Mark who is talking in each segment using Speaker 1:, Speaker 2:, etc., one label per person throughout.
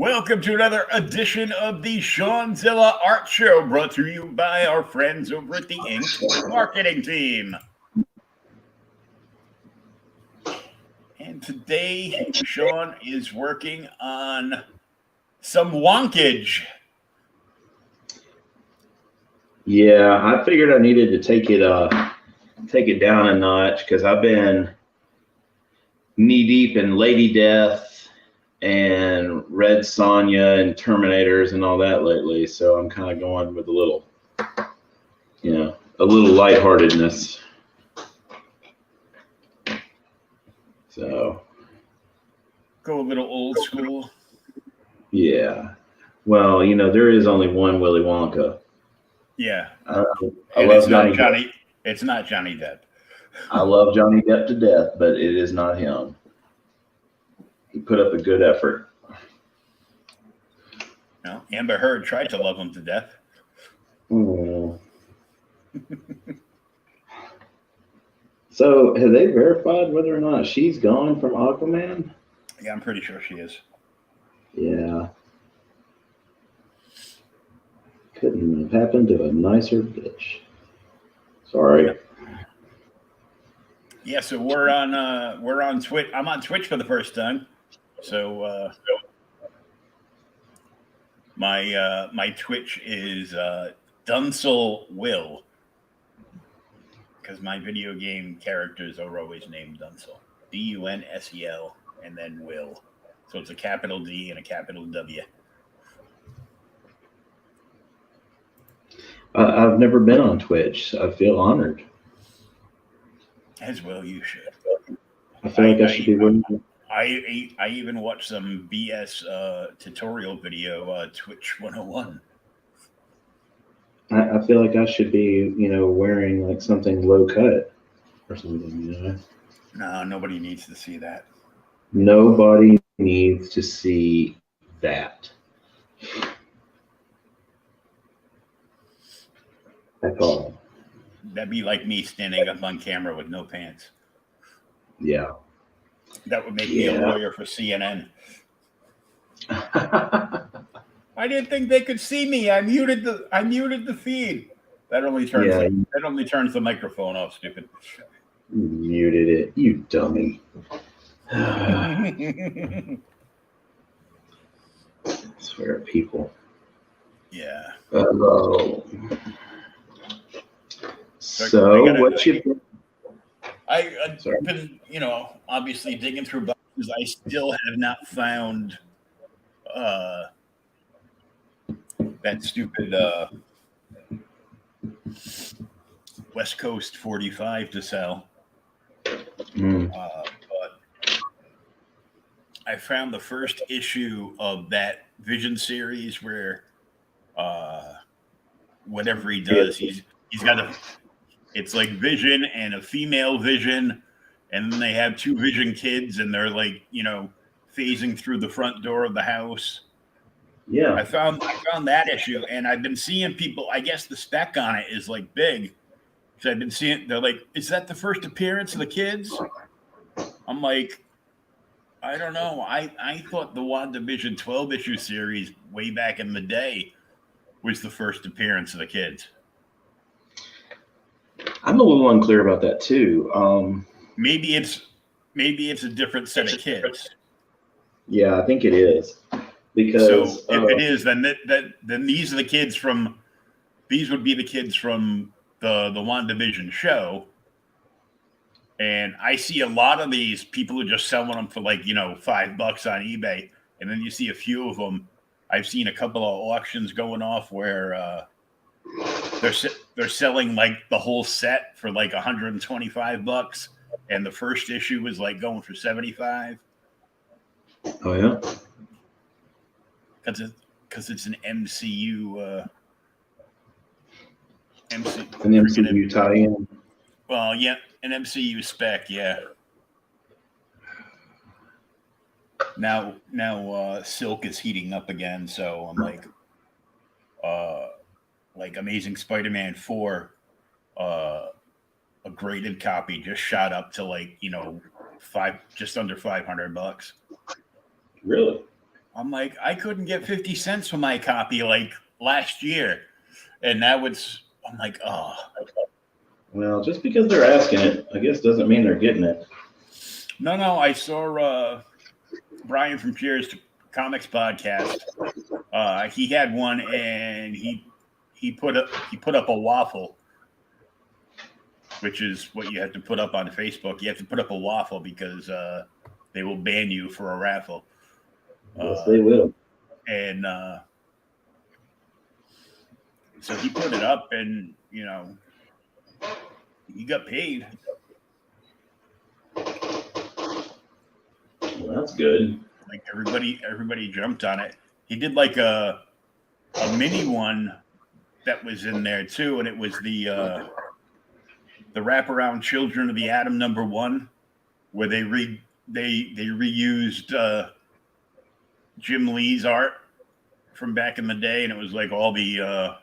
Speaker 1: Welcome to another edition of the Shawn-Zilla Art Show, brought to you by our friends over at the Inked marketing team. And today, Shawn is working on some wonkage.
Speaker 2: Yeah, I figured I needed to take it down a notch because I've been knee deep in Lady Death and Red Sonja and Terminators and all that lately. So I'm kind of going with a little lightheartedness. So
Speaker 1: go a little old school.
Speaker 2: Yeah. Well, there is only one Willy Wonka.
Speaker 1: Yeah.
Speaker 2: I love Johnny Depp.
Speaker 1: It's not Johnny Depp.
Speaker 2: I love Johnny Depp to death, but it is not him. He put up a good effort.
Speaker 1: No, Amber Heard tried to love him to death.
Speaker 2: Mm. So, have they verified whether or not she's gone from Aquaman?
Speaker 1: Yeah, I'm pretty sure she is.
Speaker 2: Yeah. Couldn't have happened to a nicer bitch. Sorry.
Speaker 1: Yeah, so we're on Twitch. I'm on Twitch for the first time. So my Twitch is Dunsel Will, because my video game characters are always named Dunsel. Dunsel and then Will. So it's a capital D and a capital W.
Speaker 2: I've never been on Twitch. I feel honored.
Speaker 1: As well you should.
Speaker 2: I feel like I should be winning.
Speaker 1: I even watched some BS tutorial video, Twitch 101.
Speaker 2: I feel like I should be, wearing like something low cut or something,
Speaker 1: No, nobody needs to see that.
Speaker 2: Nobody needs to see that. At all.
Speaker 1: That'd be like me standing up on camera with no pants.
Speaker 2: Yeah.
Speaker 1: That would make me a lawyer for CNN. I didn't think they could see me. I muted the feed. That only turns the microphone off, stupid.
Speaker 2: You muted it, you dummy. I swear, people.
Speaker 1: Yeah.
Speaker 2: Hello. So what you?
Speaker 1: I've been, obviously digging through boxes. I still have not found that stupid West Coast 45 to sell. But I found the first issue of that Vision series where whatever he does, he's got it's like Vision and a female Vision, and then they have two Vision kids, and they're like, phasing through the front door of the house.
Speaker 2: Yeah.
Speaker 1: I found that issue, and I've been seeing people, I guess the spec on it is like big. So I've been seeing, they're like, is that the first appearance of the kids? I'm like, I don't know. I thought the WandaVision 12 issue series way back in the day was the first appearance of the kids.
Speaker 2: I'm a little unclear about that too.
Speaker 1: Maybe it's a different set of kids.
Speaker 2: Yeah, I think it is. Because
Speaker 1: if it is, then these are the kids from. These would be the kids from the WandaVision show. And I see a lot of these people are just selling them for like $5 on eBay, and then you see a few of them. I've seen a couple of auctions going off where they're selling like the whole set for like $125, and the first issue is like going for $75.
Speaker 2: Oh yeah,
Speaker 1: because it's an MCU.
Speaker 2: An MCU tie-in.
Speaker 1: Well, yeah, an MCU spec, yeah. Now, Silk is heating up again, so I'm like Amazing Spider-Man 4, a graded copy just shot up to like just under $500.
Speaker 2: Really?
Speaker 1: I'm like, I couldn't get 50 cents for my copy like last year. And now I'm like, oh.
Speaker 2: Well, just because they're asking it, I guess doesn't mean they're getting it.
Speaker 1: No, I saw Brian from Cheers Comics podcast. He had one, and he put up a waffle, which is what you have to put up on Facebook. You have to put up a waffle because they will ban you for a raffle.
Speaker 2: Yes, they will.
Speaker 1: And so he put it up, and he got paid.
Speaker 2: Well, that's good.
Speaker 1: Like everybody jumped on it. He did like a mini one that was in there too, and it was the wraparound Children of the Atom #1, where they reused Jim Lee's art from back in the day, and it was like all the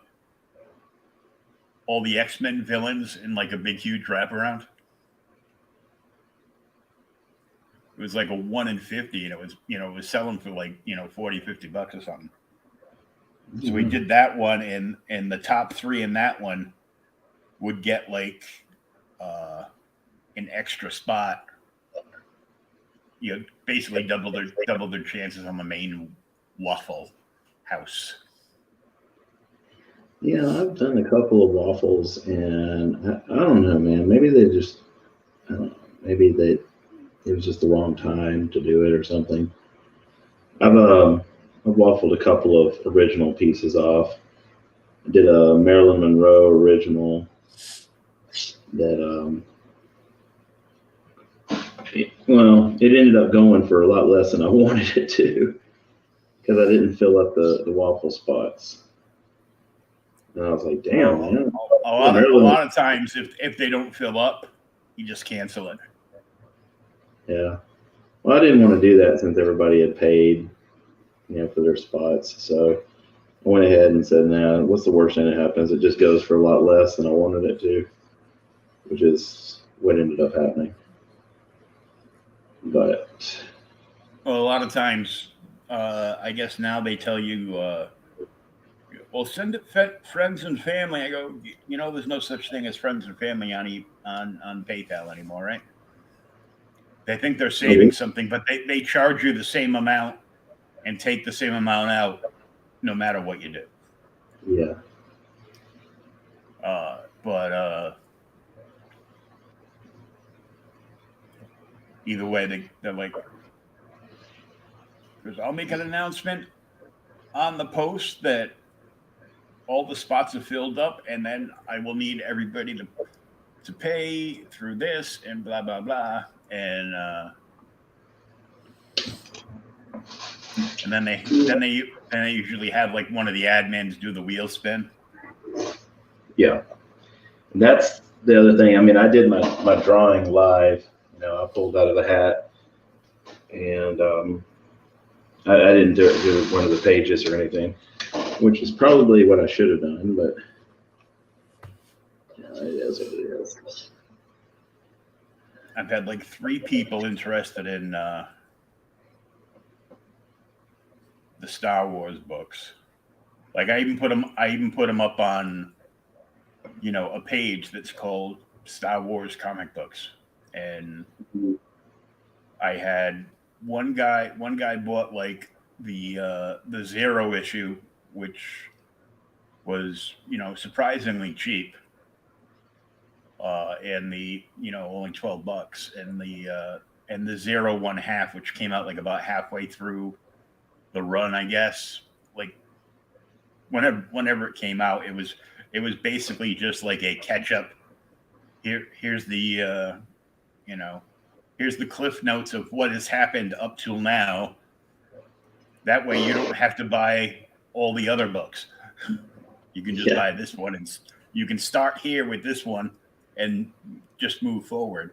Speaker 1: X-Men villains in like a big huge wraparound. It was like a 1 in 50, and it was selling for like $40-$50 or something. So we did that one, and the top 3 in that one would get like an extra spot. Basically double their chances on the main waffle house.
Speaker 2: Yeah, I've done a couple of waffles, and I don't know, man. Maybe they just, I don't know, maybe it was just the wrong time to do it or something. I've waffled a couple of original pieces off. I did a Marilyn Monroe original that it ended up going for a lot less than I wanted it to, because I didn't fill up the waffle spots. And I was like, damn, man.
Speaker 1: A lot of times, if they don't fill up, you just cancel it.
Speaker 2: Yeah. Well, I didn't want to do that since everybody had paid, for their spots. So I went ahead and said, nah, what's the worst thing that happens? It just goes for a lot less than I wanted it to, which is what ended up happening. But
Speaker 1: well, a lot of times, I guess now they tell you, well, send it friends and family. I go, there's no such thing as friends and family on PayPal anymore, right? They think they're saving something, but they charge you the same amount and take the same amount out no matter what you do.
Speaker 2: Yeah.
Speaker 1: But either way, they're like, because I'll make an announcement on the post that all the spots are filled up, and then I will need everybody to pay through this and blah blah blah, and then they usually have like one of the admins do the wheel spin.
Speaker 2: Yeah, and that's the other thing. I mean, I did my drawing live. I pulled out of the hat, and I didn't do one of the pages or anything, which is probably what I should have done, but it is what it is.
Speaker 1: I've had like 3 people interested in the Star Wars books. Like I even put them up on, a page that's called Star Wars comic books, and I had one guy bought like the 0 issue, which was surprisingly cheap, and the only $12, and the 0 1/2, which came out like about halfway through the run, I guess. Like whenever it came out, it was basically just like a catch up. Here's the here's the cliff notes of what has happened up till now. That way you don't have to buy all the other books. You can just buy this one, and you can start here with this one and just move forward.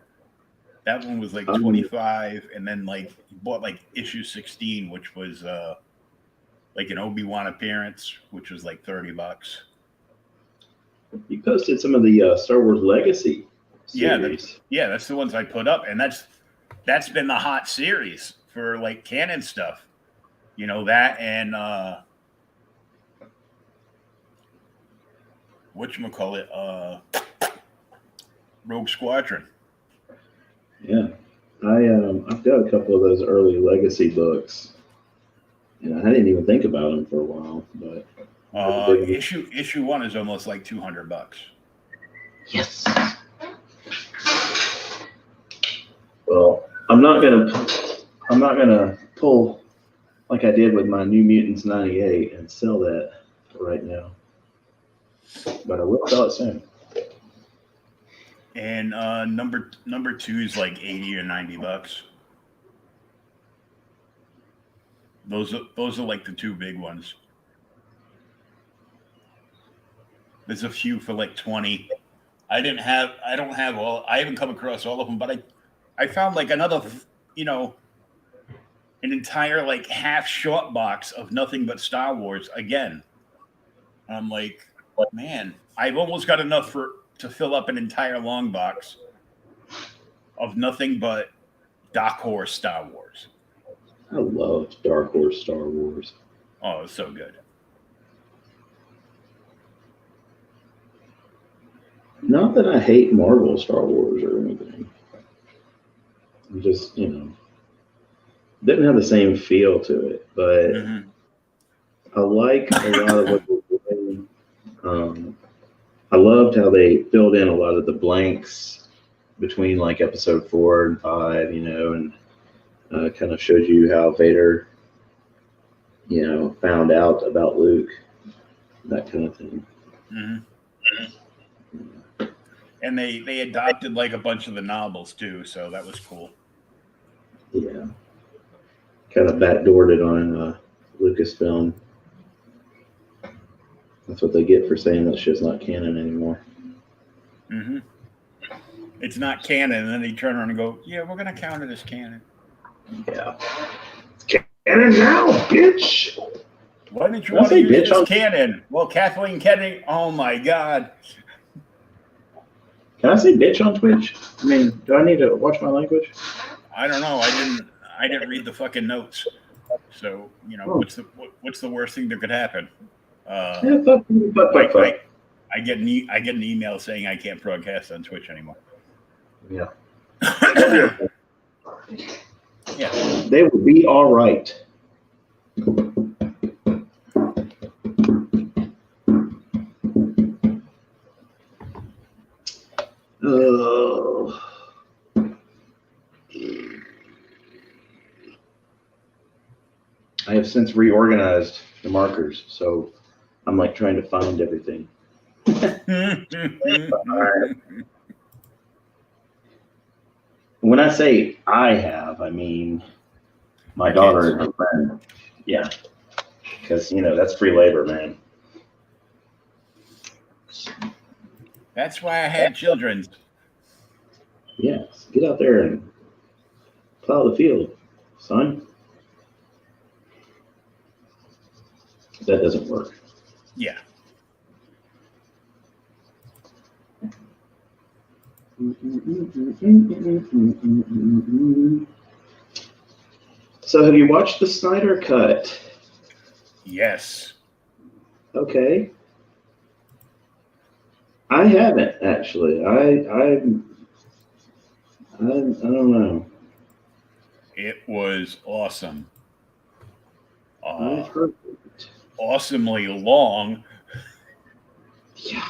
Speaker 1: That one was like $25, and then like you bought like issue 16, which was like an Obi-Wan appearance, which was like $30.
Speaker 2: You posted some of the Star Wars Legacy
Speaker 1: series. Yeah, that's the ones I put up, and that's been the hot series for like canon stuff. that and whatchamacallit, Rogue Squadron.
Speaker 2: Yeah. I've got a couple of those early legacy books. And I didn't even think about them for a while, but
Speaker 1: Issue 1 is almost like $200.
Speaker 2: yes. Well, I'm not gonna pull like I did with my New Mutants '98 and sell that right now, but I will sell it soon.
Speaker 1: And number 2 is like $80 or $90. Those are like the two big ones. There's a few for like 20. I don't have all. I haven't come across all of them, but I found like another, an entire like half short box of nothing but Star Wars again. I'm like, man, I've almost got enough to fill up an entire long box of nothing but Dark Horse Star Wars.
Speaker 2: I loved Dark Horse Star Wars.
Speaker 1: Oh, it's so good.
Speaker 2: Not that I hate Marvel Star Wars or anything. I'm just, didn't have the same feel to it, but I like a lot of what they're doing. I loved how they filled in a lot of the blanks between like episode 4 and 5, and kind of showed you how Vader, found out about Luke, that kind of thing.
Speaker 1: And they adopted like a bunch of the novels too, so that was cool.
Speaker 2: Yeah. Kind of backdoored it on Lucasfilm. That's what they get for saying that shit's not canon anymore.
Speaker 1: It's not canon, and then they turn around and go, "Yeah, we're gonna count it as canon."
Speaker 2: Yeah. Canon now, bitch.
Speaker 1: Why didn't you want to use this as canon? Well, Kathleen Kennedy. Oh my God.
Speaker 2: Can I say bitch on Twitch? I mean, do I need to watch my language?
Speaker 1: I don't know. I didn't read the fucking notes. So what's the worst thing that could happen? I get an email saying I can't broadcast on Twitch anymore.
Speaker 2: Yeah.
Speaker 1: Yeah.
Speaker 2: They will be all right. I have since reorganized the markers, so I'm like trying to find everything. When I say I have, I mean my daughter and her friend. Yeah, because that's free labor, man.
Speaker 1: That's why I had children.
Speaker 2: Yes, get out there and plow the field, son. That doesn't work.
Speaker 1: Yeah.
Speaker 2: So have you watched the Snyder Cut?
Speaker 1: Yes.
Speaker 2: Okay. I haven't actually. I don't know.
Speaker 1: It was awesome.
Speaker 2: I've heard it.
Speaker 1: Awesomely long.
Speaker 2: Yeah.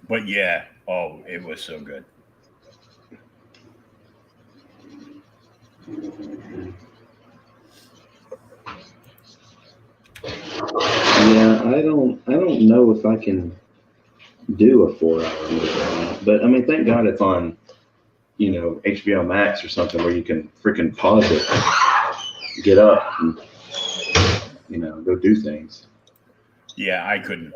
Speaker 1: But yeah, it was so good.
Speaker 2: Yeah, I don't know if I can do a 4-hour movie, but I mean, thank God it's on, HBO Max or something where you can freaking pause it, get up, and go do things.
Speaker 1: Yeah, I couldn't.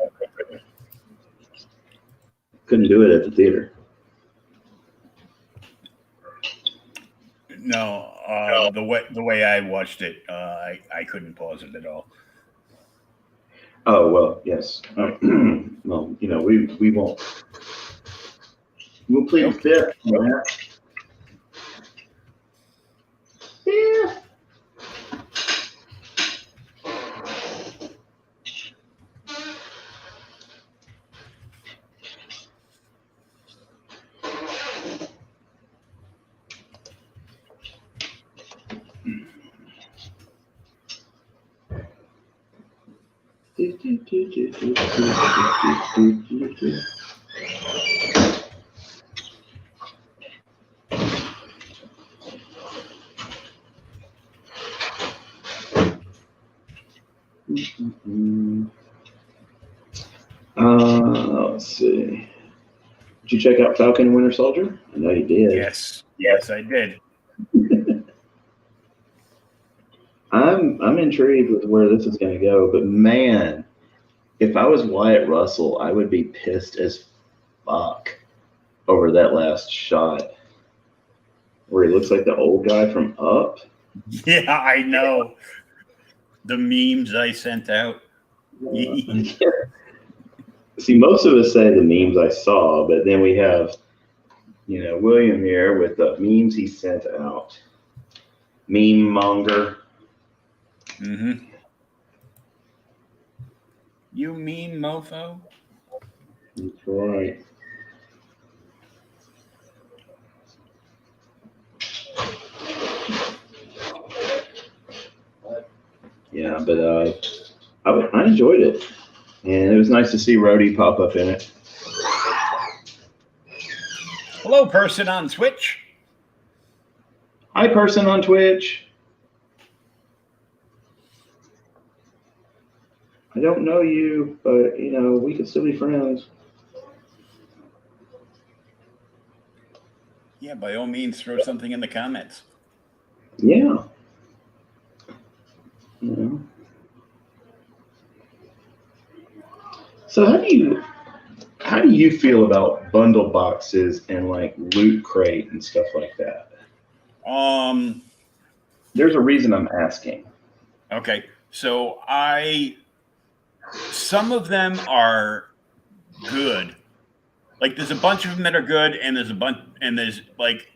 Speaker 2: Couldn't do it at the theater.
Speaker 1: No, the way I watched it, I couldn't pause it at all.
Speaker 2: Oh well, yes. Well, we won't. We'll plead the fifth on that. Yeah. Let's see. Did you check out Falcon and Winter Soldier? I know you did.
Speaker 1: Yes, I did.
Speaker 2: I'm intrigued with where this is going to go, but man, if I was Wyatt Russell, I would be pissed as fuck over that last shot where he looks like the old guy from Up.
Speaker 1: Yeah, I know. The memes I sent out.
Speaker 2: See, most of us say the memes I saw, but then we have, William here with the memes he sent out. Meme monger.
Speaker 1: Mm-hmm. You meme mofo?
Speaker 2: That's right. Yeah, but I enjoyed it, and it was nice to see Rhodey pop up in it.
Speaker 1: Hello, person on Twitch.
Speaker 2: Hi, person on Twitch. I don't know you, but we can still be friends.
Speaker 1: Yeah, by all means, throw something in the comments.
Speaker 2: Yeah. So how do you feel about bundle boxes and like Loot Crate and stuff like that? There's a reason I'm asking.
Speaker 1: Okay, so some of them are good. Like there's a bunch of them that are good, and there's like,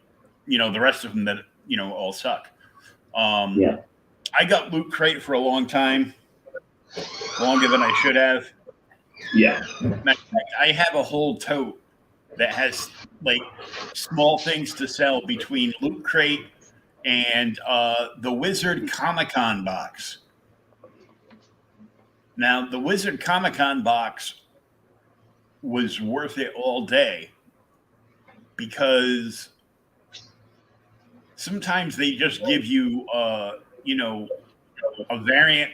Speaker 1: the rest of them that all suck.
Speaker 2: Yeah.
Speaker 1: I got Loot Crate for a long time, longer than I should have.
Speaker 2: Yeah.
Speaker 1: I have a whole tote that has like small things to sell between Loot Crate and the Wizard Comic-Con box. Now, the Wizard Comic-Con box was worth it all day because sometimes they just give you, a variant,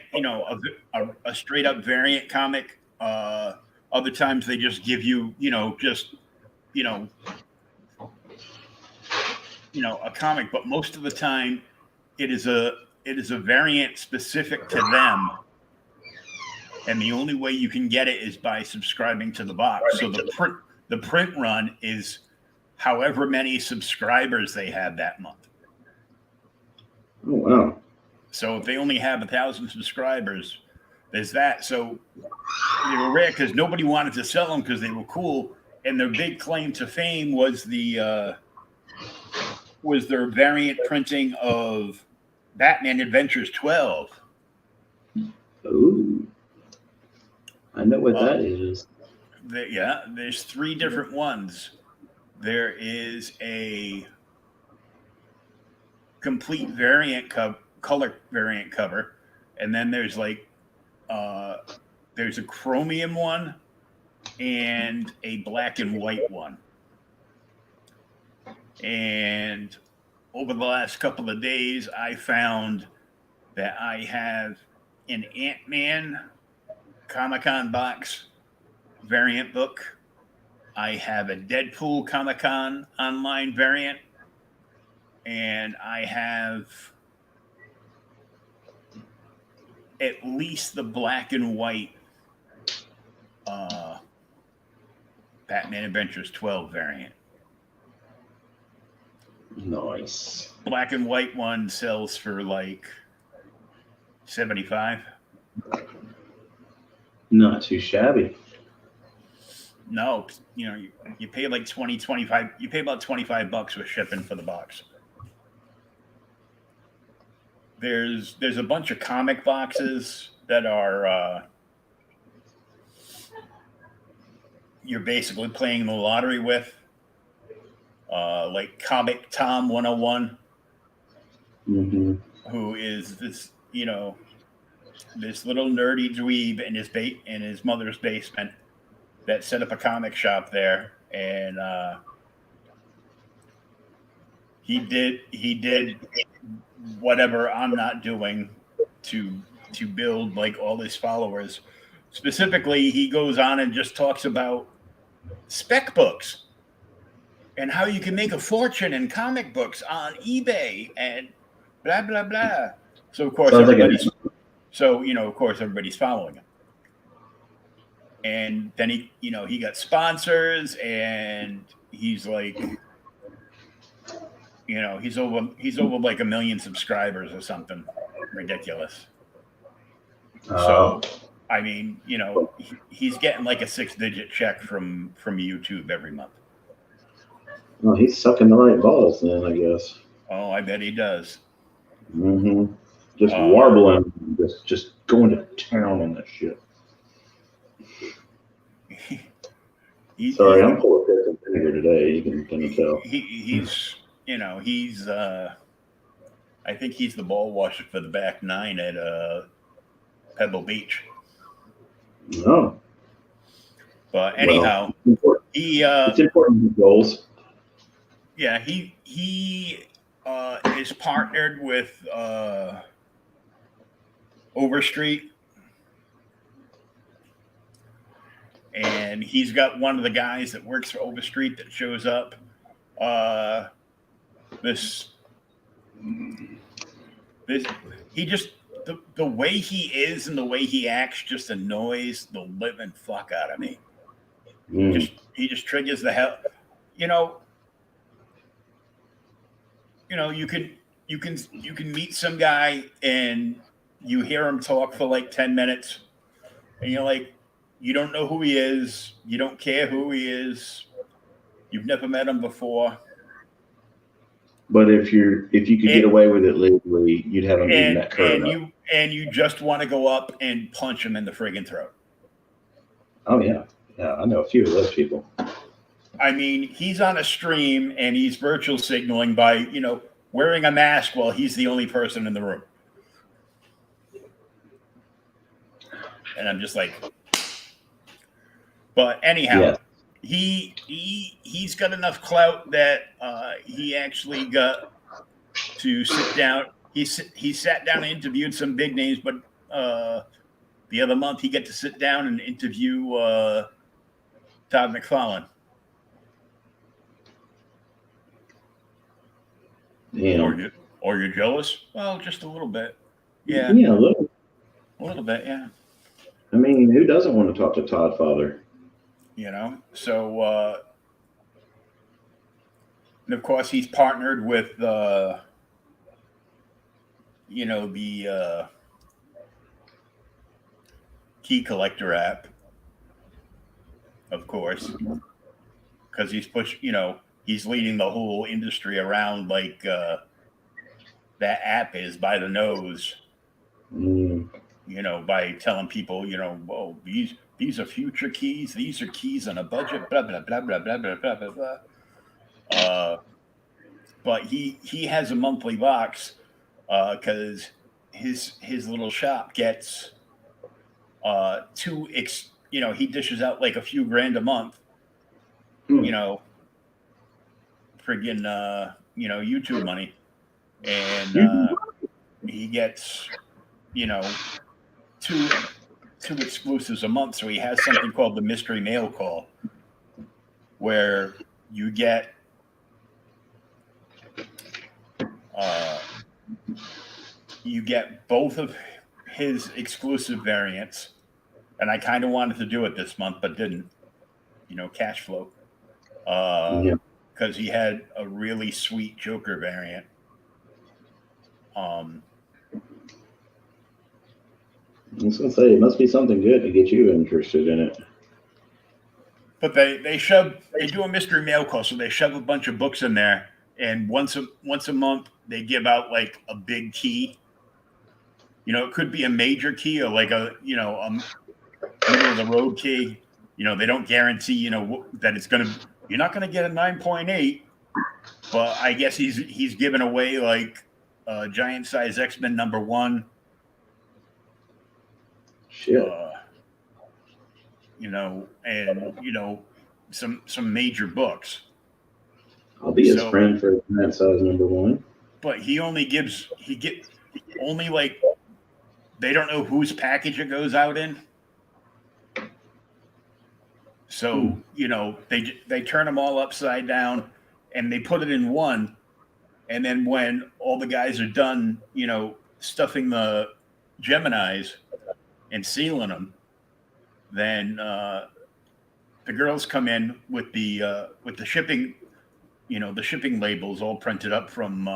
Speaker 1: a straight up variant comic. Other times they just give you, a comic, but most of the time it is a variant specific to them. And the only way you can get it is by subscribing to the box. So the print run is however many subscribers they have that month.
Speaker 2: Oh, wow.
Speaker 1: So if they only have 1,000 subscribers, there's that. So they were rare because nobody wanted to sell them because they were cool. And their big claim to fame was their variant printing of Batman Adventures 12.
Speaker 2: Ooh. I know what that is.
Speaker 1: There's 3 different ones. There is a complete variant color variant cover, and then there's like there's a chromium one and a black and white one. And over the last couple of days, I found that I have an Ant-Man Comic-Con box variant book. I have a Deadpool Comic-Con online variant, and I have at least the black and white Batman Adventures 12 variant.
Speaker 2: Nice.
Speaker 1: Black and white one sells for like $75.
Speaker 2: Not too shabby.
Speaker 1: No, you pay like 20, 25. You pay about $25 with shipping for the box. There's a bunch of comic boxes that are you're basically playing the lottery with, like Comic Tom 101,
Speaker 2: Mm-hmm.
Speaker 1: who is this this little nerdy dweeb in his mother's basement that set up a comic shop there, and he did whatever I'm not doing to build like all his followers. Specifically, he goes on and just talks about spec books and how you can make a fortune in comic books on eBay and blah blah blah. So of course
Speaker 2: Sounds like
Speaker 1: of course everybody's following him. And then he got sponsors, and he's like, he's over like 1 million subscribers or something ridiculous. So I mean, he's getting like a 6-digit check from YouTube every month.
Speaker 2: Well, he's sucking the right balls then, I guess.
Speaker 1: Oh, I bet he does.
Speaker 2: Mm-hmm. Just warbling, just going to town on that shit. Sorry, I'm full of piss and vinegar today. You can tell.
Speaker 1: He's I think he's the ball washer for the back nine at Pebble Beach.
Speaker 2: No.
Speaker 1: But anyhow,
Speaker 2: it's important to goals.
Speaker 1: Yeah, he is partnered with Overstreet, and he's got one of the guys that works for Overstreet that shows up. He just the way he is and the way he acts just annoys the living fuck out of me. He just triggers the hell. You can meet some guy and you hear him talk for like 10 minutes, and you're like, you don't know who he is, you don't care who he is, you've never met him before.
Speaker 2: But if you could get away with it legally, you'd have him eating that curve.
Speaker 1: And you just want to go up and punch him in the friggin' throat.
Speaker 2: Oh yeah, I know a few of those people.
Speaker 1: I mean, he's on a stream and he's virtual signaling by wearing a mask while he's the only person in the room. And I'm just like, but anyhow, he's got enough clout that he actually got to sit down. He sat down and interviewed some big names, but the other month he got to sit down and interview Todd McFarlane.
Speaker 2: Yeah.
Speaker 1: Or you're jealous? Well, just a little bit. Yeah.
Speaker 2: Yeah, a
Speaker 1: little bit, yeah.
Speaker 2: I mean, who doesn't want to talk to Todd Father?
Speaker 1: So and of course he's partnered with the Key Collector app, of course, because he's leading the whole industry around like that app is by the nose. By telling people, whoa, these are future keys, these are keys on a budget, blah blah blah blah blah blah blah blah. But he has a monthly box because his little shop gets he dishes out like a few grand a month. Friggin' YouTube money, and he gets two exclusives a month. So he has something called the mystery mail call, where you get both of his exclusive variants, and I kind of wanted to do it this month but didn't, cash flow, because he had a really sweet Joker variant.
Speaker 2: I was gonna say, it must be something good to get you interested in it.
Speaker 1: But they do a mystery mail call, so they shove a bunch of books in there, and once a month they give out like a big key. It could be a major key or like a middle of the road key. They don't guarantee that it's you're not gonna get a 9.8, but I guess he's giving away like giant size X-Men #1.
Speaker 2: Shit.
Speaker 1: And some major books.
Speaker 2: I'll be his friend for that size number one.
Speaker 1: But he get only like, they don't know whose package it goes out in. So, they turn them all upside down and they put it in one. And then when all the guys are done, stuffing the Geminis and sealing them, then the girls come in with the shipping, the shipping labels all printed up from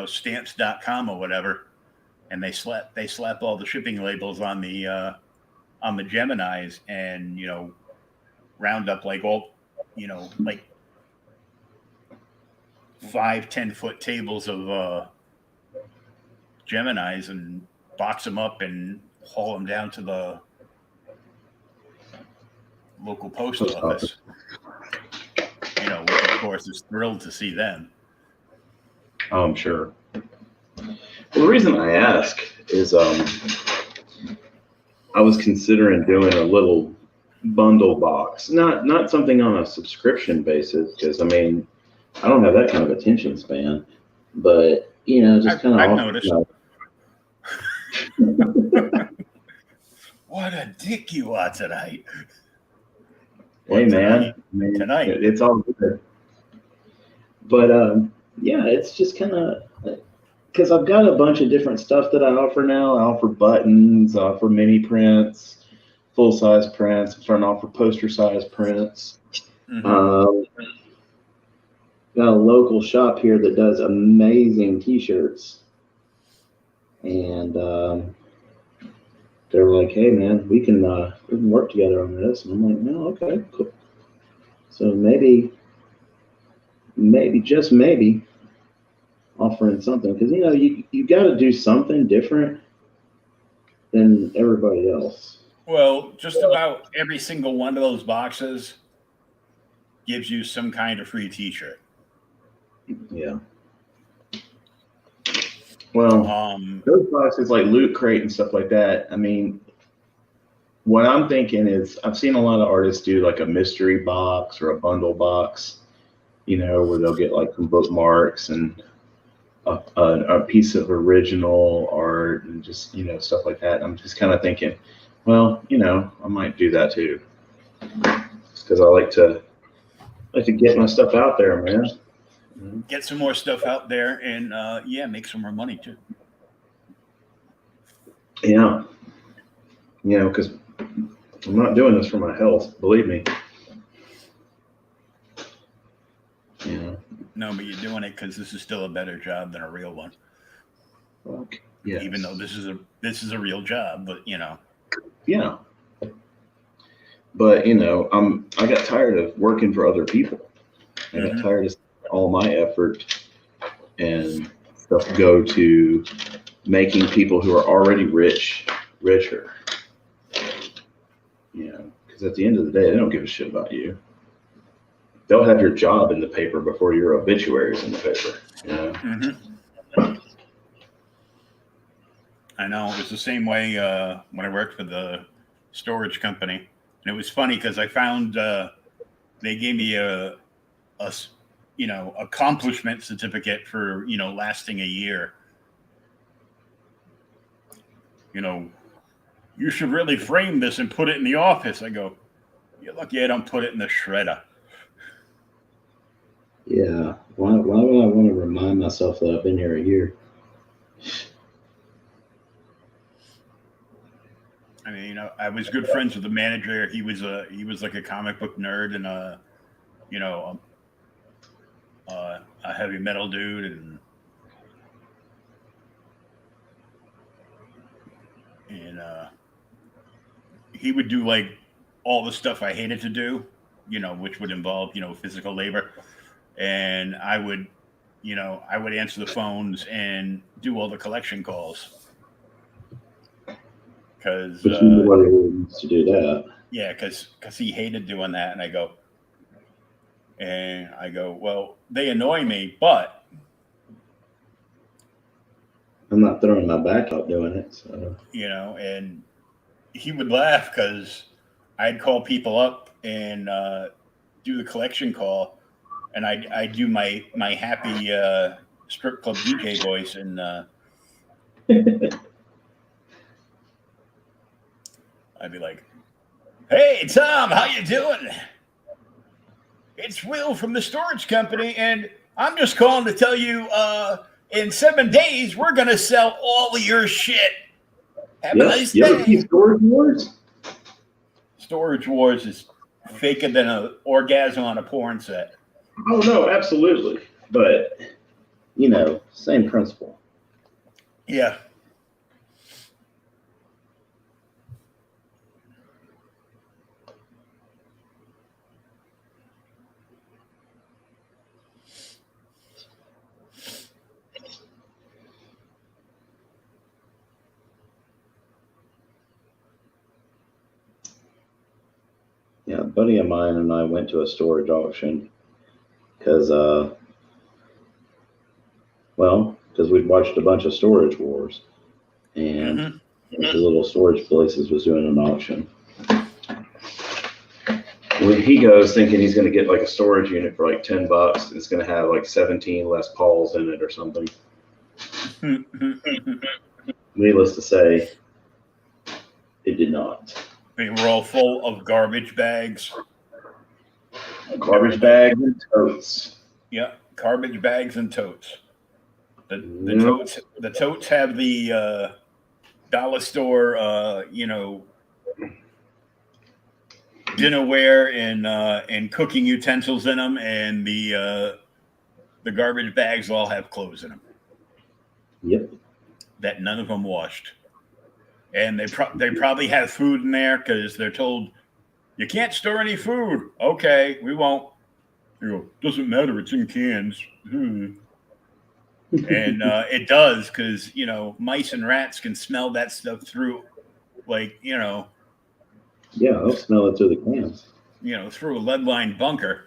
Speaker 1: stamps.com or whatever, and they slap all the shipping labels on the Geminis, and round up like all like 5-10 foot tables of Geminis and box them up and haul them down to the local post office. Which of course is thrilled to see them.
Speaker 2: Oh, I'm sure. Well, the reason I ask is I was considering doing a little bundle box, not something on a subscription basis, because I mean, I don't have that kind of attention span, but just kind of.
Speaker 1: I've noticed. What a dick you are tonight.
Speaker 2: Hey man,
Speaker 1: tonight
Speaker 2: it's all good. But yeah, it's just kind of because I've got a bunch of different stuff that I offer now. I offer buttons, I offer mini prints, full size prints. I'm starting to offer poster size prints. Mm-hmm. Got a local shop here that does amazing T-shirts, and they're like, "Hey man, we can work together on this." And I'm like, "No, okay, cool." So maybe just maybe offering something, because you got to do something different than everybody else.
Speaker 1: Well, just about every single one of those boxes gives you some kind of free T-shirt.
Speaker 2: Yeah. Well, those boxes like Loot Crate and stuff like that. I mean, what I'm thinking is I've seen a lot of artists do like a mystery box or a bundle box, where they'll get like some bookmarks and a piece of original art and just, stuff like that. I'm just kind of thinking, well, I might do that too. Just because I like to get my stuff out there, man.
Speaker 1: Get some more stuff out there and make some more money too.
Speaker 2: Yeah. Because I'm not doing this for my health, believe me. Yeah.
Speaker 1: No, but you're doing it because this is still a better job than a real one.
Speaker 2: Okay. Yes.
Speaker 1: Even though this is a real job, but
Speaker 2: Yeah. But I got tired of working for other people. I got tired of all my effort and stuff go to making people who are already rich richer. Because at the end of the day, they don't give a shit about you. They'll have your job in the paper before your obituary is in the paper.
Speaker 1: I know. It was the same way when I worked for the storage company. And it was funny because I found they gave me a accomplishment certificate for, lasting a year. You should really frame this and put it in the office. I go, you're lucky I don't put it in the shredder.
Speaker 2: Yeah. Why would I want to remind myself that I've been here a year?
Speaker 1: I mean, I was good friends with the manager. He was like a comic book nerd and a heavy metal dude, and he would do like all the stuff I hated to do, which would involve, physical labor. And I would answer the phones and do all the collection calls. Because
Speaker 2: nobody wants to do that.
Speaker 1: Yeah, because he hated doing that, and I go, well, they annoy me, but
Speaker 2: I'm not throwing my back out doing it. So
Speaker 1: and he would laugh because I'd call people up and do the collection call, and I do my happy strip club DJ voice, and I'd be like, "Hey Tom, how you doing? It's Will from the storage company, and I'm just calling to tell you, in 7 days we're gonna sell all of your shit. Have a
Speaker 2: Yep.
Speaker 1: nice
Speaker 2: You ever see
Speaker 1: day."
Speaker 2: Storage Wars?
Speaker 1: Storage Wars is faker than an orgasm on a porn set.
Speaker 2: Oh no, absolutely. But same principle.
Speaker 1: Yeah.
Speaker 2: Yeah, a buddy of mine and I went to a storage auction because, we'd watched a bunch of Storage Wars, and
Speaker 1: Mm-hmm.
Speaker 2: one of the little storage places was doing an auction. When he goes thinking he's going to get like a storage unit for like $10, it's going to have like 17 Les Pauls in it or something. Needless to say, it did not.
Speaker 1: They were all full of garbage bags.
Speaker 2: Garbage bags and totes.
Speaker 1: Yeah, garbage bags and totes. The totes have the dollar store dinnerware and cooking utensils in them, and the garbage bags all have clothes in them.
Speaker 2: Yep.
Speaker 1: That none of them washed, and they probably have food in there because they're told you can't store any food. Okay, we won't. You go, doesn't matter. It's in cans. And it does because mice and rats can smell that stuff through,
Speaker 2: Yeah, they'll smell it through the cans.
Speaker 1: Through a lead lined bunker.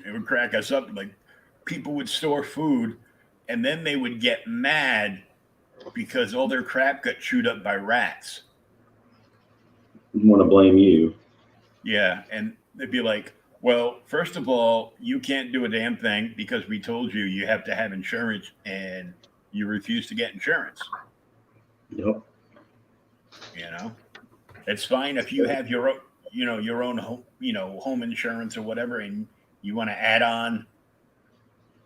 Speaker 1: It would crack us up. Like, people would store food, and then they would get mad because all their crap got chewed up by rats.
Speaker 2: We want to blame you.
Speaker 1: Yeah, and they'd be like, well, first of all, you can't do a damn thing because we told you have to have insurance, and you refuse to get insurance.
Speaker 2: Yep.
Speaker 1: It's fine if you have your own home insurance or whatever, and you want to add on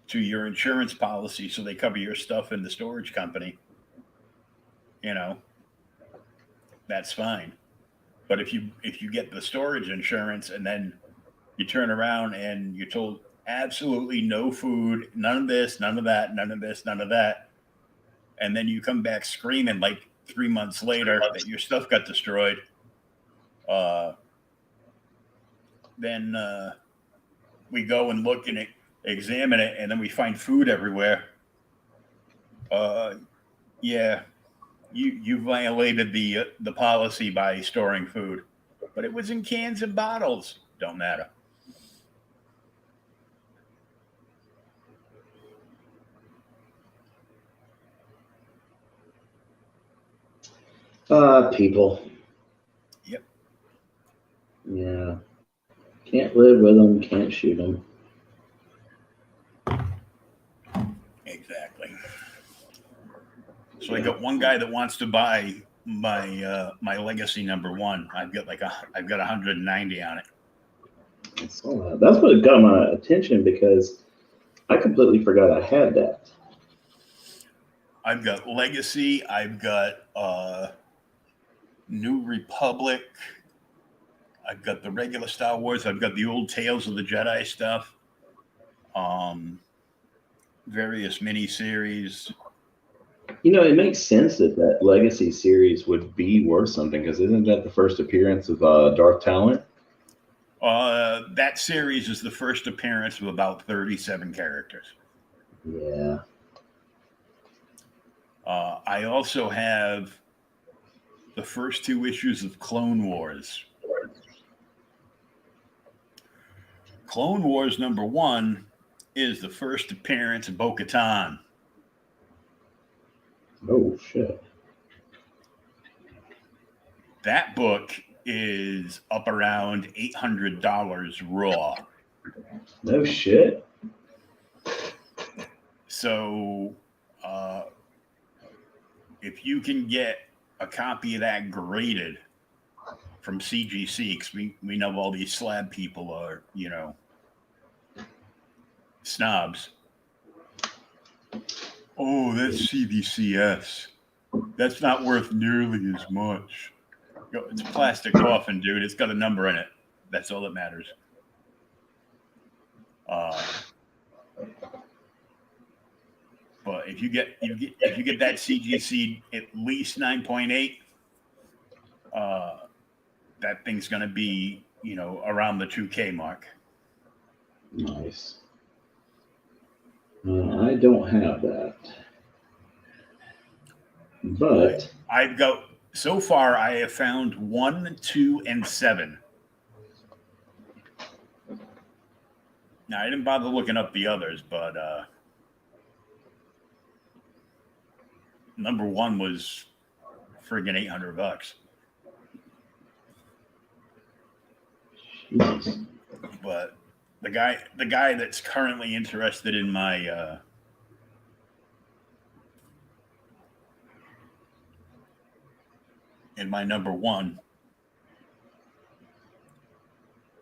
Speaker 1: to your insurance policy so they cover your stuff in the storage company. That's fine. But if you get the storage insurance and then you turn around and you're told absolutely no food, none of this, none of that, none of this, none of that, and then you come back screaming like 3 months later that your stuff got destroyed, then we go and look and examine it, and then we find food everywhere. Yeah, you violated the policy by storing food, but it was in cans and bottles. Don't matter.
Speaker 2: People.
Speaker 1: Yep.
Speaker 2: Yeah. Can't live with them. Can't shoot them.
Speaker 1: Exactly. So I got one guy that wants to buy my Legacy #1. I've got 190 on it.
Speaker 2: I saw that. That's what got my attention because I completely forgot I had that.
Speaker 1: I've got Legacy. I've got New Republic. I've got the regular Star Wars. I've got the old Tales of the Jedi stuff. Various miniseries.
Speaker 2: It makes sense that Legacy series would be worth something because isn't that the first appearance of Darth Talon?
Speaker 1: That series is the first appearance of about 37 characters.
Speaker 2: Yeah.
Speaker 1: I also have the first 2 issues of Clone Wars. Clone Wars #1 is the first appearance of Bo-Katan.
Speaker 2: Oh shit.
Speaker 1: That book is up around $800 raw.
Speaker 2: No shit.
Speaker 1: So if you can get a copy of that graded from CGC, because we know all these slab people are, snobs. Oh, that's CVCS. That's not worth nearly as much. It's a plastic coffin, dude. It's got a number in it. That's all that matters. But if you get that CGC at least 9.8, that thing's going to be around the 2K mark.
Speaker 2: Nice. I don't have that, but
Speaker 1: I've got so far. I have found 1, 2, and 7. Now I didn't bother looking up the others, but number 1 was friggin' $800.
Speaker 2: Jesus.
Speaker 1: But the guy that's currently interested in my number 1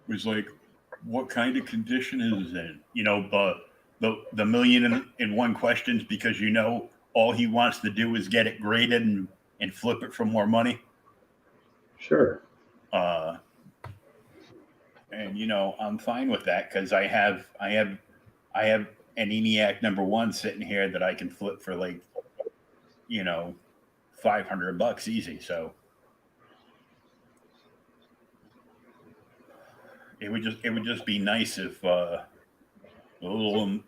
Speaker 1: was like, what kind of condition is it in? But the million and one questions, because all he wants to do is get it graded and flip it for more money.
Speaker 2: Sure.
Speaker 1: And I'm fine with that, because I have an ENIAC number 1 sitting here that I can flip for like $500 easy. So it would just be nice if a little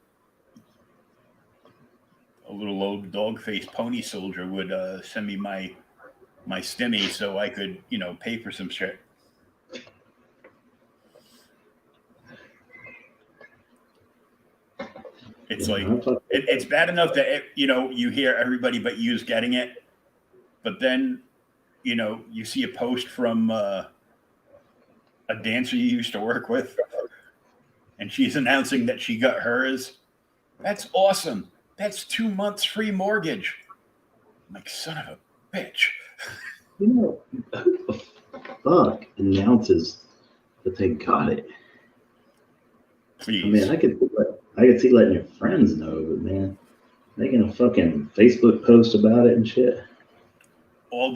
Speaker 1: old dog-faced pony soldier would send me my stimmy so I could pay for some shit. It's like it's bad enough that you hear everybody but you's getting it, but then you see a post from a dancer you used to work with, and she's announcing that she got hers. That's awesome. That's 2 months free mortgage. I'm like, son of a bitch.
Speaker 2: Who the fuck announces that they got it?
Speaker 1: Please.
Speaker 2: I mean, I could see letting your friends know, but man, making a fucking Facebook post about it and shit.
Speaker 1: Well,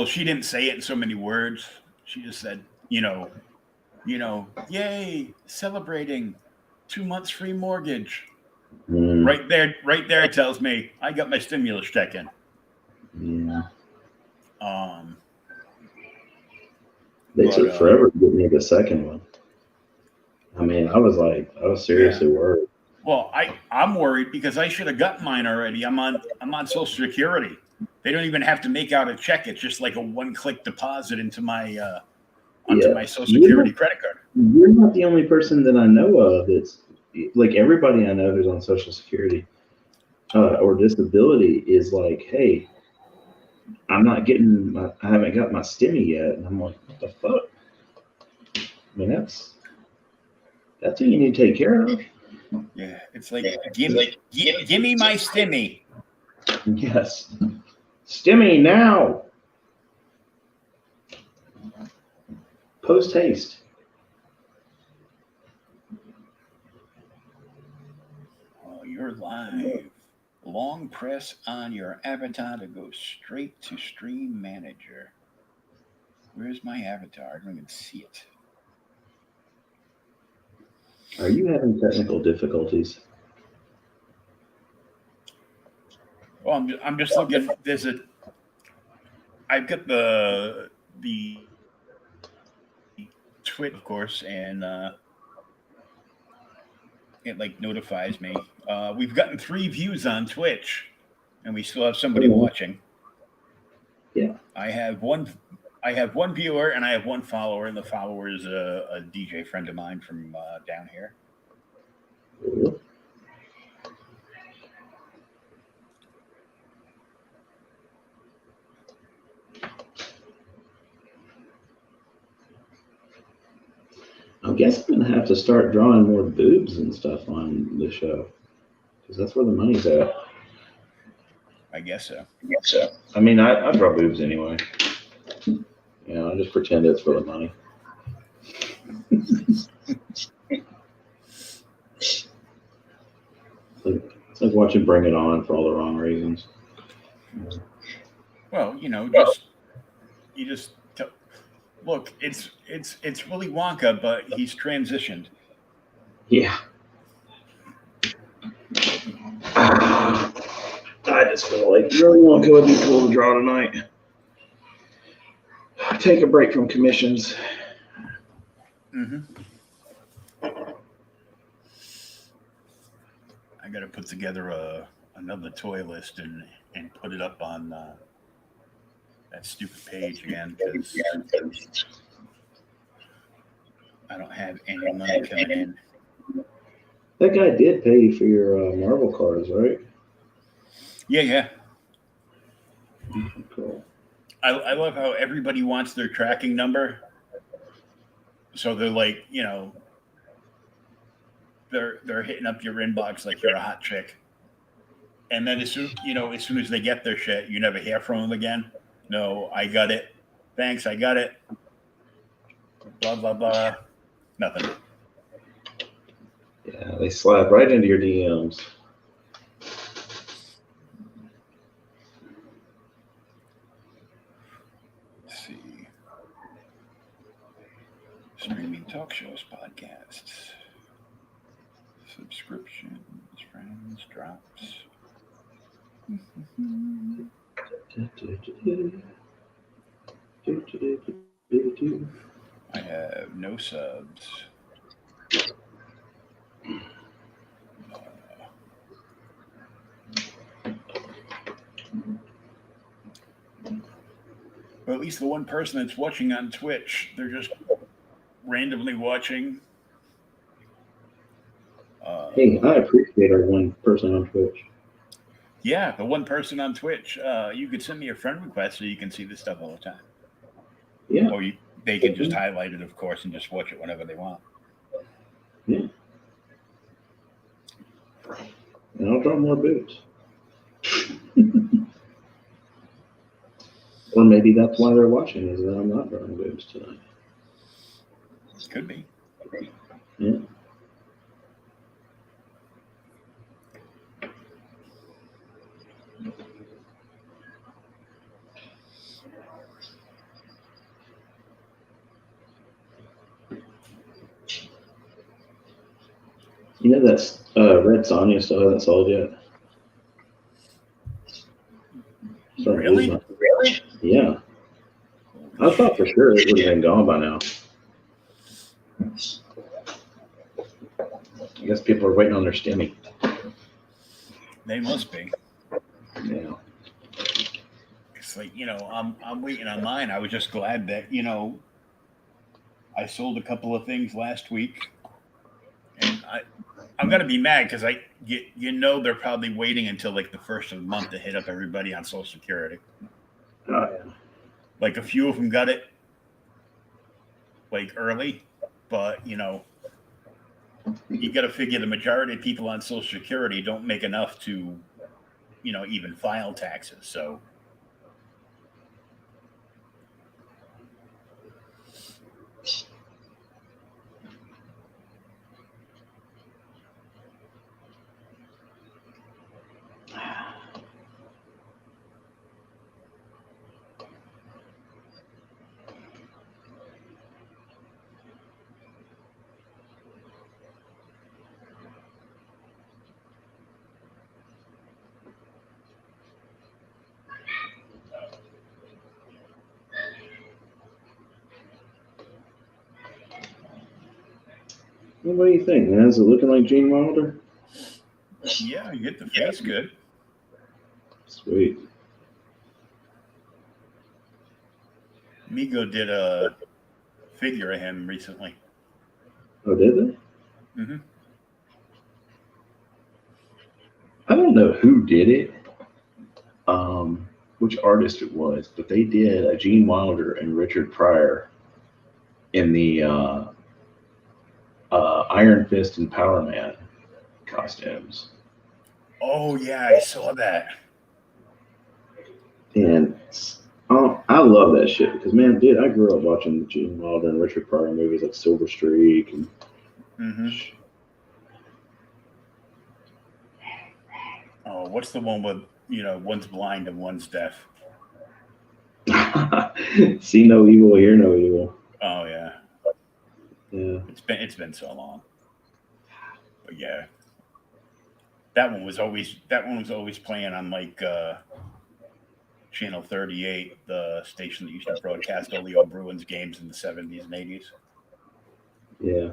Speaker 1: she didn't say it in so many words. She just said, yay, celebrating 2 months free mortgage. Right there tells me I got my stimulus check in.
Speaker 2: Yeah. They took forever to get me the second one. I mean, I was seriously worried.
Speaker 1: Well, I'm worried because I should have got mine already. I'm on Social Security. They don't even have to make out a check. It's just like a one-click deposit into my my Social Security credit card.
Speaker 2: You're not the only person that I know of that's like, everybody I know who's on Social Security or disability is like, hey, I haven't got my stimmy yet, and I'm like, what the fuck? I mean, that's what you need to take care of.
Speaker 1: Yeah, it's like, give me my stimmy.
Speaker 2: Yes, stimmy now. Post haste.
Speaker 1: Oh, you're live. Long press on your avatar to go straight to Stream Manager. Where's my avatar? I don't even see it.
Speaker 2: Are you having technical difficulties?
Speaker 1: Well, I'm just looking. I've got the Twitch, of course, and it like notifies me. We've gotten 3 views on Twitch, and we still have somebody watching.
Speaker 2: Yeah.
Speaker 1: I have one viewer and I have 1 follower, and the follower is a DJ friend of mine from down here.
Speaker 2: I guess I'm gonna have to start drawing more boobs and stuff on the show because that's where the money's at.
Speaker 1: I guess so.
Speaker 2: I mean, I draw boobs anyway. I just pretend it's for the money. It's like watching Bring It On for all the wrong reasons.
Speaker 1: Well, look. It's Willy Wonka, but he's transitioned.
Speaker 2: Yeah. I just feel like Willy Wonka would be cool to draw tonight. Take a break from commissions.
Speaker 1: I got to put together another toy list and put it up on that stupid page again because I don't have any money coming in.
Speaker 2: That guy did pay you for your Marvel cards, right?
Speaker 1: Yeah.
Speaker 2: Cool.
Speaker 1: I love how everybody wants their tracking number. So they're like, they're hitting up your inbox like you're a hot chick. And then as soon as they get their shit, you never hear from them again. No, I got it. Thanks, I got it. Blah, blah, blah. Nothing.
Speaker 2: Yeah, they slide right into your DMs.
Speaker 1: Let's see. Streaming talk shows, podcasts, subscriptions, friends, drops. I have no subs. But at least the one person that's watching on Twitch, they're just randomly watching.
Speaker 2: Hey, I appreciate our one person on Twitch.
Speaker 1: Yeah, the one person on Twitch. You could send me a friend request so you can see this stuff all the time.
Speaker 2: Yeah.
Speaker 1: Or they can just highlight it, of course, and just watch it whenever they want.
Speaker 2: Yeah. And I'll draw more boobs. Or maybe that's why they're watching, is that I'm not drawing boobs tonight.
Speaker 1: Could be.
Speaker 2: Yeah. That's Red Sonja still hasn't sold yet.
Speaker 1: Really?
Speaker 2: Yeah. I thought for sure it would have been gone by now. I guess people are waiting on their stimmy.
Speaker 1: They must be.
Speaker 2: Yeah.
Speaker 1: It's like, I'm waiting on mine. I was just glad that, I sold a couple of things last week. And I'm going to be mad because they're probably waiting until like the first of the month to hit up everybody on Social Security.
Speaker 2: Oh, yeah.
Speaker 1: Like a few of them got it like early, but you got to figure the majority of people on Social Security don't make enough to, even file taxes. So.
Speaker 2: Well, what do you think, man? Is it looking like Gene Wilder?
Speaker 1: Yeah, you get the face good.
Speaker 2: Sweet.
Speaker 1: Migo did a figure of him recently.
Speaker 2: Oh, did they?
Speaker 1: Mm-hmm.
Speaker 2: I don't know who did it, which artist it was, but they did a Gene Wilder and Richard Pryor in the Iron Fist and Power Man costumes.
Speaker 1: Oh yeah, I saw that.
Speaker 2: And I love that shit because, man, dude, I grew up watching Gene Wilder and Richard Pryor movies like Silver Streak and
Speaker 1: Oh, what's the one with, one's blind and one's deaf?
Speaker 2: See no evil, hear no evil.
Speaker 1: Oh yeah.
Speaker 2: Yeah.
Speaker 1: It's been so long. But yeah. That one was always playing on like Channel 38, the station that used to broadcast all the old Bruins games in the 70s and 80s.
Speaker 2: Yeah.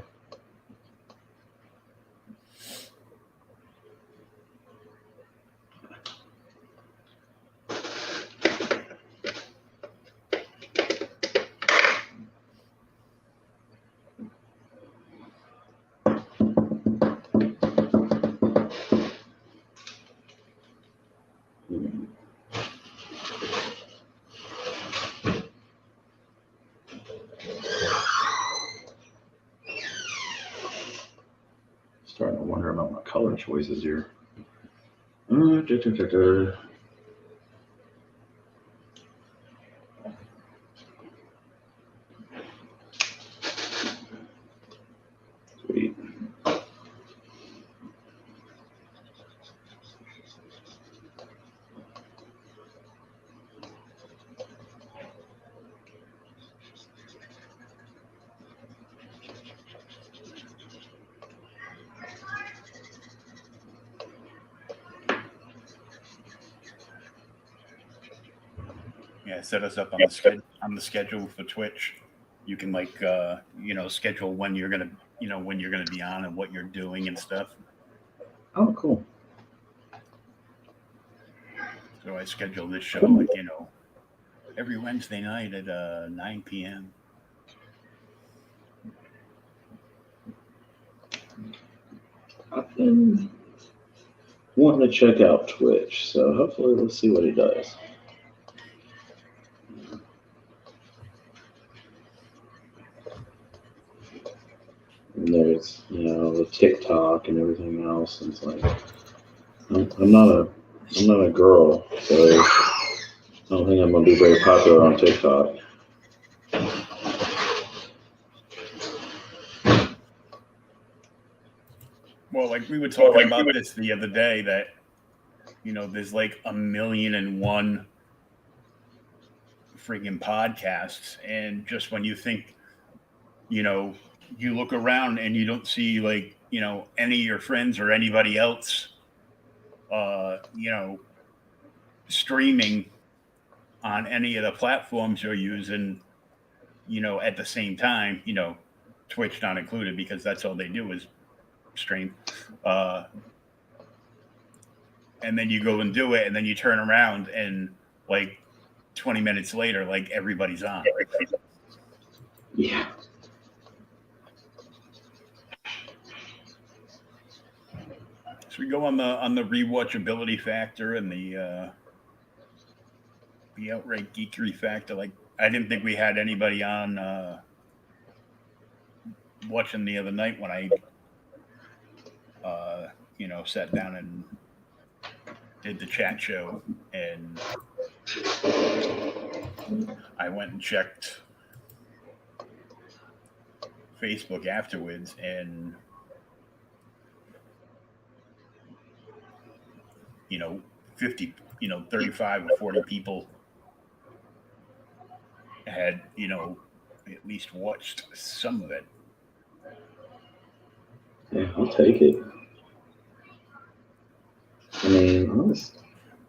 Speaker 2: Starting to wonder about my color choices here. Sweet.
Speaker 1: Yeah, set us up on the schedule for Twitch. You can schedule when you're gonna be on and what you're doing and stuff.
Speaker 2: Oh, cool.
Speaker 1: So I schedule this show every Wednesday night at 9 p.m.
Speaker 2: I've been wanting to check out Twitch, so hopefully we'll see what he does. And there's, the TikTok and everything else. And it's like, I'm not a girl, so I don't think I'm gonna be very popular on TikTok.
Speaker 1: Well, like we were talking about this the other day, that there's like 1,000,001 freaking podcasts, and just when you think, you look around and you don't see like any of your friends or anybody else, streaming on any of the platforms you're using, at the same time, Twitch not included because that's all they do is stream. And then you go and do it, and then you turn around and like 20 minutes later, like everybody's on.
Speaker 2: Yeah.
Speaker 1: So we go on the rewatchability factor and the outright geekery factor. Like I didn't think we had anybody on watching the other night when I sat down and did the chat show, and I went and checked Facebook afterwards, and 50, 35 or 40 people had at least watched some of it.
Speaker 2: Yeah, I'll take it. I mean,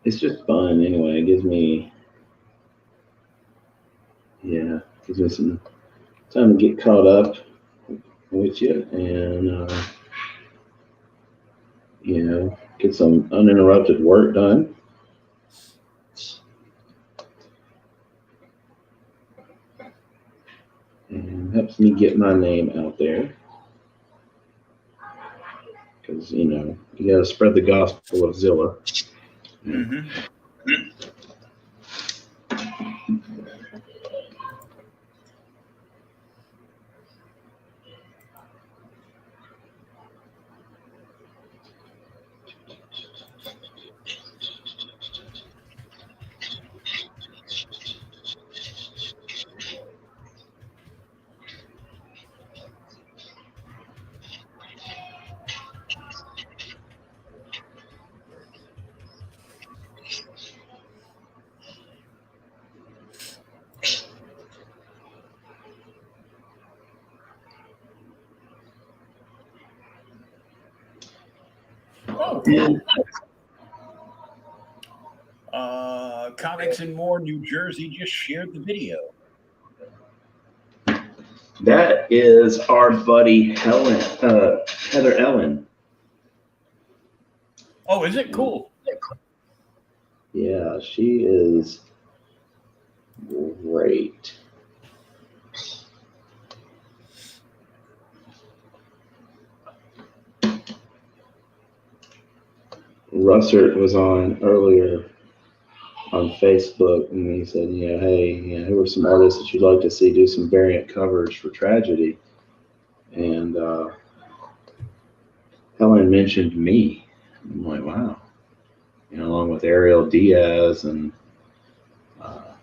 Speaker 2: it's just fun anyway. It gives me some time to get caught up with you and, get some uninterrupted work done. And helps me get my name out there. Because, you got to spread the gospel of Zilla.
Speaker 1: Mm-hmm. Comics and More New Jersey just shared the video.
Speaker 2: That is our buddy Heather Ellen.
Speaker 1: Oh, is it cool?
Speaker 2: Yeah, she is great. Russert was on earlier on Facebook, and he said, hey, who are some artists that you'd like to see do some variant covers for Tragedy? And Helen mentioned me. I'm like, wow. Along with Ariel Diaz and a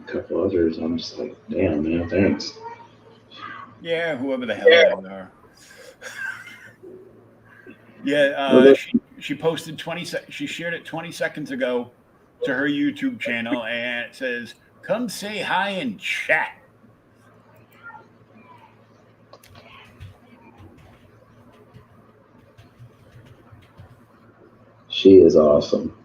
Speaker 2: couple others. I'm just like, damn, man, thanks.
Speaker 1: Yeah, whoever the hell they are. Yeah, she posted she shared it 20 seconds ago to her YouTube channel, and it says, "Come say hi and chat."
Speaker 2: She is awesome.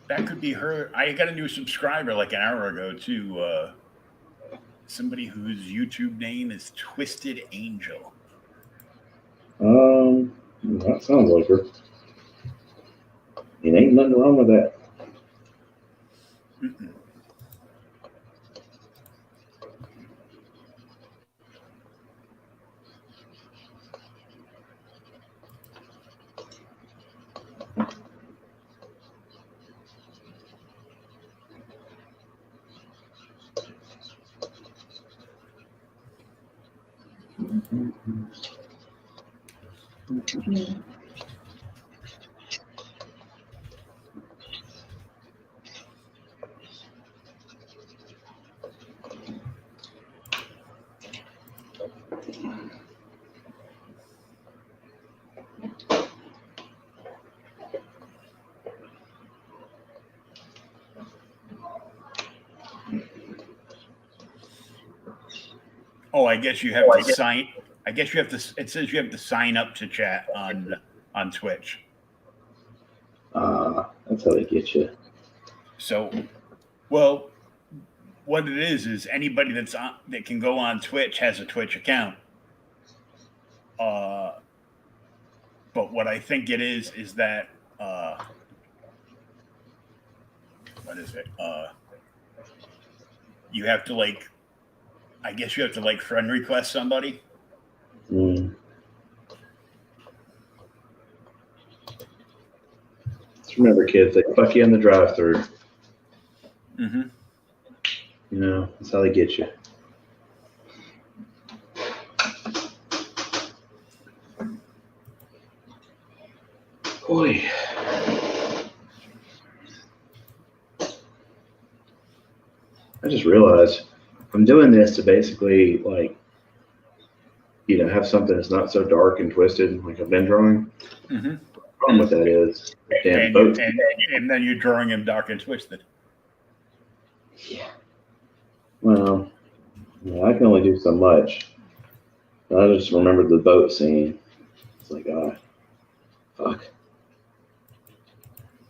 Speaker 1: That could be her. I got a new subscriber like an hour ago to somebody whose YouTube name is Twisted Angel.
Speaker 2: That sounds like her. It ain't nothing wrong with that.
Speaker 1: Mm-mm. Oh, I guess you have to sign. I guess you have to. It says you have to sign up to chat on Twitch.
Speaker 2: That's how they get you.
Speaker 1: So, well, what it is anybody that can go on Twitch has a Twitch account. But what I think it is that what is it? You have to I guess you have to friend request somebody.
Speaker 2: Mm. Just remember, kids, they fuck you in the drive-thru.
Speaker 1: Mm-hmm.
Speaker 2: That's how they get you. Boy. I just realized I'm doing this to basically have something that's not so dark and twisted like I've been drawing.
Speaker 1: Mm-hmm.
Speaker 2: The problem with that is
Speaker 1: and then you're drawing him dark and twisted.
Speaker 2: Yeah. Well, I can only do so much. I just remembered the boat scene. It's like, fuck.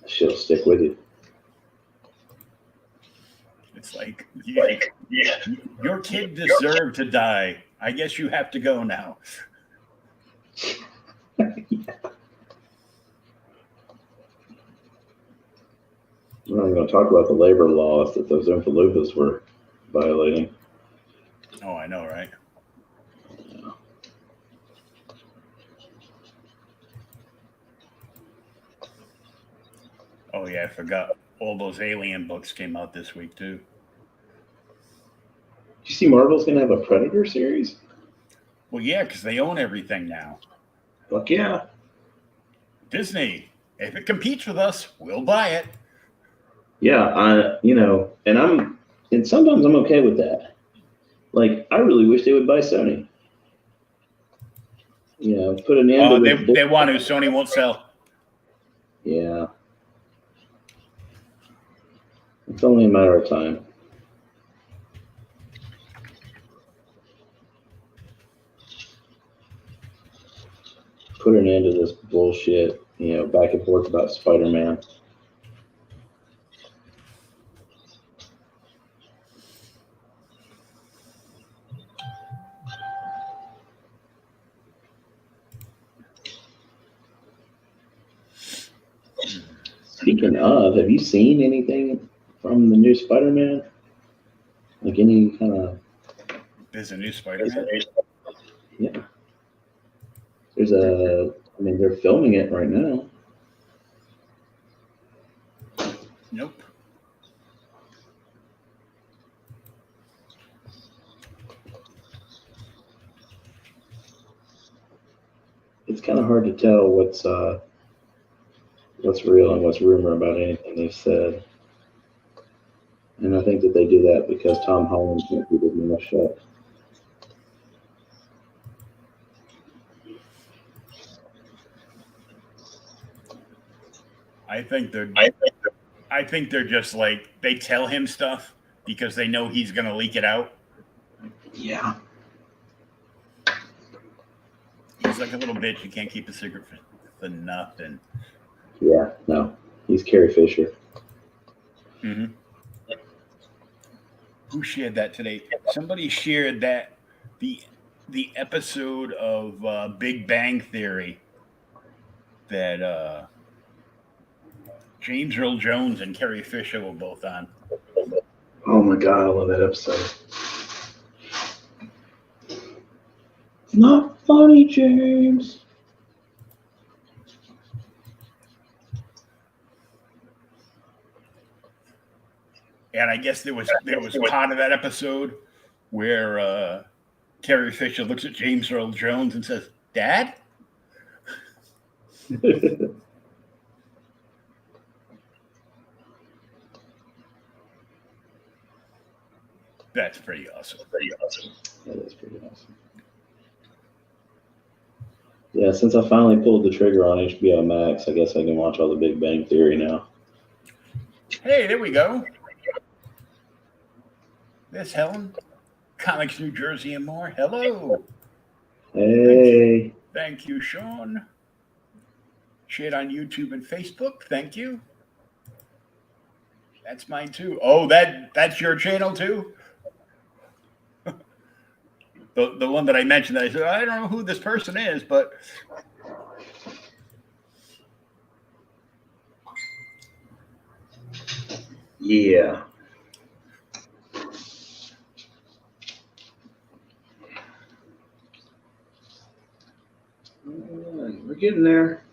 Speaker 2: That shit'll stick with you.
Speaker 1: It's like, your kid deserved to die. I guess you have to go now.
Speaker 2: Yeah. I'm not going to talk about the labor laws that those Oompa Loompas were violating.
Speaker 1: Oh, I know, right?
Speaker 2: Yeah.
Speaker 1: Oh, yeah, I forgot. All those Alien books came out this week, too.
Speaker 2: Did you see Marvel's going to have a Predator series?
Speaker 1: Well, yeah, because they own everything now.
Speaker 2: Fuck yeah.
Speaker 1: Disney, if it competes with us, we'll buy it.
Speaker 2: Yeah, and sometimes I'm okay with that. Like, I really wish they would buy Sony. Put an end
Speaker 1: Oh,
Speaker 2: to
Speaker 1: they want to. Sony won't sell.
Speaker 2: Yeah. It's only a matter of time. Put an end to this bullshit, back and forth about Spider-Man. Speaking of, have you seen anything from the new Spider-Man? Like any kind of...
Speaker 1: There's a new Spider-Man?
Speaker 2: Yeah. They're filming it right now.
Speaker 1: Nope.
Speaker 2: It's kind of hard to tell what's real and what's rumor about anything they've said. And I think that they do that because Tom Holland can't keep his mouth shut.
Speaker 1: I think they're just like, they tell him stuff because they know he's going to leak it out.
Speaker 2: Yeah.
Speaker 1: He's like a little bitch. You can't keep a secret for nothing.
Speaker 2: Yeah, no. He's Carrie Fisher.
Speaker 1: Mm-hmm. Who shared that today? Somebody shared that the episode of Big Bang Theory that James Earl Jones and Carrie Fisher were both on.
Speaker 2: Oh my God, I love that episode. It's not funny, James.
Speaker 1: And I guess there was part of that episode where Carrie Fisher looks at James Earl Jones and says, "Dad?" That's pretty awesome.
Speaker 2: That is pretty awesome. Yeah, since I finally pulled the trigger on HBO Max, I guess I can watch all the Big Bang Theory now.
Speaker 1: Hey, there we go. There's Helen. Comics New Jersey and more. Hello.
Speaker 2: Hey.
Speaker 1: Thank you, Sean. Shared on YouTube and Facebook. Thank you. That's mine too. Oh, that's your channel too? The one that I mentioned that I said, I don't know who this person is, but
Speaker 2: yeah. We're getting there.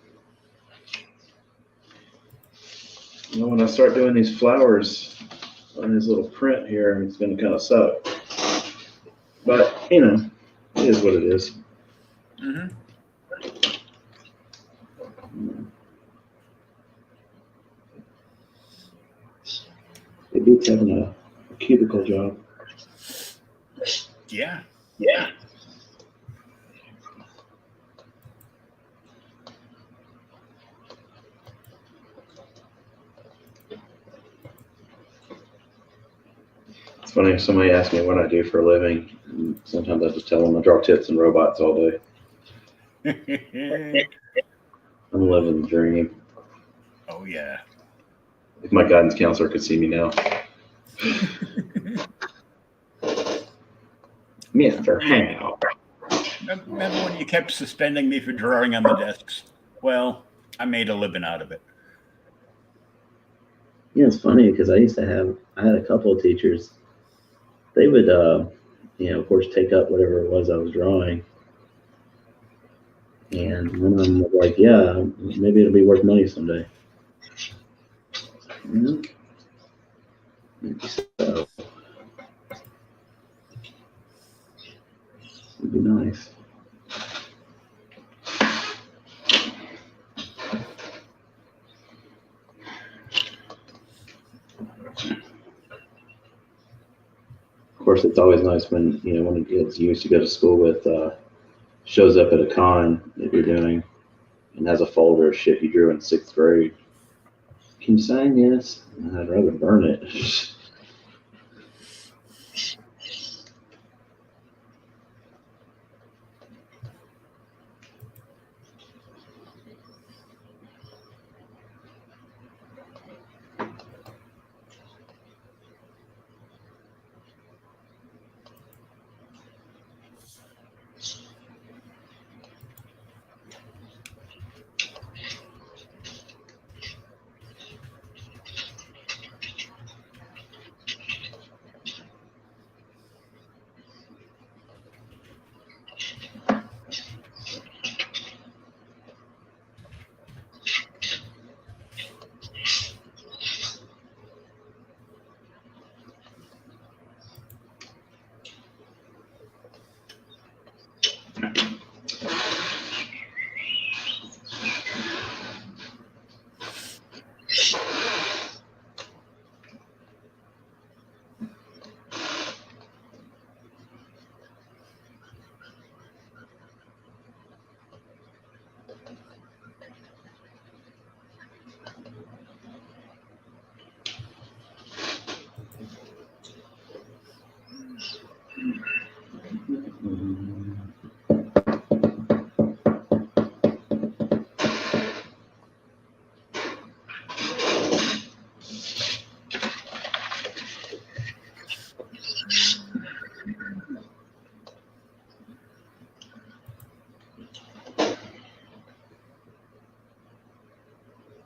Speaker 2: When I start doing these flowers on this little print here, it's going to kind of suck. But, it is what it is.
Speaker 1: Mm-hmm.
Speaker 2: It beats having a cubicle job.
Speaker 1: Yeah.
Speaker 2: It's funny if somebody asks me what I do for a living. Sometimes I just tell them I draw tits and robots all day. I'm living the dream.
Speaker 1: Oh, yeah.
Speaker 2: If my guidance counselor could see me now. Mr. How?
Speaker 1: Remember when you kept suspending me for drawing on the desks? Well, I made a living out of it.
Speaker 2: Yeah, it's funny because I had a couple of teachers. They would, of course, take up whatever it was I was drawing. And one of them was like, yeah, maybe it'll be worth money someday. Maybe so. It'd be nice. course, it's always nice when one of the kids you used to go to school with shows up at a con that you're doing and has a folder of shit you drew in 6th grade. Can you sign? Yes. I'd rather burn it.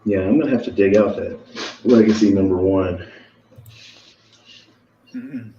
Speaker 2: Yeah, I'm gonna have to dig out that Legacy #1.
Speaker 1: Mm-hmm.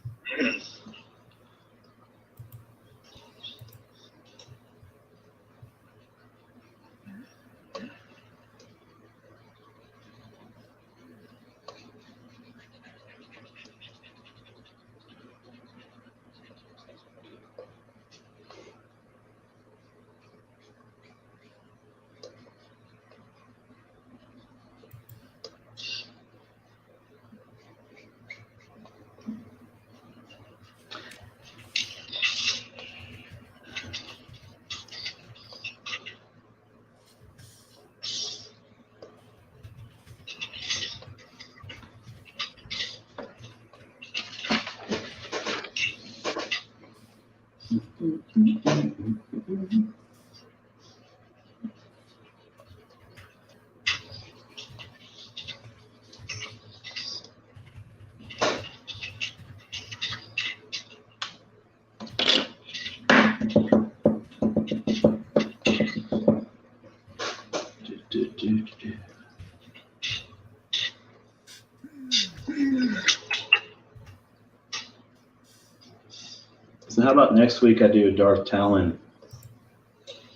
Speaker 2: So how about next week I do a Darth Talon,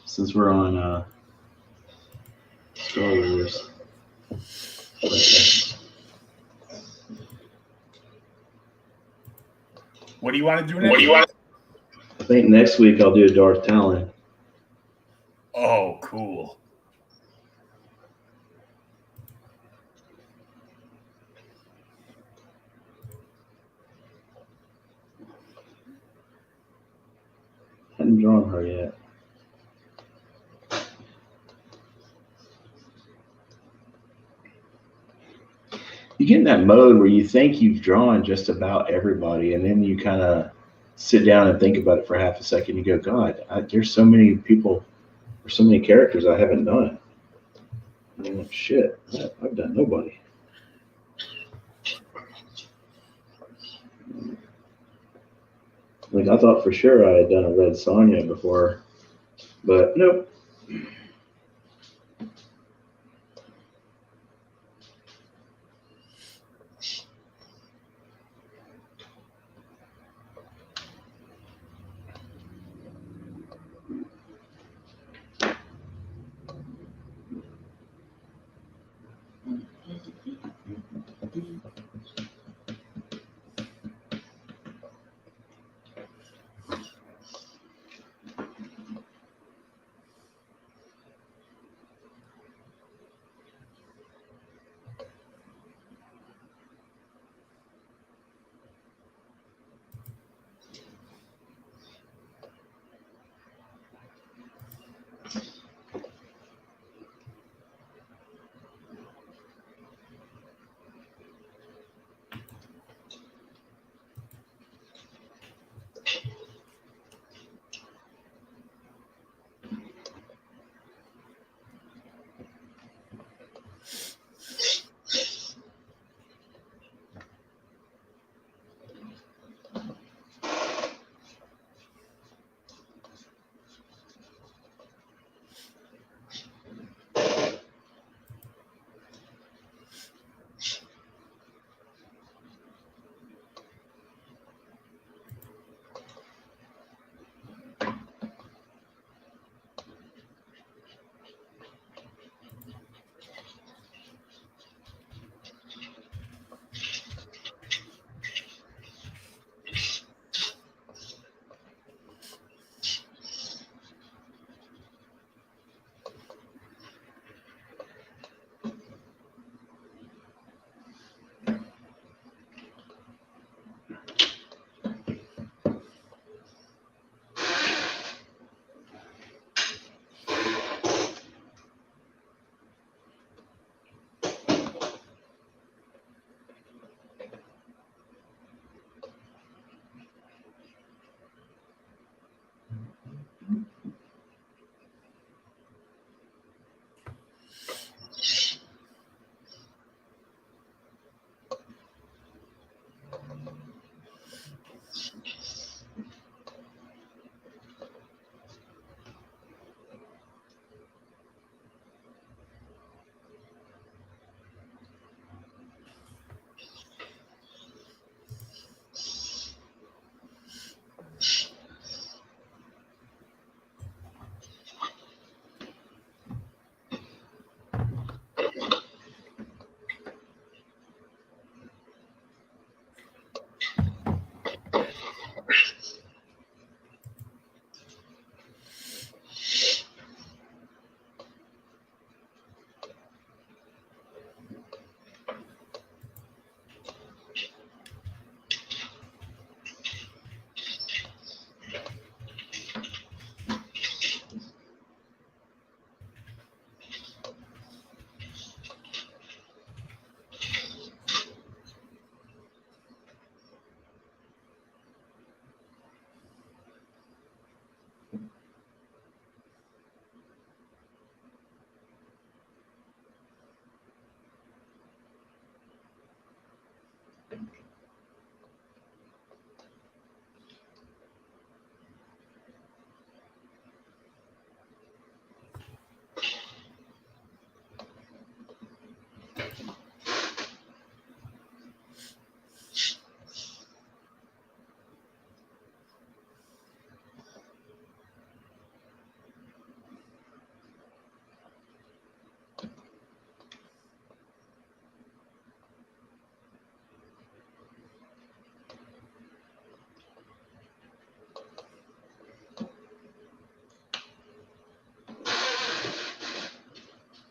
Speaker 2: since we're on Star Wars.
Speaker 1: What do you want to do next?
Speaker 2: I think next week I'll do a Darth Talon.
Speaker 1: Oh, cool.
Speaker 2: Hadn't drawn her yet. You get in that mode where you think you've drawn just about everybody, and then you kind of sit down and think about it for half a second. You go, God, there's so many people, there's so many characters I haven't done. And I'm like, shit, I've done nobody. Like, I thought for sure I had done a Red Sonja before, but nope.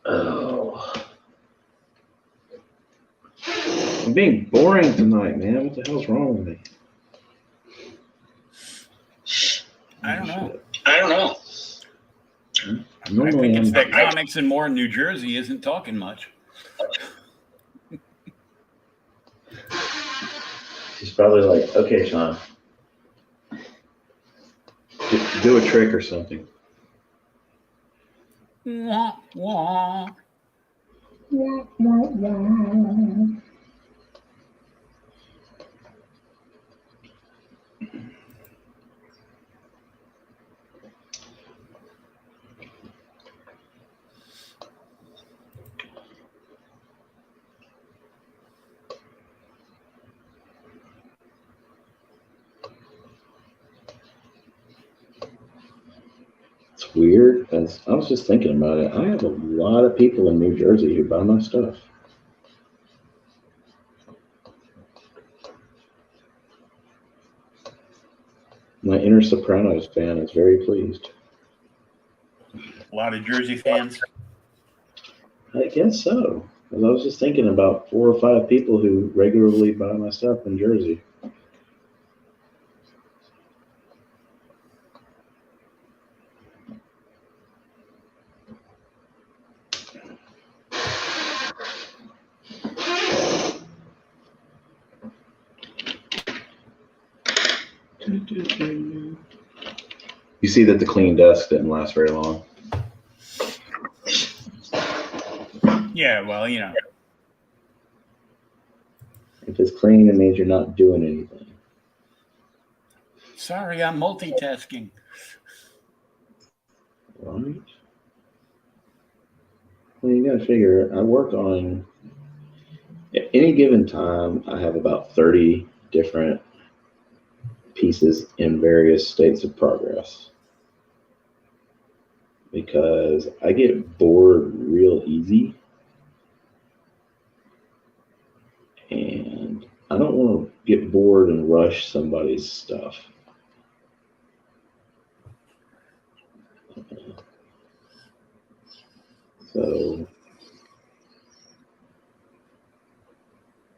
Speaker 2: Oh. I'm being boring tonight, man. What the hell's wrong with me?
Speaker 1: I don't know.
Speaker 2: Normally
Speaker 1: I think it's
Speaker 2: I'm,
Speaker 1: that comics in more New Jersey isn't talking much.
Speaker 2: she's probably like, okay, Sean, do a trick or something.
Speaker 1: Wah, wah.
Speaker 2: It's weird. I was just thinking about it. I have a lot of people in New Jersey who buy my stuff. My inner Sopranos fan is very pleased.
Speaker 1: A lot of Jersey fans.
Speaker 2: I guess so. 'Cause I was just thinking about 4 or 5 people who regularly buy my stuff in Jersey. You see that the clean desk didn't last very long.
Speaker 1: Yeah, well, you know.
Speaker 2: If it's clean, it means you're not doing anything.
Speaker 1: Sorry, I'm multitasking.
Speaker 2: Right? Well, you gotta figure, I work on, at any given time, I have about 30 different pieces in various states of progress. Because I get bored real easy. And I don't want to get bored and rush somebody's stuff. So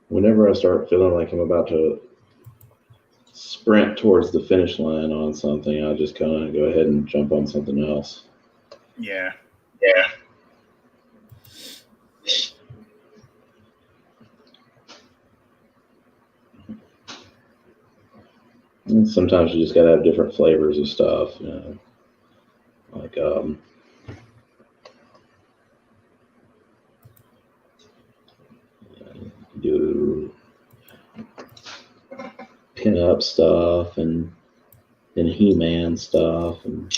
Speaker 2: whenever I start feeling like I'm about to sprint towards the finish line on something, I just kind of go ahead and jump on something else.
Speaker 1: Yeah.
Speaker 2: And sometimes you just gotta have different flavors of stuff, you know. Like do pin up stuff and He-Man stuff and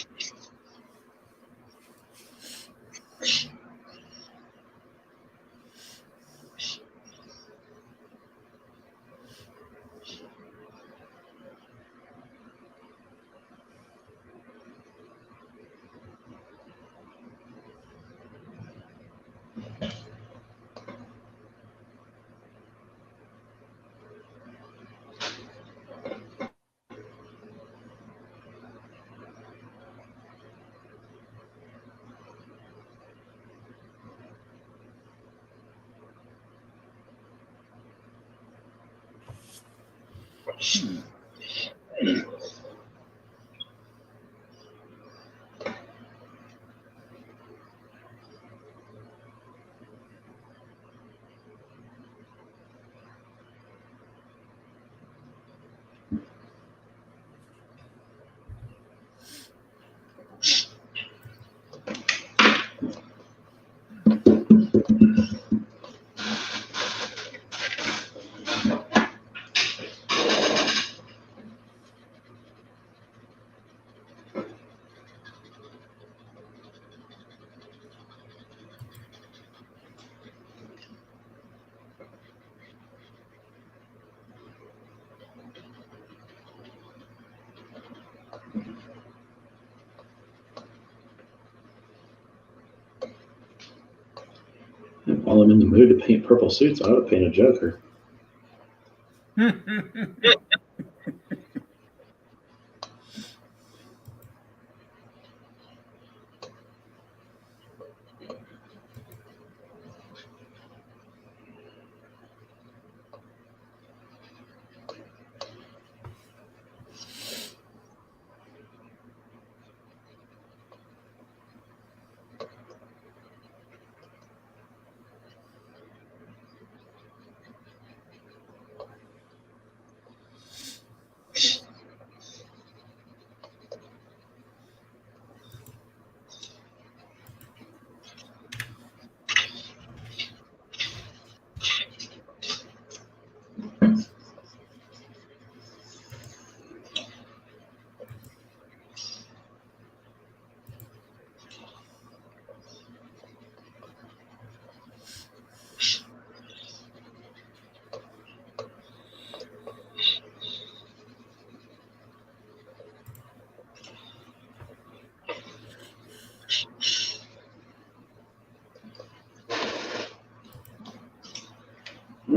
Speaker 2: While I'm in the mood to paint purple suits, I ought to paint a Joker.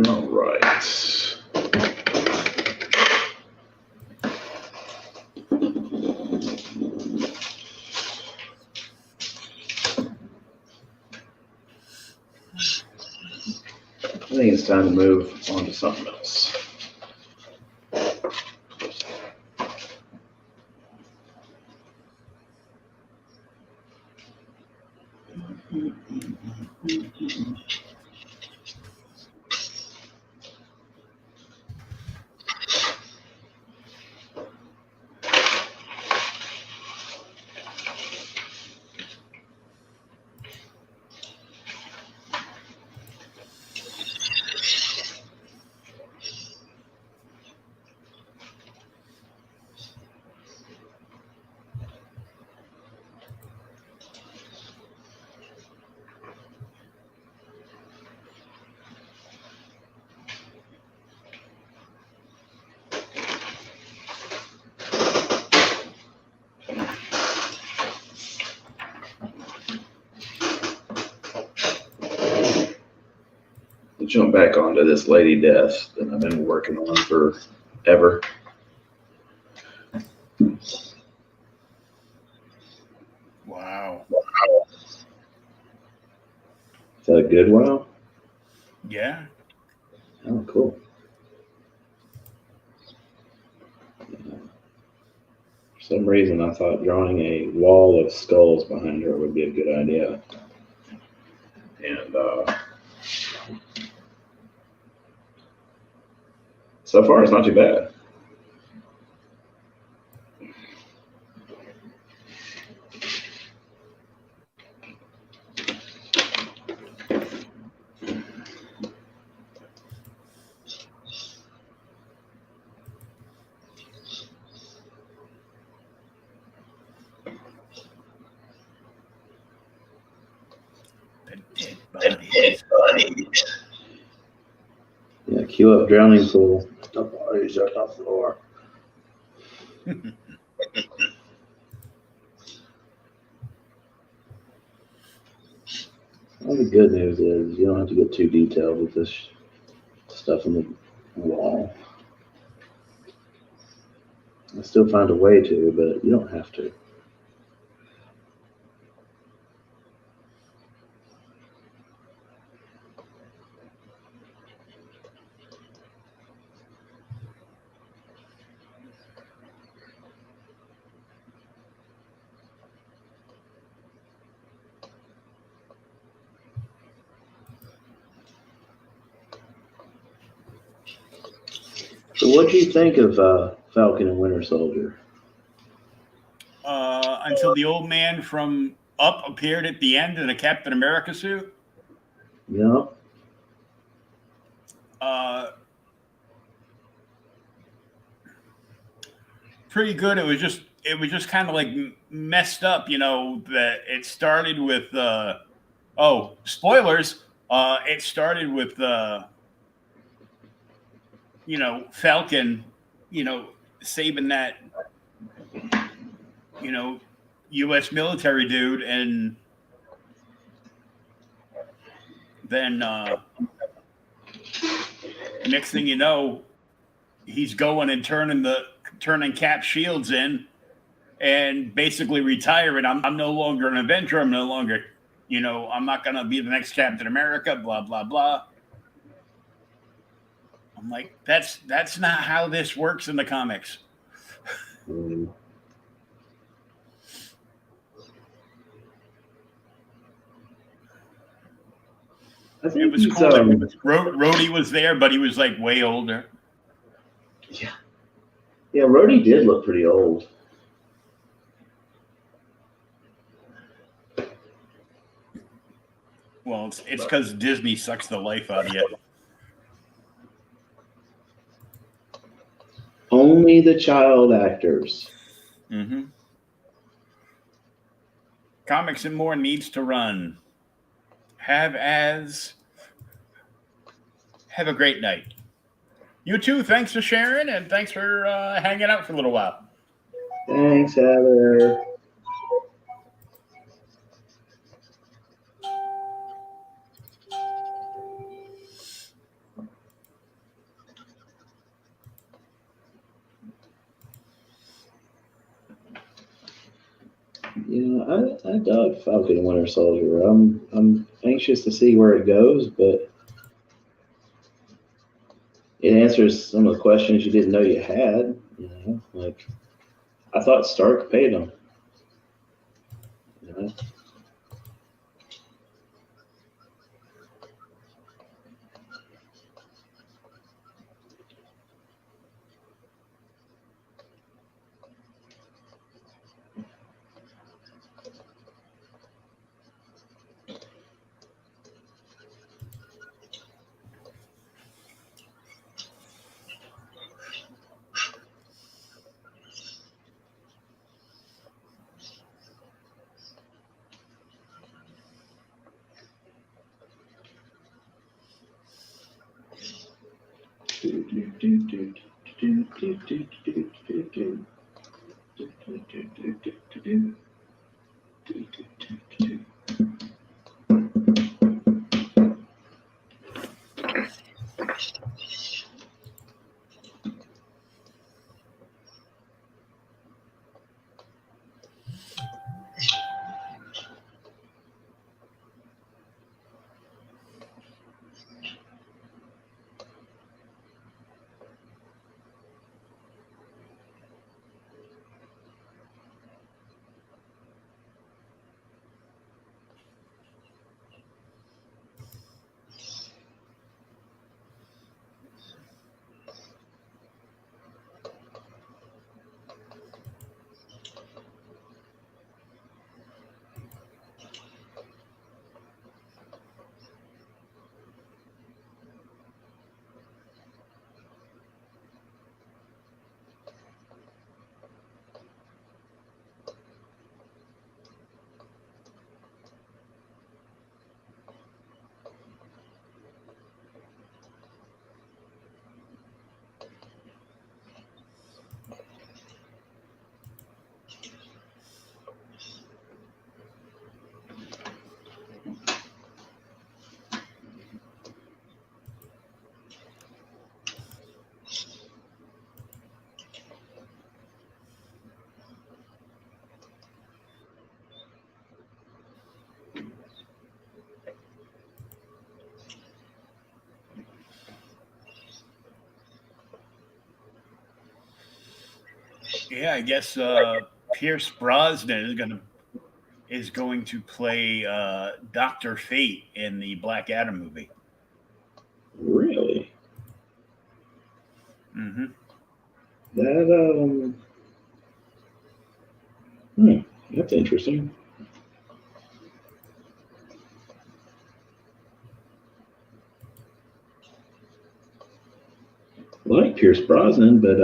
Speaker 2: All right. I think it's time to move on to something else. Jump back onto this Lady Death that I've been working on forever.
Speaker 1: Wow.
Speaker 2: Is that a good wow?
Speaker 1: Yeah.
Speaker 2: Oh, cool. For some reason, I thought drawing a wall of skulls behind her would be a good idea. And so far, it's not too bad. Yeah, queue up drowning pool. The bodies are on the floor. Well, the good news is you don't have to get too detailed with this stuff on the wall. I still find a way to, but you don't have to. So what do you think of Falcon and Winter Soldier?
Speaker 1: Until the old man from Up appeared at the end in a Captain America suit.
Speaker 2: Yeah.
Speaker 1: Pretty good. It was just kind of like messed up, that it started with spoilers. It started with Falcon, saving that, U.S. military dude and then next thing you know, he's going and turning Cap shields in and basically retiring. I'm no longer an Avenger. I'm no longer, I'm not going to be the next Captain America, blah, blah, blah. I'm like, that's not how this works in the comics.
Speaker 2: I think
Speaker 1: it was cool. Rhodey was there, but he was like way older.
Speaker 2: Yeah. Yeah, Rhodey did look pretty old.
Speaker 1: Well, it's because Disney sucks the life out of you.
Speaker 2: Only the child actors.
Speaker 1: Mm-hmm. Comics and More needs to run. Have a great night. You too. Thanks for sharing, and thanks for hanging out for a little while.
Speaker 2: Thanks, Heather. Yeah, I dug Falcon and Winter Soldier. I'm anxious to see where it goes, but it answers some of the questions you didn't know you had. Like I thought Stark paid him.
Speaker 1: Yeah, I guess Pierce Brosnan is going to play Dr. Fate in the Black Adam movie.
Speaker 2: Really?
Speaker 1: Mm-hmm.
Speaker 2: That's interesting. I like Pierce Brosnan, but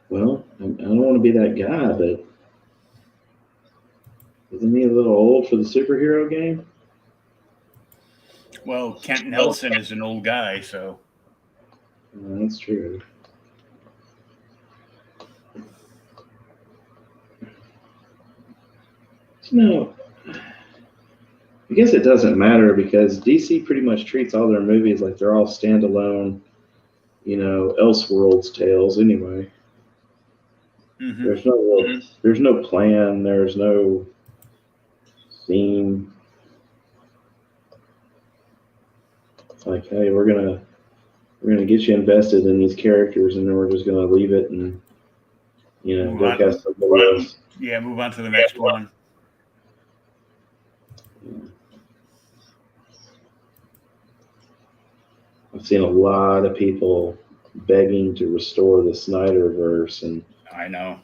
Speaker 2: well, I don't want to be that guy, but isn't he a little old for the superhero game?
Speaker 1: Well, Kent Nelson is an old guy, so.
Speaker 2: That's true. No, I guess it doesn't matter because DC pretty much treats all their movies like they're all standalone, Elseworlds tales anyway.
Speaker 1: Mm-hmm.
Speaker 2: There's no plan, there's no theme. It's like, hey, we're gonna get you invested in these characters, and then we're just gonna leave it and go cast somebody else.
Speaker 1: Yeah, move on to the next one.
Speaker 2: I've seen a lot of people begging to restore the Snyderverse, and
Speaker 1: I know.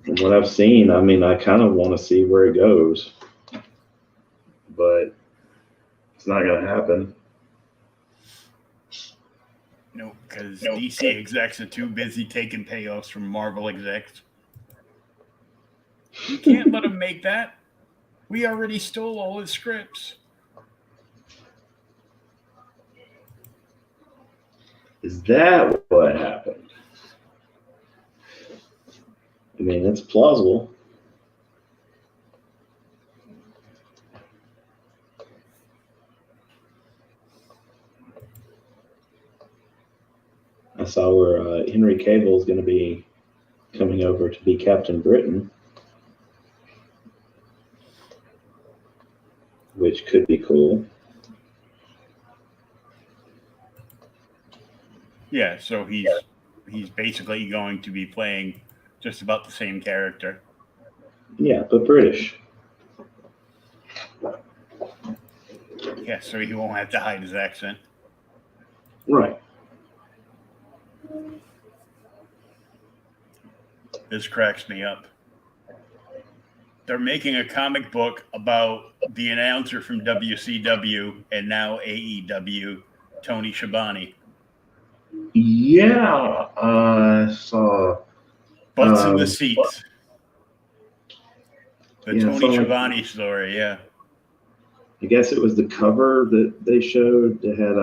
Speaker 2: From what I've seen, I mean, I kind of want to see where it goes, but it's not going to happen.
Speaker 1: No, because DC execs are too busy taking payoffs from Marvel execs. You can't let them make that. We already stole all his scripts.
Speaker 2: Is that what happened? I mean, it's plausible. I saw where Henry Cavill is going to be coming over to be Captain Britain, which could be cool.
Speaker 1: Yeah, so he's basically going to be playing just about the same character.
Speaker 2: Yeah, but British.
Speaker 1: Yeah, so he won't have to hide his accent.
Speaker 2: Right.
Speaker 1: This cracks me up. They're making a comic book about the announcer from WCW and now AEW, Tony Schiavone.
Speaker 2: Yeah, I saw.
Speaker 1: Butts in the seats. The Tony Schiavone
Speaker 2: like,
Speaker 1: story, yeah.
Speaker 2: I guess it was the cover that they showed that had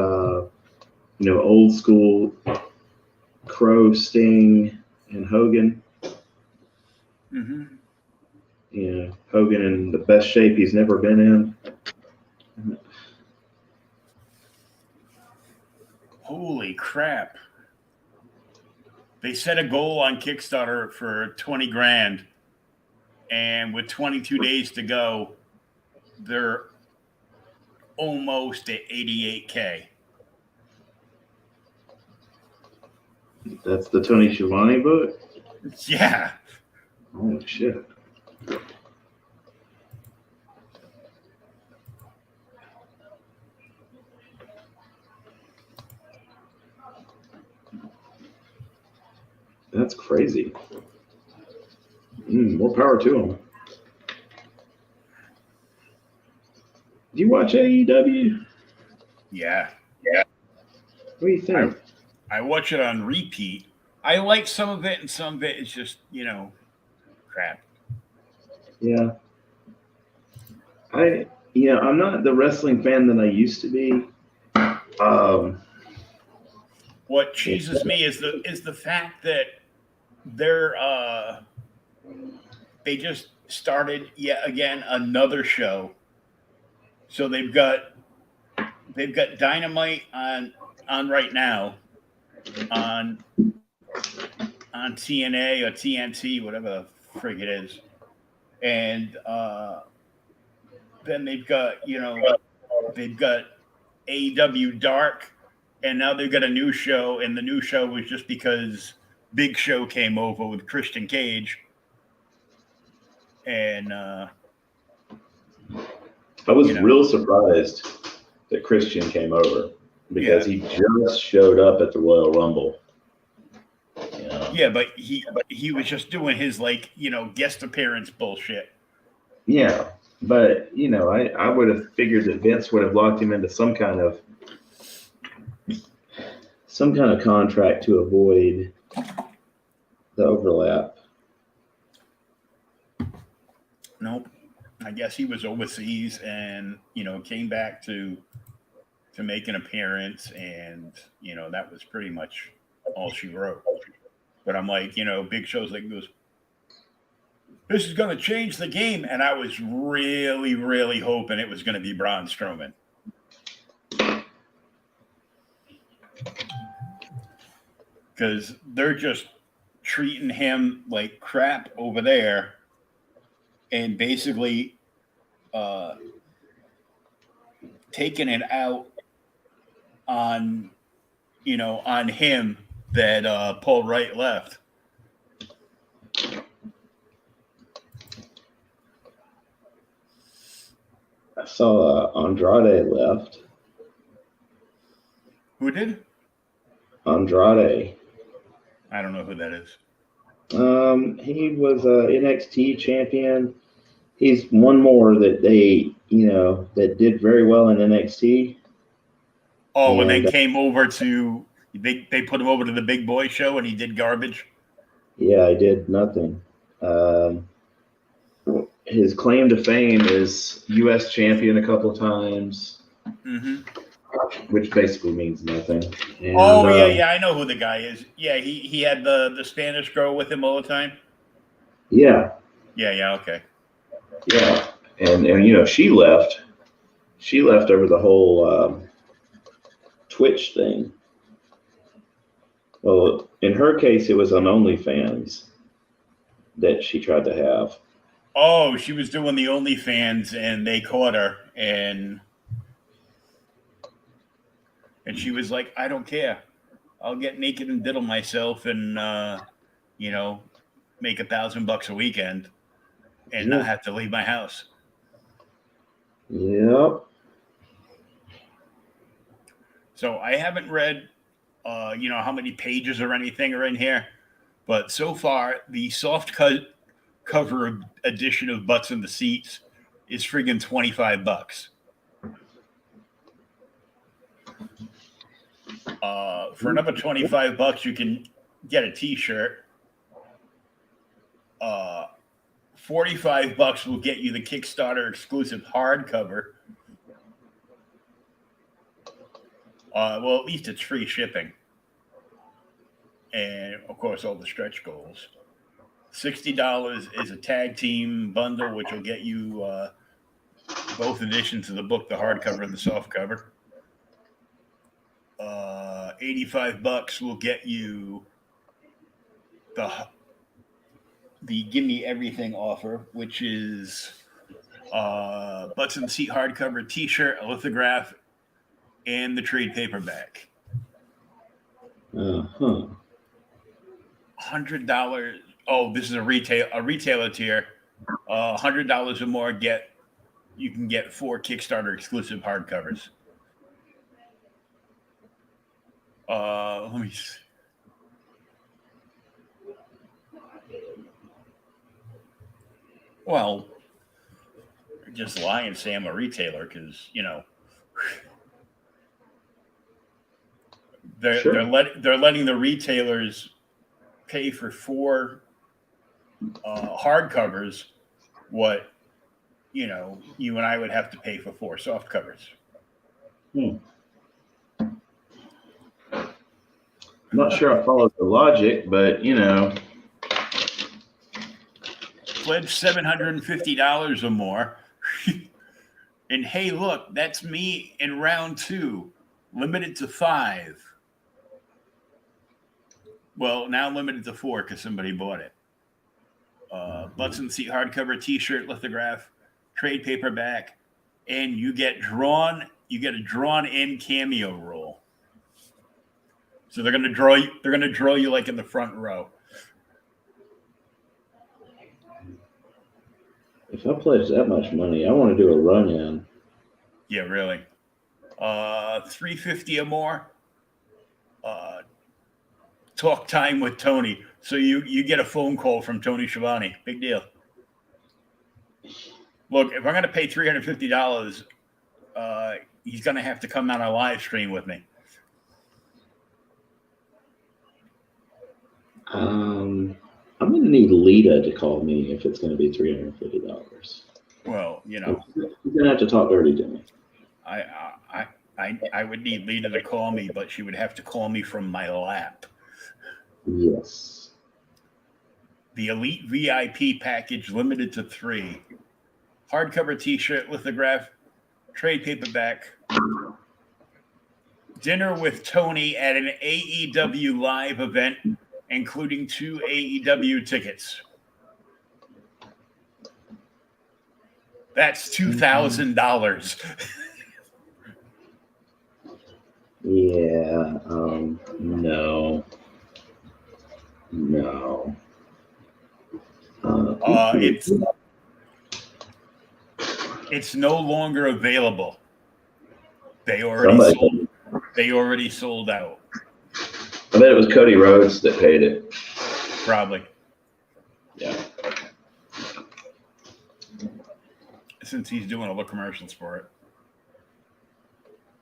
Speaker 2: old school Crow, Sting, and Hogan.
Speaker 1: Mm-hmm.
Speaker 2: Hogan in the best shape he's never been in.
Speaker 1: Holy crap. They set a goal on Kickstarter for 20 grand. And with 22 days to go, they're almost at 88K.
Speaker 2: That's the Tony Schiavone book?
Speaker 1: Yeah.
Speaker 2: Holy shit. That's crazy. More power to him. Do you watch AEW?
Speaker 1: Yeah.
Speaker 2: What do you think?
Speaker 1: I watch it on repeat. I like some of it, and some of it is just, crap.
Speaker 2: Yeah. I'm not the wrestling fan that I used to be.
Speaker 1: What cheeses me is the fact that they just started yet again another show. So they've got Dynamite on right now on TNA or TNT, whatever the frig it is, and then they've got AEW Dark, and now they've got a new show, and the new show was just because Big Show came over with Christian Cage, and
Speaker 2: I was real surprised that Christian came over because he just showed up at the Royal Rumble.
Speaker 1: Yeah, but he was just doing his guest appearance bullshit.
Speaker 2: Yeah, but I would have figured that Vince would have locked him into some kind of contract to avoid the overlap.
Speaker 1: Nope. I guess he was overseas and came back to make an appearance, and that was pretty much all she wrote. But I'm like, Big Show's like goes, this is going to change the game. And I was really, really hoping it was going to be Braun Strowman. Because they're just treating him like crap over there and basically taking it out on, on him that Paul Wright left.
Speaker 2: I saw Andrade left.
Speaker 1: Who did?
Speaker 2: Andrade.
Speaker 1: I don't know who that is.
Speaker 2: He was a NXT champion. He's one more that they, that did very well in NXT.
Speaker 1: Oh, and then came over to they put him over to the Big Boy show, and he did garbage.
Speaker 2: Yeah, I did nothing. His claim to fame is U.S. champion a couple of times, which basically means nothing. And,
Speaker 1: yeah, I know who the guy is. Yeah, he had the Spanish girl with him all the time.
Speaker 2: Yeah.
Speaker 1: Yeah, okay.
Speaker 2: Yeah, and she left. She left over the whole Twitch thing. Well, in her case, it was on OnlyFans that she tried to have.
Speaker 1: Oh, she was doing the OnlyFans, and they caught her, and she was like, "I don't care. I'll get naked and diddle myself, and make $1,000 a weekend, and not have to leave my house."
Speaker 2: Yep.
Speaker 1: So I haven't read, how many pages or anything are in here, but so far the soft cover edition of Butts in the Seats is friggin' $25. For another $25, you can get a T-shirt. $45 will get you the Kickstarter exclusive hardcover. Well, at least it's free shipping, and of course all the stretch goals. $60 is a tag team bundle, which will get you both editions of the book, the hardcover and the soft cover. $85 will get you the Give Me Everything offer, which is Butts in the Seat hardcover, T-shirt, a lithograph, and the trade paperback. $100. Oh, this is a retailer tier. $100 or more, you can get 4 Kickstarter exclusive hardcovers. Let me see. Well, just lie and say I'm a retailer because they're letting the retailers pay for 4 hardcovers what you and I would have to pay for 4 soft covers.
Speaker 2: I'm not sure I followed the logic, but
Speaker 1: Pledge $750 or more. And hey, look, that's me in round 2, limited to 5. Well, now limited to 4 because somebody bought it. Butts in the Seat hardcover, T-shirt, lithograph, trade paperback, and you get a drawn-in cameo role. So they're gonna draw you. They're gonna draw you like in the front row.
Speaker 2: If I pledge that much money, I want to do a run-in.
Speaker 1: Yeah, really. $350 or more. Talk time with Tony. So you get a phone call from Tony Schiavone. Big deal. Look, if I'm going to pay $350, he's going to have to come on a live stream with me.
Speaker 2: I'm going to need Lita to call me if it's going to be $350.
Speaker 1: Well,
Speaker 2: you're going to have to talk dirty to me.
Speaker 1: I would need Lita to call me, but she would have to call me from my lap.
Speaker 2: Yes.
Speaker 1: the Elite VIP package, limited to 3. Hardcover T-shirt, lithograph, trade paperback. Dinner with Tony at an AEW live event, including 2 AEW tickets. That's $2,000.
Speaker 2: Yeah. No.
Speaker 1: It's no longer available. They already sold out.
Speaker 2: I bet it was Cody Rhodes that paid it.
Speaker 1: Probably.
Speaker 2: Yeah.
Speaker 1: Since he's doing all the commercials for it.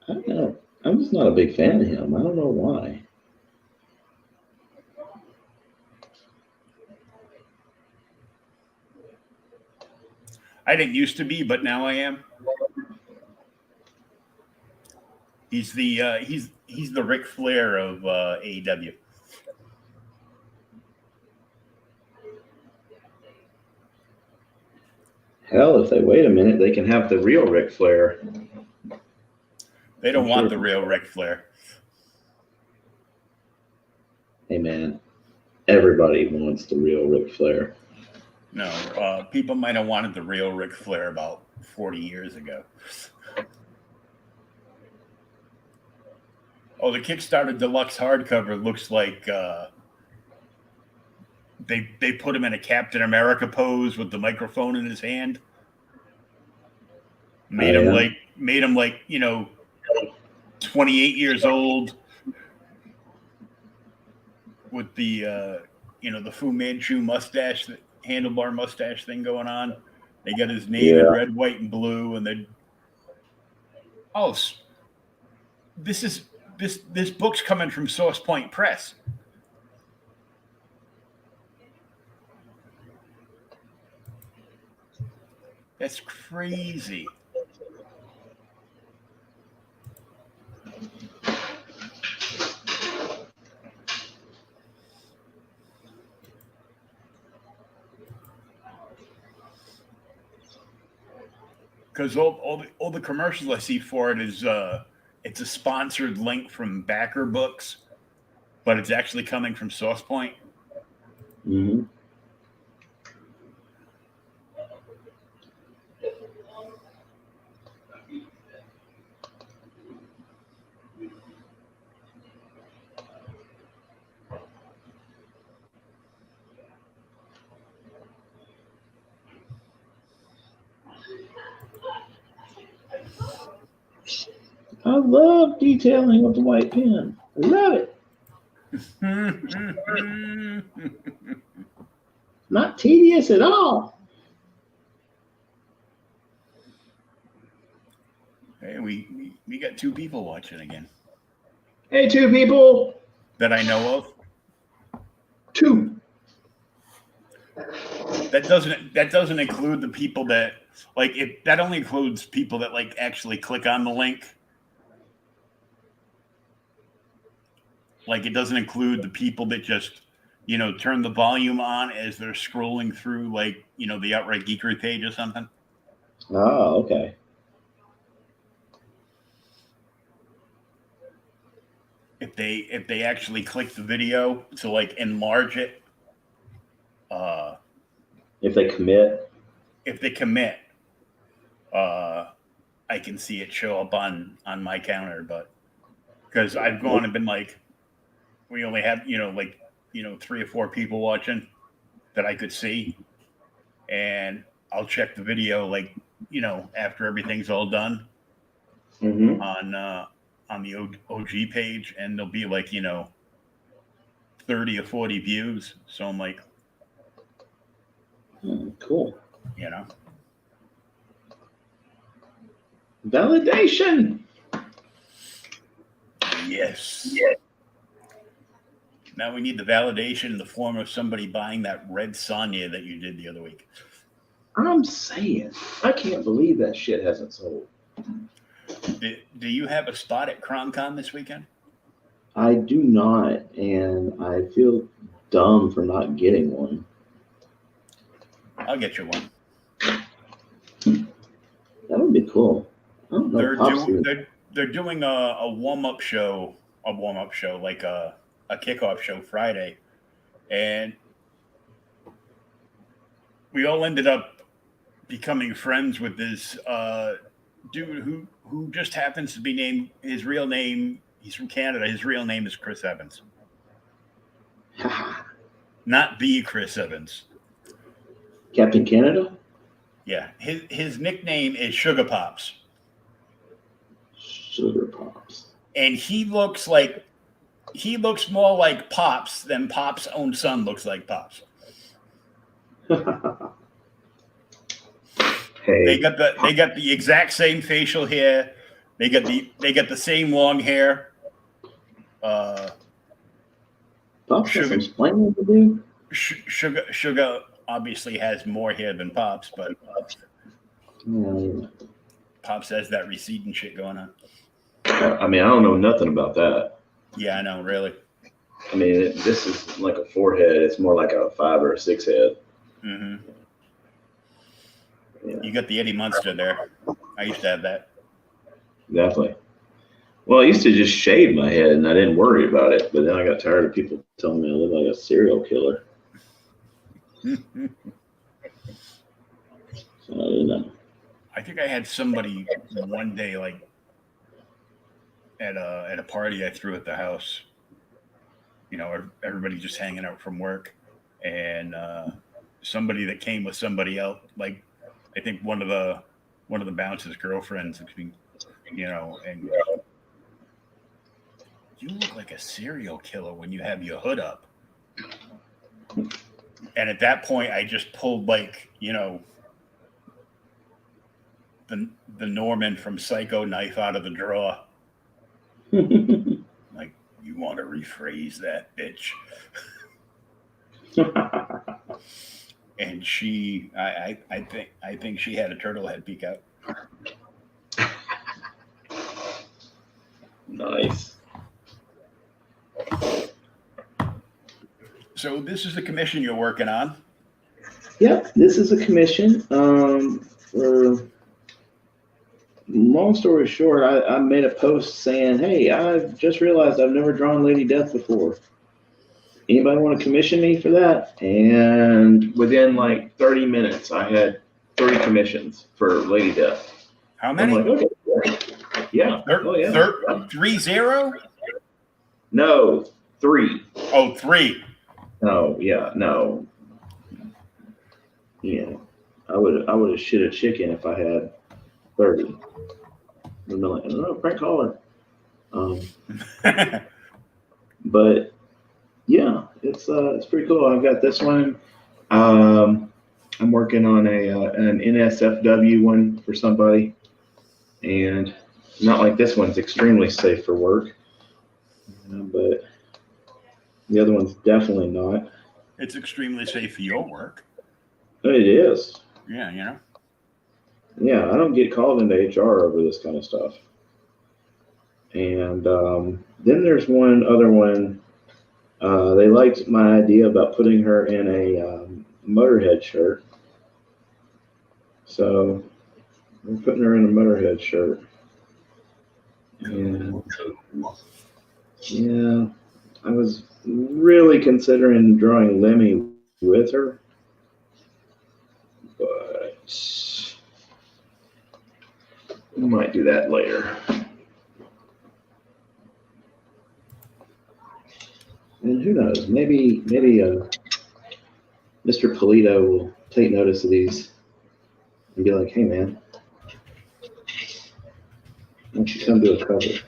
Speaker 2: I don't know. I'm just not a big fan of him. I don't know why.
Speaker 1: I didn't used to be, but now I am. He's the Ric Flair of AEW.
Speaker 2: Hell, if they wait a minute, they can have the real Ric Flair.
Speaker 1: They don't want the real Ric Flair.
Speaker 2: Hey, man. Everybody wants the real Ric Flair.
Speaker 1: No, people might have wanted the real Ric Flair about 40 years ago. Oh, the Kickstarter Deluxe hardcover looks like they put him in a Captain America pose with the microphone in his hand. Made him like 28 years old with the the Fu Manchu mustache, handlebar mustache thing going on. They got his name in red, white, and blue, and then this book's coming from Source Point Press. That's crazy. Because all the commercials I see for it is it's a sponsored link from Backer Books, but it's actually coming from Source Point.
Speaker 2: Mm-hmm. I love detailing with the white pen. I love it. Not tedious at all.
Speaker 1: Hey, we got 2 people watching again.
Speaker 2: Hey, 2 people.
Speaker 1: That I know of.
Speaker 2: 2.
Speaker 1: That doesn't include the people that that only includes people that actually click on the link. It doesn't include the people that just, turn the volume on as they're scrolling through, the Outright Geekery page or something.
Speaker 2: Oh, okay.
Speaker 1: If they actually click the video to enlarge it,
Speaker 2: if they commit,
Speaker 1: I can see it show up on my counter, but because I've gone and been we only have 3 or 4 people watching that I could see, and I'll check the video after everything's all done on the OG page, and there'll be 30 or 40 views. So I'm like,
Speaker 2: cool.
Speaker 1: Validation. Yes. Now we need the validation in the form of somebody buying that Red Sonja that you did the other week.
Speaker 2: I'm saying, I can't believe that shit hasn't sold.
Speaker 1: Do you have a spot at CromCon this weekend?
Speaker 2: I do not, and I feel dumb for not getting one.
Speaker 1: I'll get you one.
Speaker 2: That would be cool. I don't know.
Speaker 1: They're doing a warm-up show, like a kickoff show Friday, and we all ended up becoming friends with this dude who just happens to be named, his real name, he's from Canada, his real name is Chris Evans. Not the Chris Evans.
Speaker 2: Captain Canada?
Speaker 1: Yeah. His nickname is Sugar Pops.
Speaker 2: Sugar Pops.
Speaker 1: And he looks more like Pops than Pop's own son looks like Pops.
Speaker 2: Hey.
Speaker 1: They got the exact same facial hair. They got the same long hair.
Speaker 2: Pops has some explaining to do.
Speaker 1: Sugar obviously has more hair than Pops, but Pops has that receding shit going on.
Speaker 2: I mean, I don't know nothing about that.
Speaker 1: Yeah, I know, really.
Speaker 2: I mean, this is like a 4-head. It's more like a 5 or a 6 head.
Speaker 1: Mm-hmm.
Speaker 2: Yeah.
Speaker 1: You got the Eddie Munster there. I used to have that.
Speaker 2: Definitely. Well, I used to just shave my head, and I didn't worry about it. But then I got tired of people telling me I look like a serial killer. So I didn't know.
Speaker 1: I think I had somebody one day, like at a party I threw at the house. You know, everybody just hanging out from work, and somebody that came with somebody else, like I think one of the bouncer's girlfriends, you know, and you look like a serial killer when you have your hood up. And at that point, I just pulled, like, you know, the Norman from Psycho knife out of the drawer. Like, you want to rephrase that, bitch? And she, I think she had a turtle head peek out.
Speaker 2: Nice.
Speaker 1: So this is the commission you're working on.
Speaker 2: Yep, this is a commission. Long story short, I made a post saying, hey, I've just realized I've never drawn Lady Death before. Anybody want to commission me for that? And within like 30 minutes, I had 3 commissions for Lady Death.
Speaker 1: How many?
Speaker 2: I'm like, okay. Yeah.
Speaker 1: 3-0?
Speaker 2: No, 3.
Speaker 1: Oh, 3.
Speaker 2: No, yeah, no. Yeah, I would have shit a chicken if I had 30. I'd be like, no, prank caller. But yeah, it's pretty cool. I've got this one. I'm working on an NSFW one for somebody, and not like this one's extremely safe for work, but the other one's definitely not.
Speaker 1: It's extremely safe for your work.
Speaker 2: It is.
Speaker 1: Yeah, you know.
Speaker 2: Yeah, I don't get called into HR over this kind of stuff. And then there's one other one. They liked my idea about putting her in a Motorhead shirt. So we're putting her in a Motorhead shirt. And yeah, I was really considering drawing Lemmy with her, but we might do that later. And who knows? Maybe Mr. Polito will take notice of these and be like, "Hey, man, why don't you come do a cover?"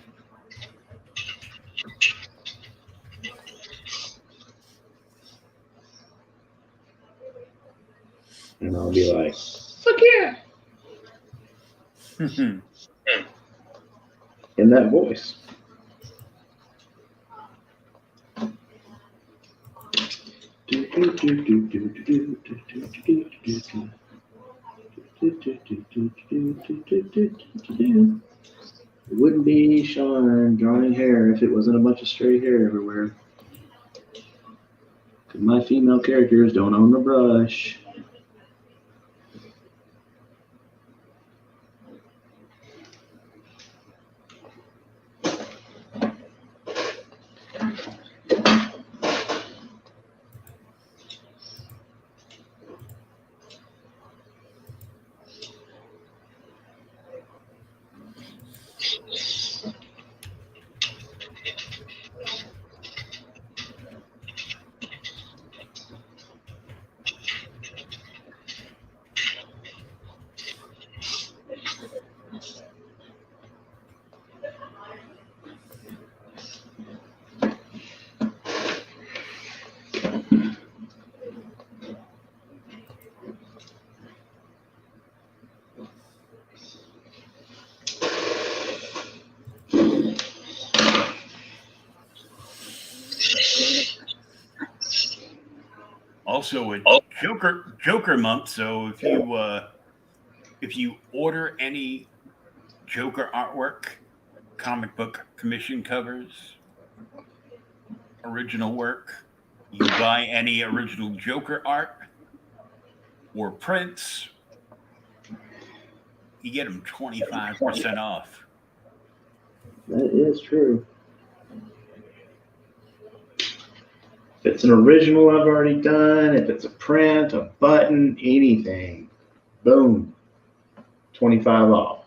Speaker 2: And I'll be like, "Fuck yeah!" In that voice. It wouldn't be Shawn drawing hair if it wasn't a bunch of straight hair everywhere. Because my female characters don't own the brush.
Speaker 1: Also, a Joker month. So if you order any Joker artwork, comic book commission covers, original work, you buy any original Joker art or prints, you get them 25% off.
Speaker 2: That is true. If it's an original I've already done, if it's a print, a button, anything, boom, 25 off.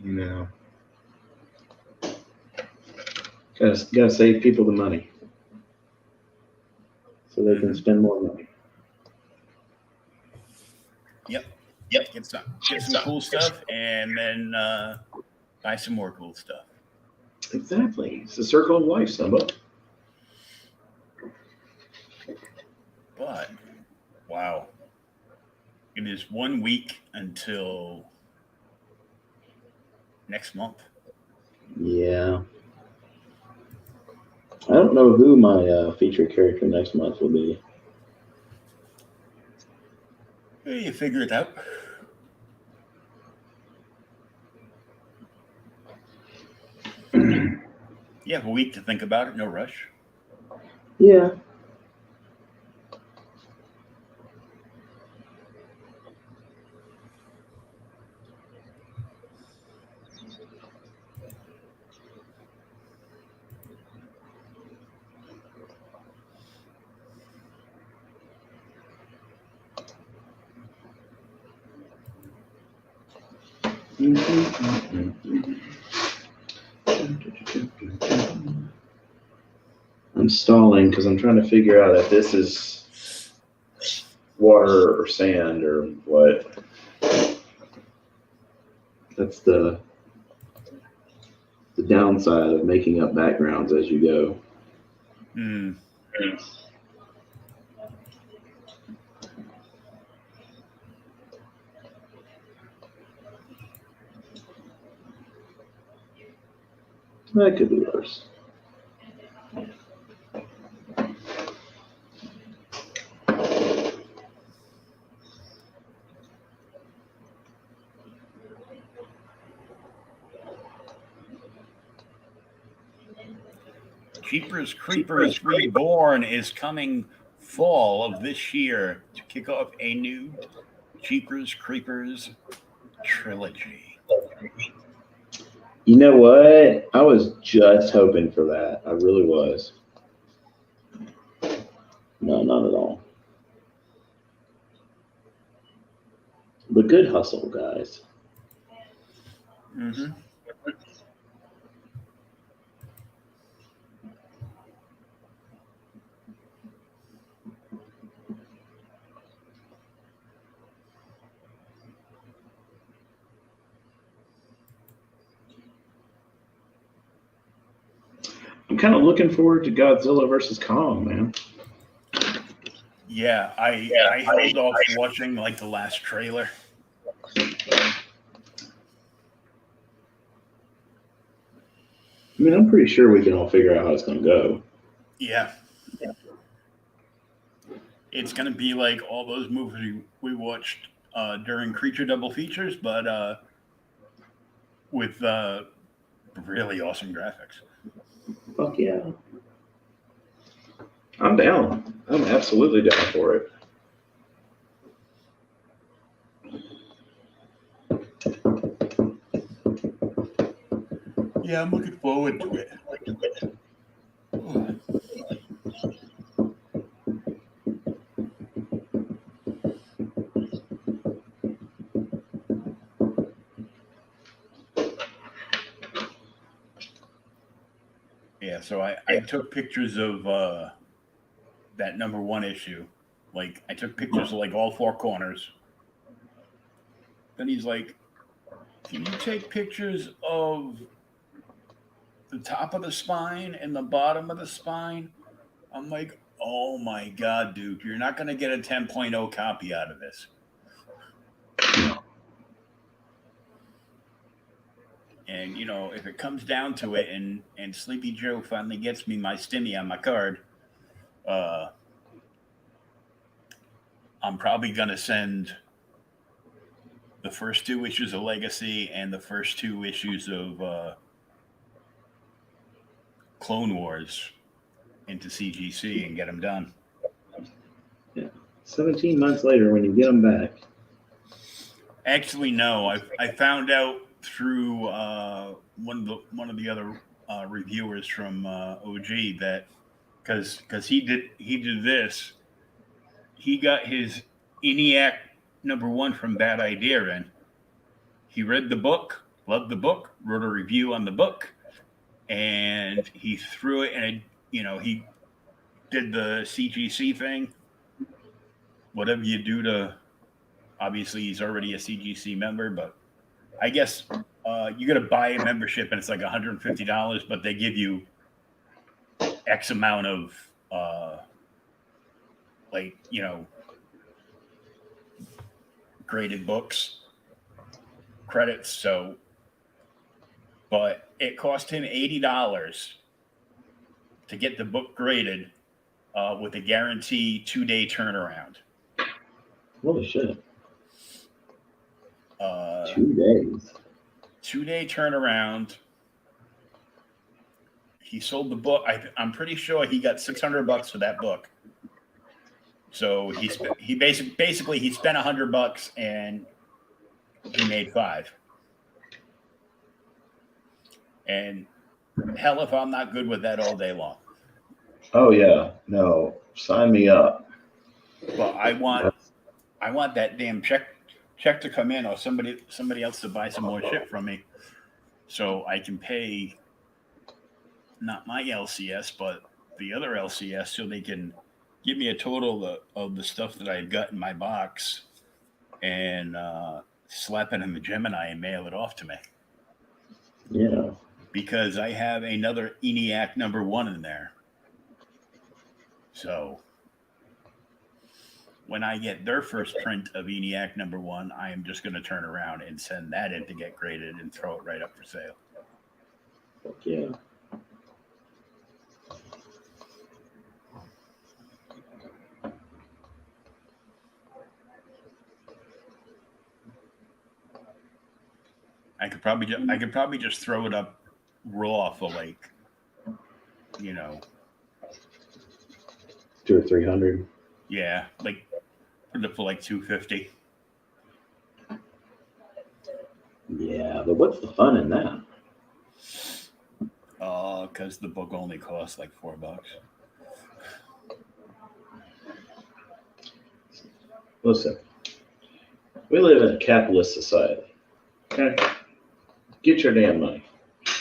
Speaker 2: You know, gotta save people the money so they can spend more money.
Speaker 1: Yep. Get some cool stuff, and then buy some more cool stuff.
Speaker 2: Exactly. It's the circle of life, Simba.
Speaker 1: But wow, it is 1 week until next month.
Speaker 2: Yeah. I don't know who my featured character next month will be.
Speaker 1: You figure it out. You have a week to think about it. No rush.
Speaker 2: Yeah. I'm stalling because I'm trying to figure out if this is water or sand or what. That's the downside of making up backgrounds as you go. That could be worse.
Speaker 1: Jeepers Creepers Reborn is coming fall of this year to kick off a new Jeepers Creepers trilogy.
Speaker 2: You know what? I was just hoping for that. I really was. No, not at all. But good hustle, guys.
Speaker 1: Mm-hmm.
Speaker 2: I'm kind of looking forward to Godzilla versus Kong, man.
Speaker 1: Yeah, I held off watching like the last trailer.
Speaker 2: I mean, I'm pretty sure we can all figure out how it's going to go.
Speaker 1: Yeah. It's going to be like all those movies we watched during Creature Double Features, but with really awesome graphics.
Speaker 2: Fuck yeah. I'm down. I'm absolutely down for it.
Speaker 1: Yeah, I'm looking forward to it. Yeah, so I took pictures of that #1 issue. Like, I took pictures of like all four corners. Then he's like, "Can you take pictures of the top of the spine and the bottom of the spine?" I'm like, "Oh my god, dude, you're not gonna get a 10.0 copy out of this." And you know, if it comes down to it, and Sleepy Joe finally gets me my stimmy on my card, I'm probably going to send the first 2 issues of Legacy and the first 2 issues of Clone Wars into CGC and get them done.
Speaker 2: Yeah. 17 months later, when you get them back.
Speaker 1: Actually, no. I found out through one of the other reviewers from OG that because he did this, he got his ENIAC #1 from Bad Idea in. He read the book, loved the book, wrote a review on the book, and he threw it. And he did the CGC thing. Whatever you do to, obviously he's already a CGC member, but I guess you got to buy a membership and it's like $150, but they give you X amount of graded books credits. So, but it cost him $80 to get the book graded with a guaranteed 2-day turnaround.
Speaker 2: Holy shit. 2 days.
Speaker 1: 2-day turnaround. He sold the book. I'm pretty sure he got $600 for that book. So he basically he spent $100 and he made $5. And hell, if I'm not good with that all day long.
Speaker 2: Oh yeah, no, sign me up.
Speaker 1: But I want that damn check to come in, or somebody else to buy some more shit from me, so I can pay not my LCS but the other LCS, so they can give me a total of the stuff that I've got in my box and slap it in the Gemini and mail it off to me.
Speaker 2: Yeah.
Speaker 1: Because I have another ENIAC #1 in there. So when I get their first print of ENIAC #1, I am just going to turn around and send that in to get graded and throw it right up for sale.
Speaker 2: Yeah.
Speaker 1: I could probably just throw it up raw for like,
Speaker 2: 200 or 300.
Speaker 1: Yeah, like put it up for like $250.
Speaker 2: Yeah, but what's the fun in that?
Speaker 1: Because the book only costs like $4.
Speaker 2: Listen, we live in a capitalist society. Okay, get your damn money.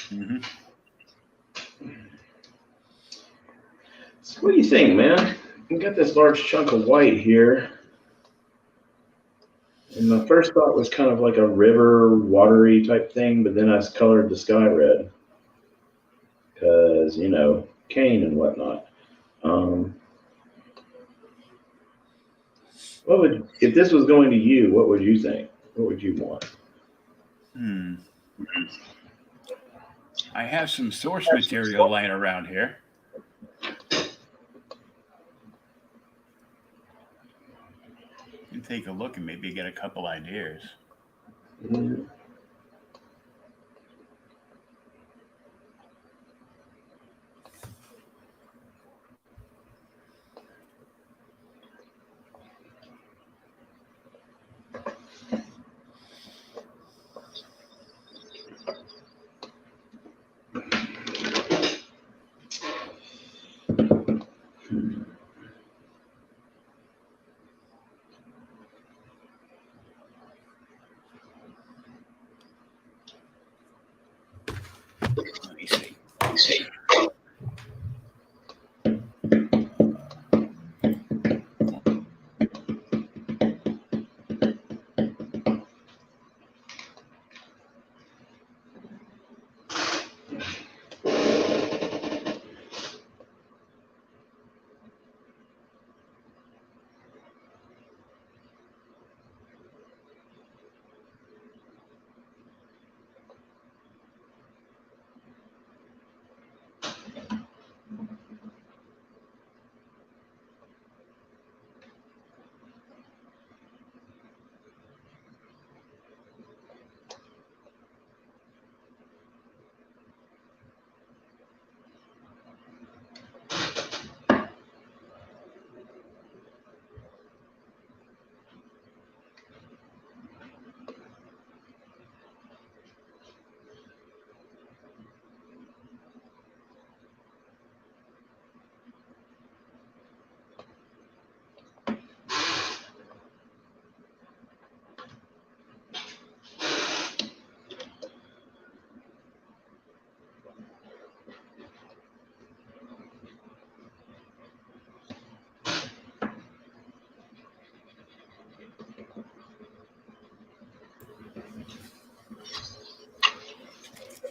Speaker 1: Mm-hmm.
Speaker 2: So what do you think, man? We got this large chunk of white here. And my first thought was kind of like a river, watery type thing, but then I colored the sky red. Because, cane and whatnot. If this was going to you, what would you think? What would you want?
Speaker 1: I have some source material lying around here. You can take a look and maybe get a couple ideas.
Speaker 2: Mm-hmm.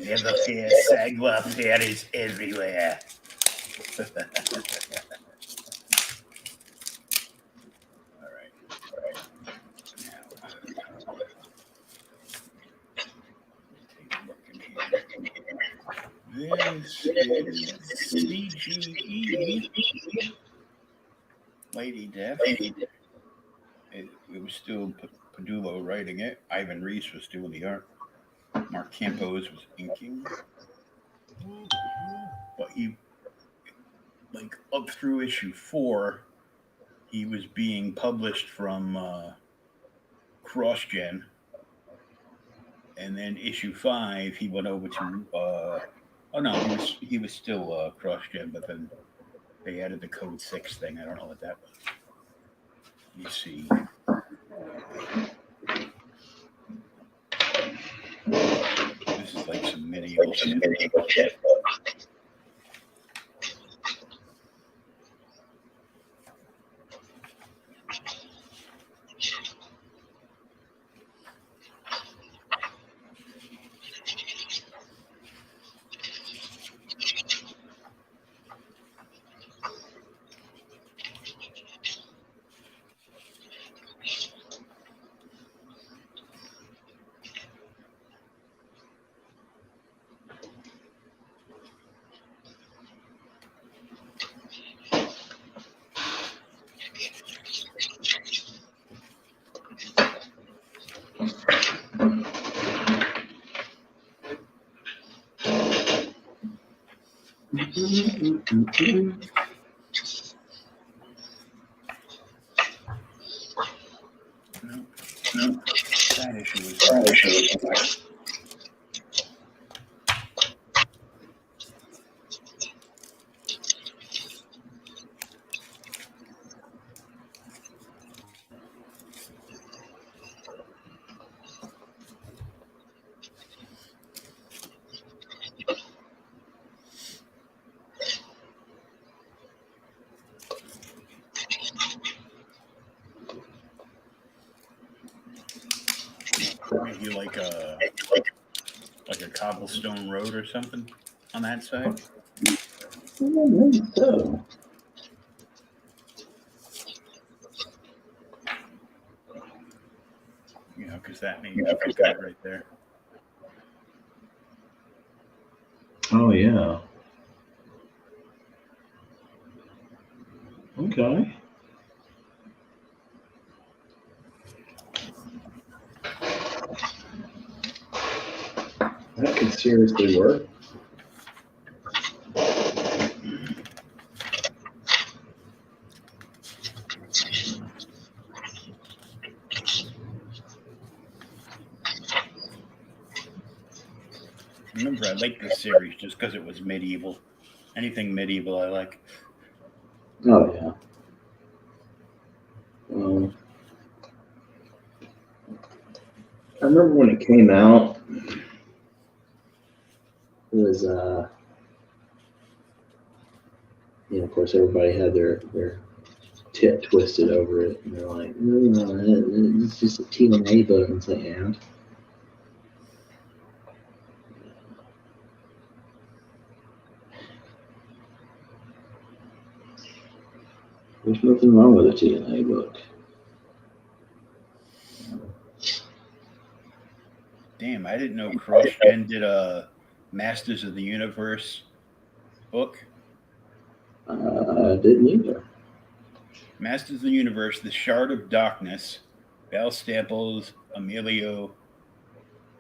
Speaker 1: Never fear, Sagwa fairies everywhere. All right. Now, take a look in here. This is CGE. Lady Death. It was still Padulo writing it. Ivan Reese was doing the art. Mark Campos was inking. But he, like, up through issue 4, he was being published from CrossGen. And then issue 5, he went over to, oh no, he was still CrossGen, but then they added the Code 6 thing. I don't know what that was. You see. This is like some medieval shit. No, that issue was maybe like a cobblestone road or something on that side.
Speaker 2: So.
Speaker 1: You know, because that means you've got it right there.
Speaker 2: Oh yeah. Okay. That could seriously work.
Speaker 1: Remember, I liked this series just because it was medieval. Anything medieval, I like.
Speaker 2: Oh yeah. I remember when it came out. It was you know, of course, everybody had their tip twisted over it, and they're like, no, it's just a TNA book. And it's like, and there's nothing wrong with a TNA book.
Speaker 1: Damn, I didn't know CrossGen did a Masters of the Universe book.
Speaker 2: I didn't either.
Speaker 1: Masters of the Universe, The Shard of Darkness, Bell Staples, Emilio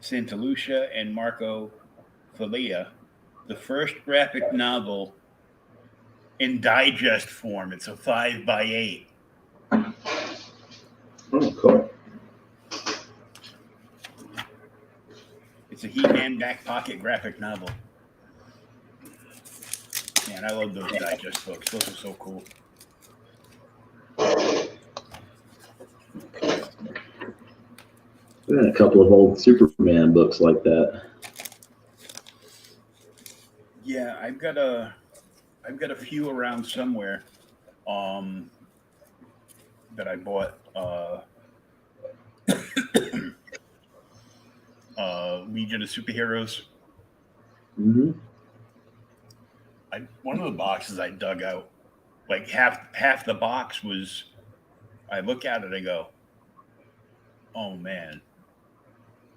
Speaker 1: Santalucia, and Marco Falia. The first graphic novel in digest form. It's a 5x8.
Speaker 2: Oh, cool.
Speaker 1: It's a He-Man back pocket graphic novel. Man, I love those digest books. Those are so cool.
Speaker 2: We had a couple of old Superman books like that.
Speaker 1: Yeah, I've got a few around somewhere that I bought Legion of Superheroes
Speaker 2: Mm-hmm.
Speaker 1: One of the boxes I dug out, like half the box was. I look at it, I go, "Oh man,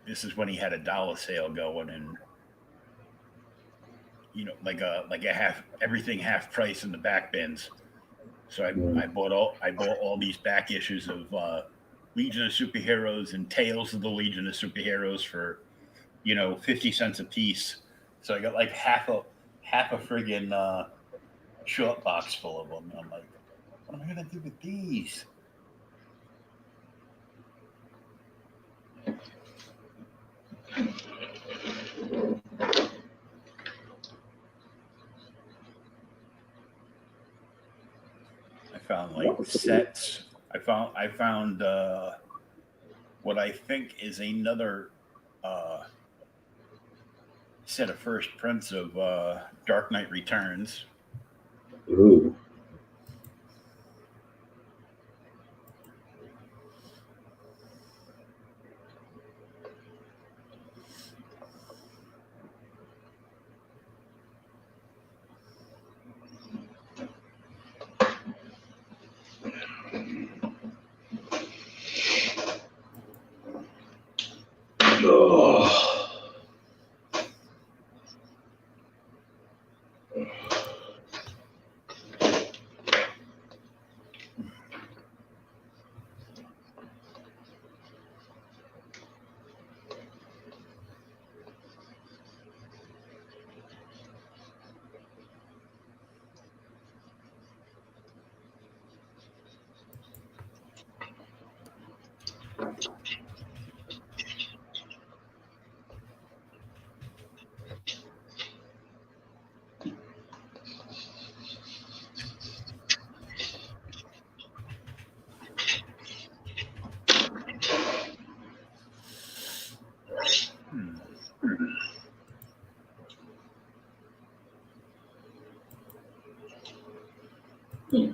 Speaker 1: this is when he had a dollar sale going, and like a half everything half price in the back bins." So I bought all these back issues of Legion of Superheroes and Tales of the Legion of Superheroes for 50 cents a piece. So I got like half a friggin' short box full of them. And I'm like, what am I gonna do with these? I found like sets. I found what I think is another uh, set of first prints of Dark Knight Returns.
Speaker 2: Ooh. Oh.
Speaker 1: Hmm.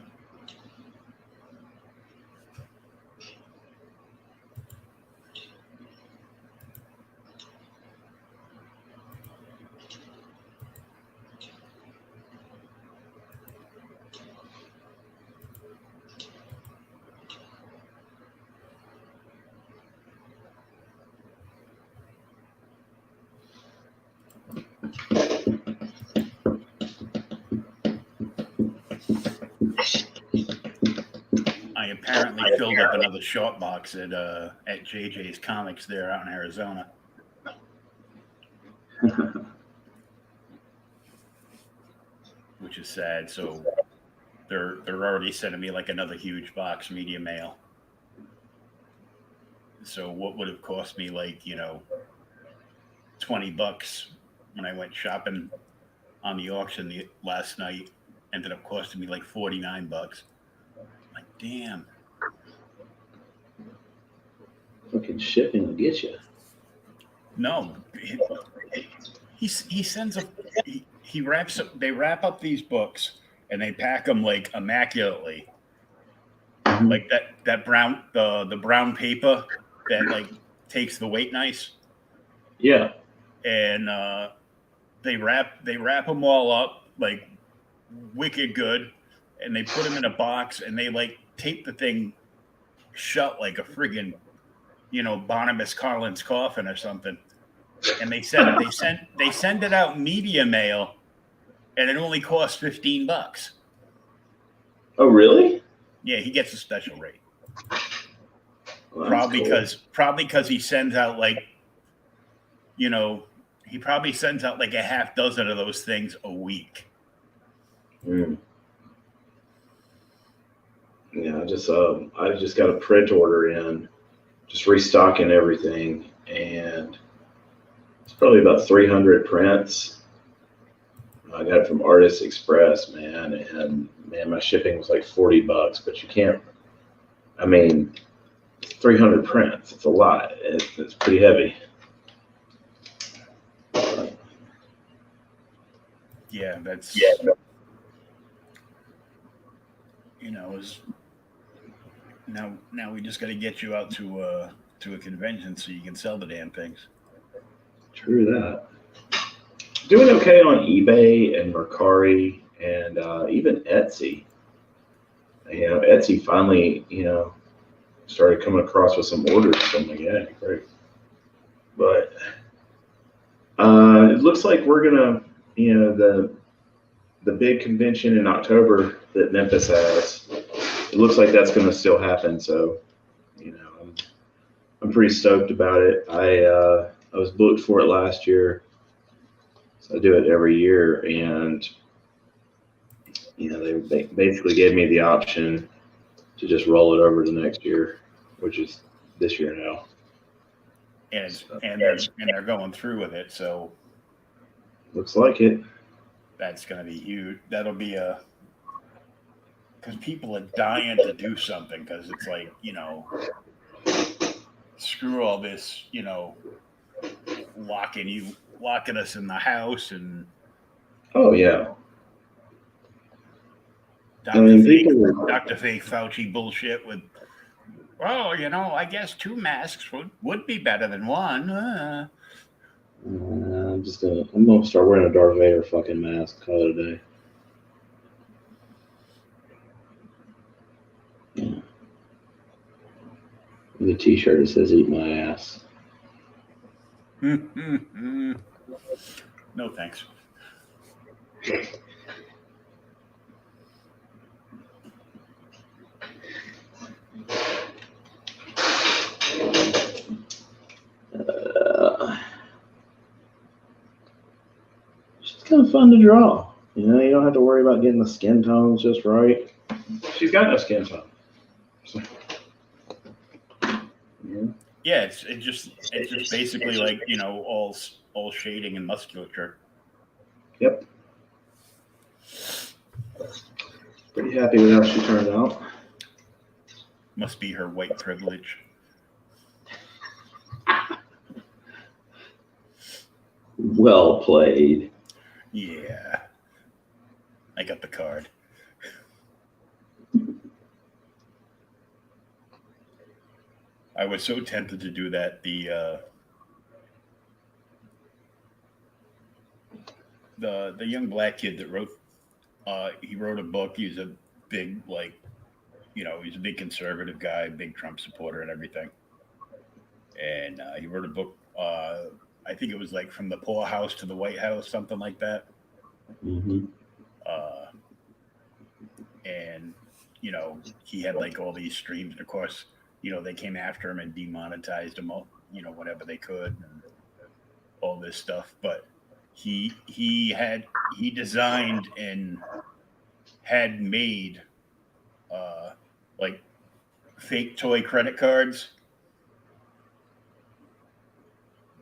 Speaker 1: I apparently filled up another short box at JJ's Comics there out in Arizona, which is sad. So they're already sending me like another huge box media mail. So what would have cost me like $20 when I went shopping on the auction last night ended up costing me like $49. Like damn.
Speaker 2: Fucking shipping will get you.
Speaker 1: No, he sends a he wraps up they wrap up these books and they pack them like immaculately, like that brown the brown paper that like takes the weight nice,
Speaker 2: Yeah.
Speaker 1: and they wrap them all up like wicked good, and they put them in a box and they like tape the thing shut like a friggin' Barnabas Collins coffin or something, and they send it out media mail, and it only costs $15.
Speaker 2: Oh, really?
Speaker 1: Yeah, he gets a special rate.
Speaker 2: Well,
Speaker 1: Probably because he sends out like he probably sends out like a half dozen of those things a week.
Speaker 2: Mm. Yeah, I just got a print order in, just restocking everything, and it's probably about 300 prints. I got it from Artist Express, man, and man, my shipping was like $40, but you can't. I mean, 300 prints. It's a lot. It's pretty heavy.
Speaker 1: Yeah, that's is now we just got to get you out to a convention so you can sell the damn things.
Speaker 2: True that. doing okay on eBay and Mercari and even Etsy. Etsy finally, started coming across with some orders. So I'm like, yeah, great. But it looks like we're gonna, the big convention in October that Memphis has. It looks like that's gonna still happen. So, I'm pretty stoked about it. I was booked for it last year, so I do it every year, and they basically gave me the option to just roll it over to next year, which is this year now.
Speaker 1: And they're going through with it, so
Speaker 2: looks like it.
Speaker 1: That's going to be huge. That'll be because people are dying to do something, because it's like, screw all this, locking us in the house and
Speaker 2: oh yeah.
Speaker 1: Dr. Fake Fauci bullshit with, I guess 2 masks would be better than 1.
Speaker 2: I'm gonna start wearing a Darth Vader fucking mask. Call it a day. Yeah. The T-shirt that says "Eat my ass."
Speaker 1: No thanks.
Speaker 2: She's kind of fun to draw. You don't have to worry about getting the skin tones just right. She's got no skin tone. So,
Speaker 1: yeah, it's just basically like, all shading and musculature.
Speaker 2: Yep. Pretty happy with how she turned out.
Speaker 1: Must be her white privilege.
Speaker 2: Well played.
Speaker 1: Yeah. I got the card. I was so tempted to do that. The young black kid that wrote, he wrote a book. He's a big, he's a big conservative guy, big Trump supporter and everything. And he wrote a book, I think it was like From the Poorhouse to the White House, something like that.
Speaker 2: Mm-hmm.
Speaker 1: And, he had like all these streams. And of course, they came after him and demonetized him, whatever they could and all this stuff. But he designed and had made like fake toy credit cards.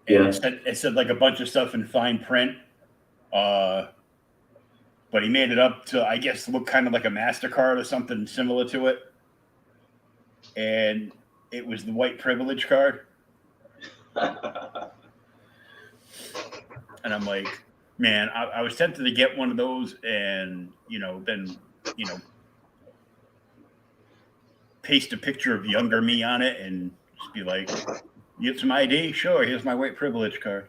Speaker 1: And it said like a bunch of stuff in fine print. But he made it up to, I guess, look kind of like a MasterCard or something similar to it. And it was the white privilege card. And I'm like, man, I was tempted to get one of those and, then, paste a picture of younger me on it and just be like, you get some ID? Sure, here's my white privilege card.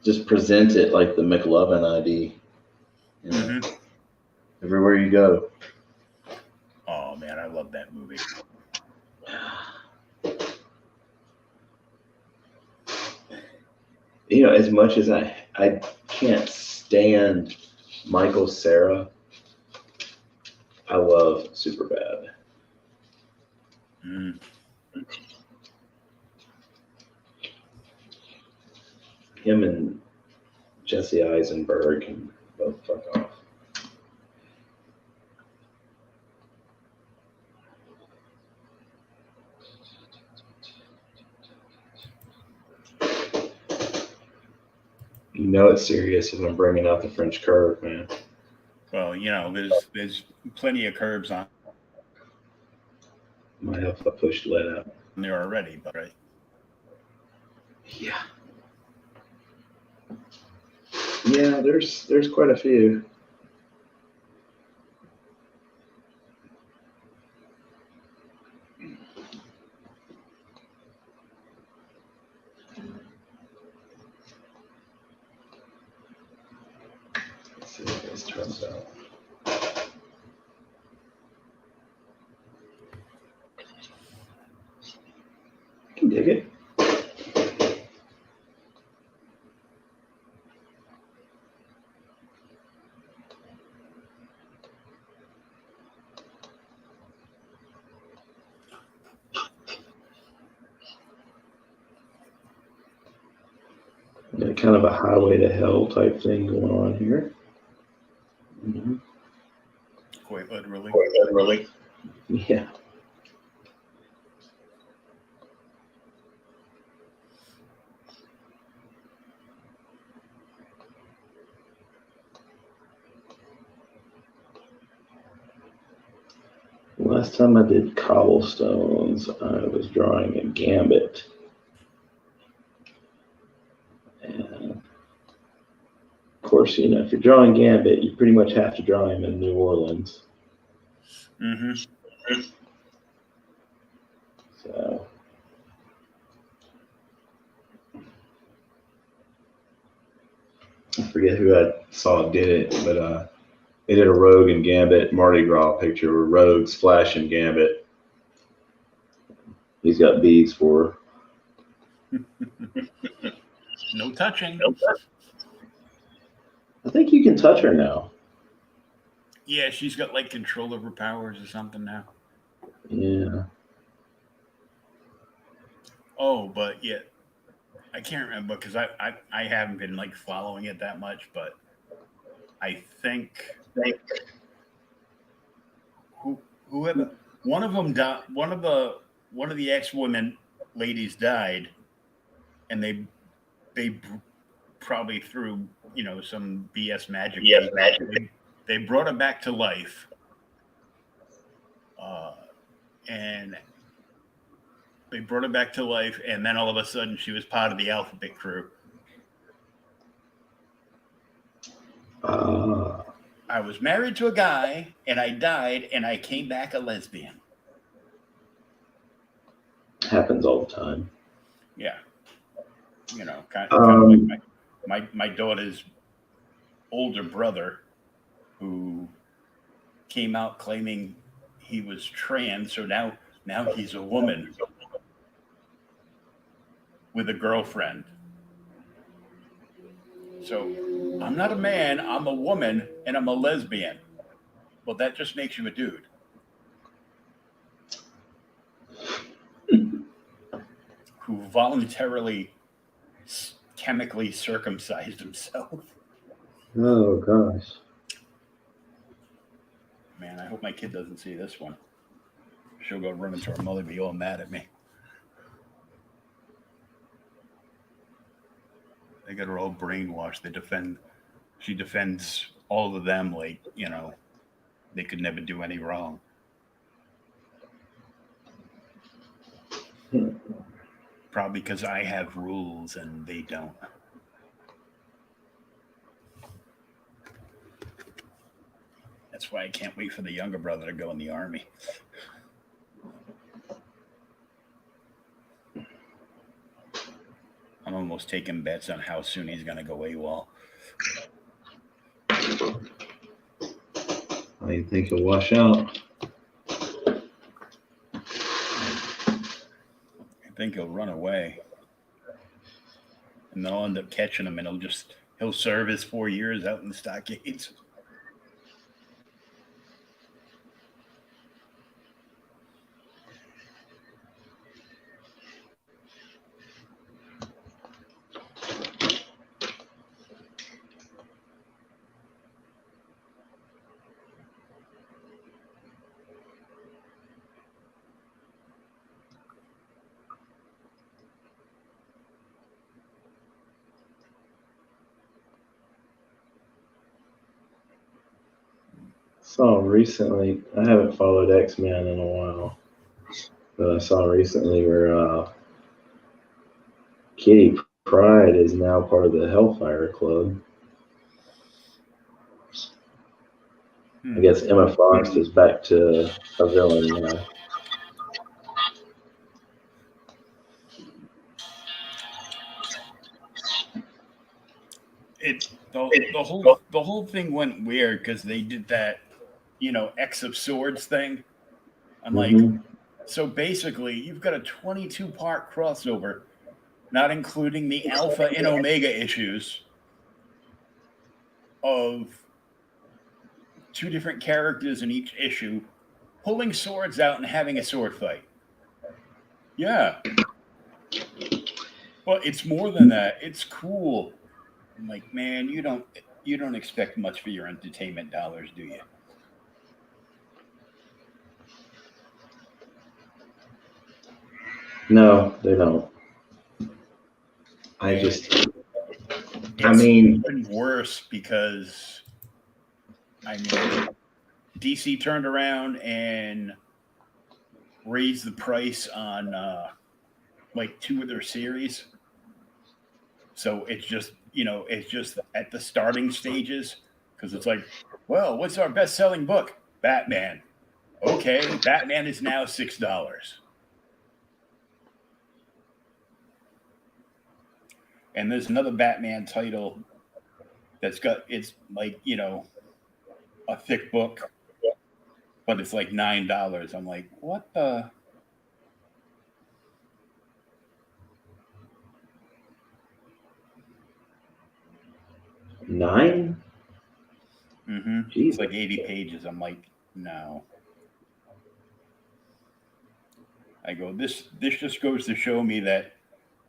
Speaker 2: Just present it like the McLovin ID.
Speaker 1: Mm-hmm.
Speaker 2: Everywhere you go.
Speaker 1: Oh man, I love that movie.
Speaker 2: As much as I can't stand Michael Cera, I love Superbad.
Speaker 1: Mm.
Speaker 2: Him and Jesse Eisenberg can both fuck off. It's serious if I'm bringing out the French curve, man.
Speaker 1: Well, there's plenty of curves on.
Speaker 2: Might have to push lead out
Speaker 1: there already, but right.
Speaker 2: Yeah. Yeah, there's quite a few. comes out. I can dig it. Got kind of a highway to hell type thing going on here. Mm-hmm.
Speaker 1: Quite literally.
Speaker 2: Yeah. Last time I did cobblestones, I was drawing a gambit. And of course, you know, if you're drawing gambit, you pretty much have to draw him in New Orleans.
Speaker 1: Mm-hmm.
Speaker 2: So I forget who I saw did it, but they did a Rogue and Gambit Mardi Gras picture where Rogue's flashing Gambit. He's got beads for her.
Speaker 1: No touching.
Speaker 2: I think you can touch her now.
Speaker 1: Yeah, she's got like control of her powers or something now.
Speaker 2: Yeah.
Speaker 1: Oh, but yeah, I can't remember because I haven't been like following it that much, but I think whoever one of them died, one of the ex-women ladies died, and they probably through some BS magic.
Speaker 2: Yes,
Speaker 1: They brought her back to life, and they brought her back to life, and then all of a sudden she was part of the alphabet crew. I was married to a guy, and I died, and I came back a lesbian.
Speaker 2: Happens all the time.
Speaker 1: Yeah, kind of like my daughter's older brother, who came out claiming he was trans, so now he's a woman with a girlfriend. So I'm not a man, I'm a woman, and I'm a lesbian. Well, that just makes you a dude. Who voluntarily chemically circumcised himself.
Speaker 2: Oh, gosh.
Speaker 1: Man, I hope my kid doesn't see this one. She'll go running to her mother and be all mad at me. They got her all brainwashed. She defends all of them like, they could never do any wrong. Probably because I have rules and they don't. That's why I can't wait for the younger brother to go in the army. I'm almost taking bets on how soon he's going to go AWOL.
Speaker 2: I think he'll wash out.
Speaker 1: I think he'll run away. And they'll end up catching him, and he'll serve his 4 years out in the stockades.
Speaker 2: Saw recently, I haven't followed X-Men in a while, but I saw recently where Kitty Pryde is now part of the Hellfire Club. I guess Emma Frost is back to a villain now.
Speaker 1: the whole thing went weird because they did that, X of Swords thing. I'm like,
Speaker 2: Mm-hmm.
Speaker 1: so basically, you've got a 22-part crossover, not including the Alpha and Omega issues of two different characters in each issue, pulling swords out and having a sword fight. Yeah, but it's more than that. It's cool. I'm like, man, you don't expect much for your entertainment dollars, do you?
Speaker 2: No, they don't.
Speaker 1: And
Speaker 2: I
Speaker 1: it's
Speaker 2: mean,
Speaker 1: even worse because I mean, DC turned around and raised the price on like two of their series. So it's just at the starting stages because it's like, well, what's our best selling book? Batman. Okay, Batman is now $6. And there's another Batman title it's like, a thick book, but it's like $9. I'm like, what the?
Speaker 2: 9?
Speaker 1: Mm-hmm. It's like 80 pages. I'm like, no. I go, this just goes to show me that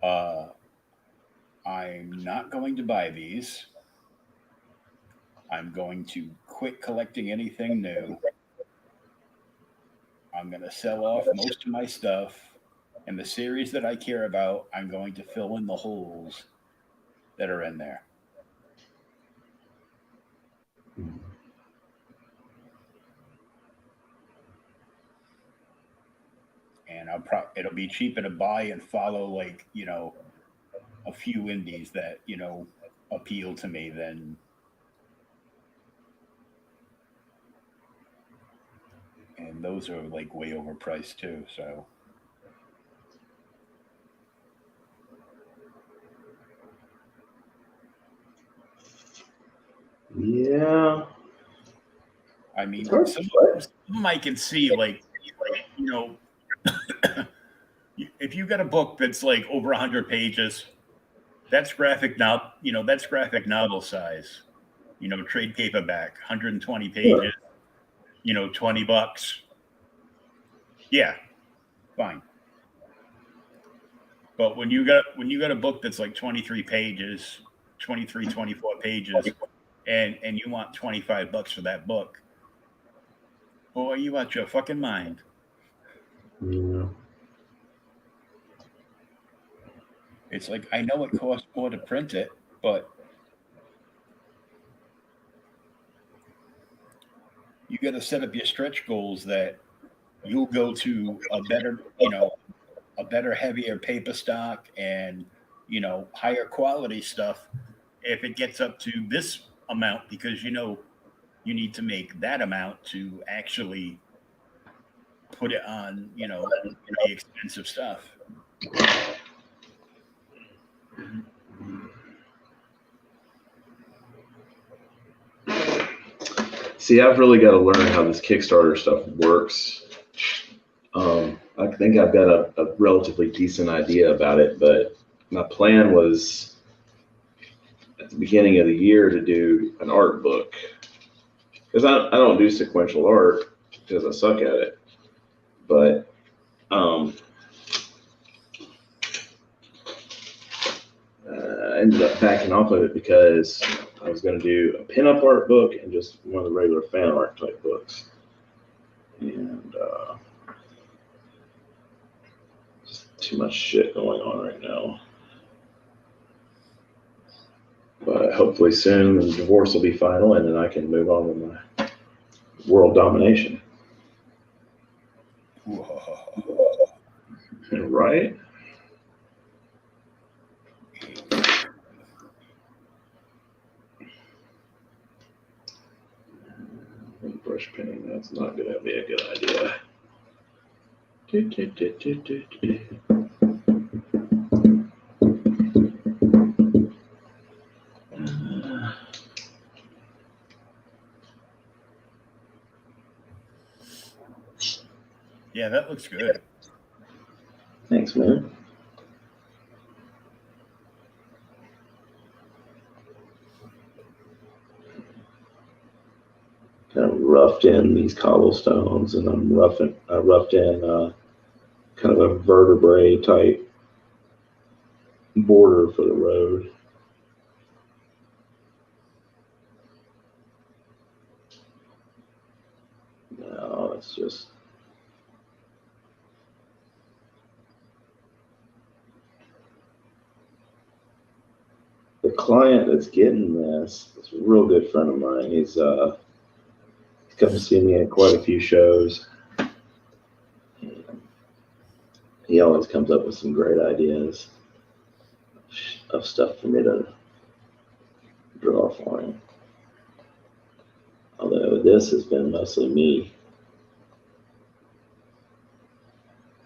Speaker 1: uh, I'm not going to buy these. I'm going to quit collecting anything new. I'm going to sell off most of my stuff. And the series that I care about, I'm going to fill in the holes that are in there. And it'll be cheaper to buy and follow like, a few indies that, appeal to me than and those are like way overpriced too, so
Speaker 2: Yeah.
Speaker 1: I mean,
Speaker 2: It's hard to
Speaker 1: some
Speaker 2: say.
Speaker 1: of them I can see, like, you know, if you got a book that's like over 100 pages, that's graphic novel size, trade paperback, 120 pages,
Speaker 2: Sure.
Speaker 1: $20. Yeah, fine. But when you got a book that's like 23 pages, 23, 24 pages, and you want $25 for that book, boy, you out your fucking mind.
Speaker 2: Yeah.
Speaker 1: It's like I know it costs more to print it, but you got to set up your stretch goals that you'll go to a better, heavier paper stock and higher quality stuff if it gets up to this amount because you need to make that amount to actually put it on the expensive stuff.
Speaker 2: See, I've really got to learn how this Kickstarter stuff works. I think I've got a relatively decent idea about it, but my plan was at the beginning of the year to do an art book because I don't do sequential art because I suck at it. But I ended up backing off of it because I was going to do a pinup art book and just one of the regular fan art type books. And just too much shit going on right now. But hopefully soon the divorce will be final and then I can move on with my world domination. Right? Brush painting, that's not going to be a good idea.
Speaker 1: Yeah, that looks good.
Speaker 2: Thanks, man. Kind of roughed in these cobblestones, and I roughed in kind of a vertebrae type border for the road. No, it's just the client that's getting this is a real good friend of mine. He's come to see me at quite a few shows. He always comes up with some great ideas of stuff for me to draw for him. Although this has been mostly me.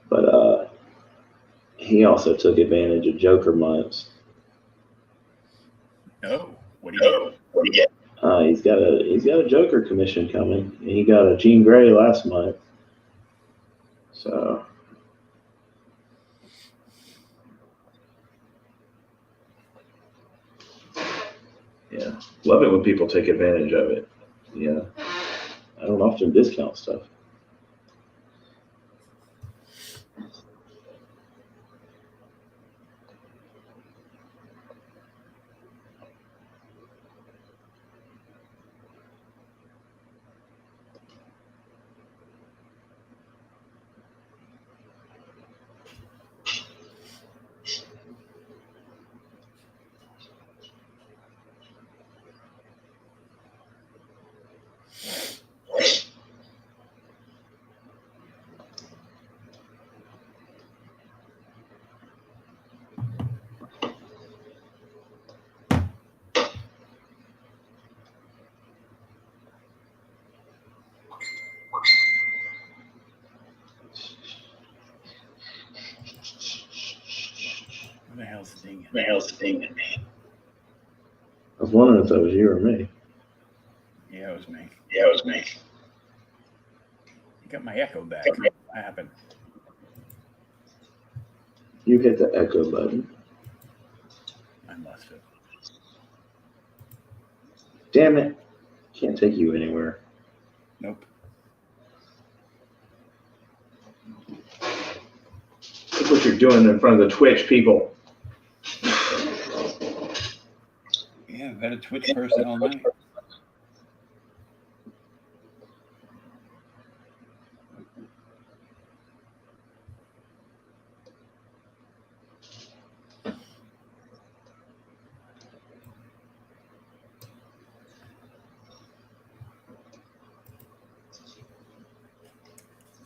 Speaker 2: But he also took advantage of Joker months.
Speaker 1: Oh, what do you get?
Speaker 2: He's got a Joker commission coming. He got a Jean Grey last month. So yeah, love it when people take advantage of it. Yeah, I don't often discount stuff.
Speaker 1: What the hell's the ding?
Speaker 2: I was wondering if that was you or me.
Speaker 1: Yeah, it was me.
Speaker 2: Yeah, it was me.
Speaker 1: You got my echo back. What happened?
Speaker 2: You hit the echo button.
Speaker 1: I must have.
Speaker 2: Damn it. Can't take you anywhere.
Speaker 1: Nope.
Speaker 2: Look what you're doing in front of the Twitch people.
Speaker 1: Yeah, I've had a Twitch person all night.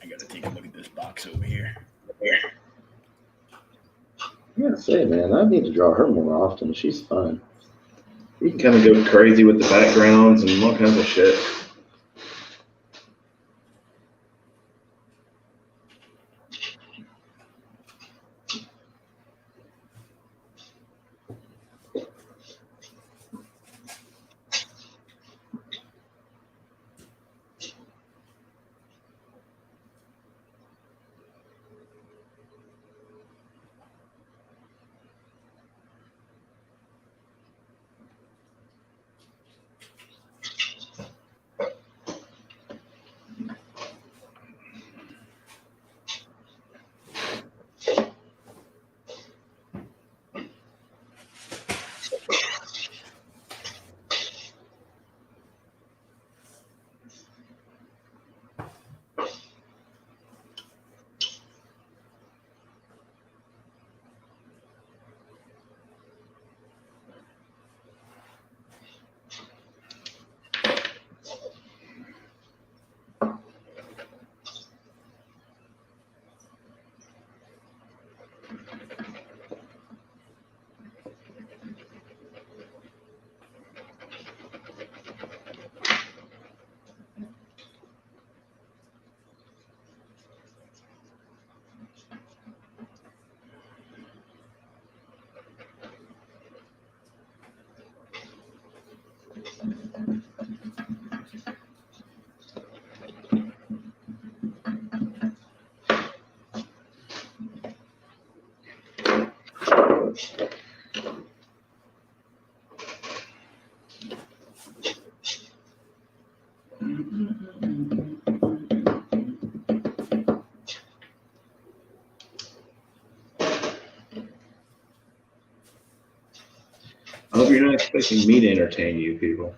Speaker 1: I gotta take a look at this box over here.
Speaker 2: I gotta say, man, I need to draw her more often. She's fun. You can kind of go crazy with the backgrounds and all kinds of shit. I hope you're not expecting me to entertain you people.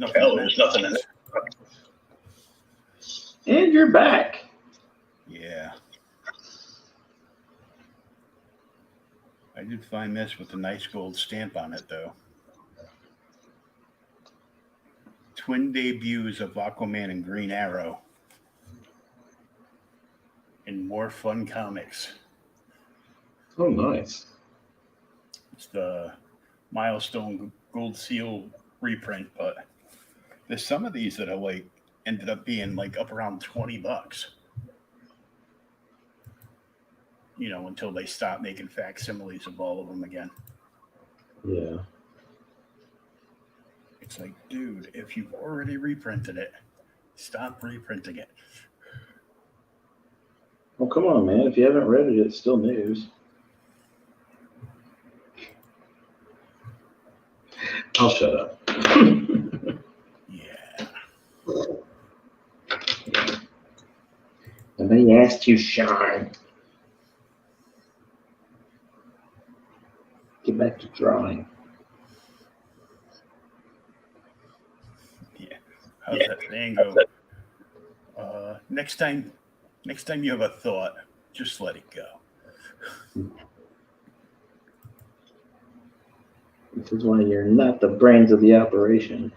Speaker 1: nothing.
Speaker 2: Hell, there's nothing in it. And you're back.
Speaker 1: Yeah. I did find this with a nice gold stamp on it, though. Twin debuts of Aquaman and Green Arrow. And more fun comics.
Speaker 2: Oh, nice.
Speaker 1: It's the Milestone Gold Seal reprint, but there's some of these that are like ended up being like up around $20. You know, until they stop making facsimiles of all of them again.
Speaker 2: Yeah.
Speaker 1: It's like, dude, if you've already reprinted it, stop reprinting it.
Speaker 2: Well, come on, man. If you haven't read it, it's still news. I'll shut up.
Speaker 1: Yeah.
Speaker 2: Nobody asked you, Sean. Get back to drawing.
Speaker 1: Yeah. How's that saying go? Next time you have a thought, just let it go.
Speaker 2: This is why you're not the brains of the operation.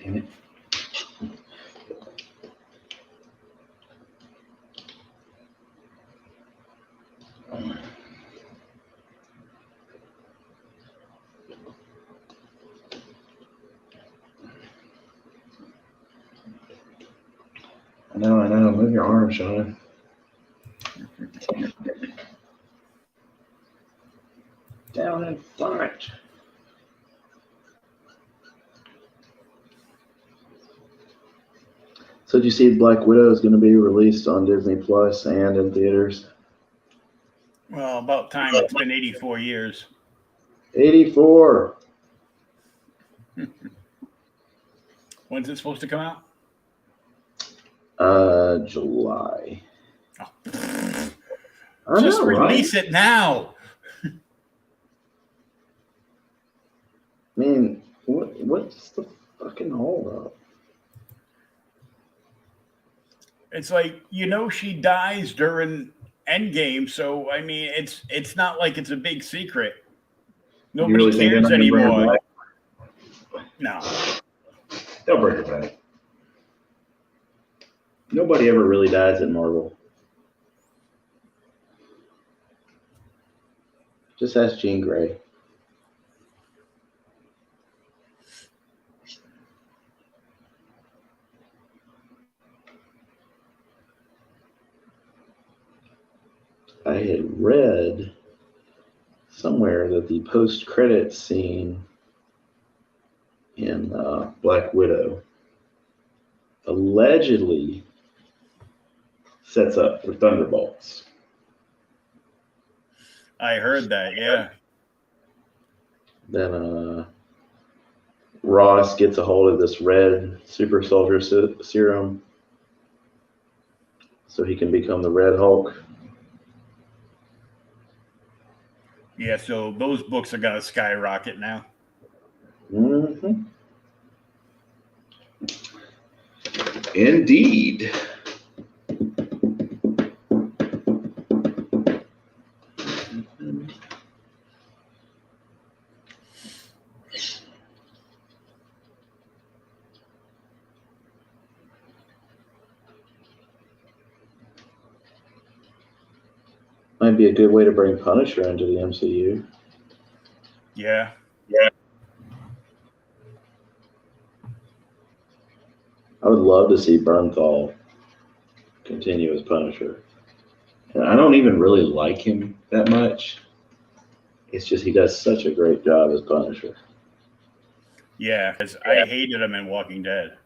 Speaker 2: Damn it. I know. Move your arm, Sean. Down in front. So did you see Black Widow is going to be released on Disney Plus and in theaters?
Speaker 1: Well, about time. It's been 84 years.
Speaker 2: 84.
Speaker 1: When's it supposed to come out?
Speaker 2: July.
Speaker 1: Oh.
Speaker 2: I
Speaker 1: Just
Speaker 2: know,
Speaker 1: release
Speaker 2: right?
Speaker 1: it now.
Speaker 2: I mean, what's the fucking holdup?
Speaker 1: It's like, she dies during Endgame, so I mean, it's not like it's a big secret. Nobody
Speaker 2: really think
Speaker 1: cares
Speaker 2: they're not gonna bring her
Speaker 1: anymore.
Speaker 2: back?
Speaker 1: No.
Speaker 2: They'll bring her back. Nobody ever really dies at Marvel. Just ask Jean Grey. I had read somewhere that the post-credits scene in Black Widow allegedly sets up for Thunderbolts.
Speaker 1: I heard that, yeah.
Speaker 2: Then Ross gets a hold of this red super soldier serum so he can become the Red Hulk.
Speaker 1: Yeah, so those books are going to skyrocket now.
Speaker 2: Mm-hmm. Indeed. Might be a good way to bring Punisher into the MCU.
Speaker 1: Yeah.
Speaker 2: I would love to see Bernthal continue as Punisher. And I don't even really like him that much. It's just he does such a great job as Punisher.
Speaker 1: Yeah, because I hated him in Walking Dead.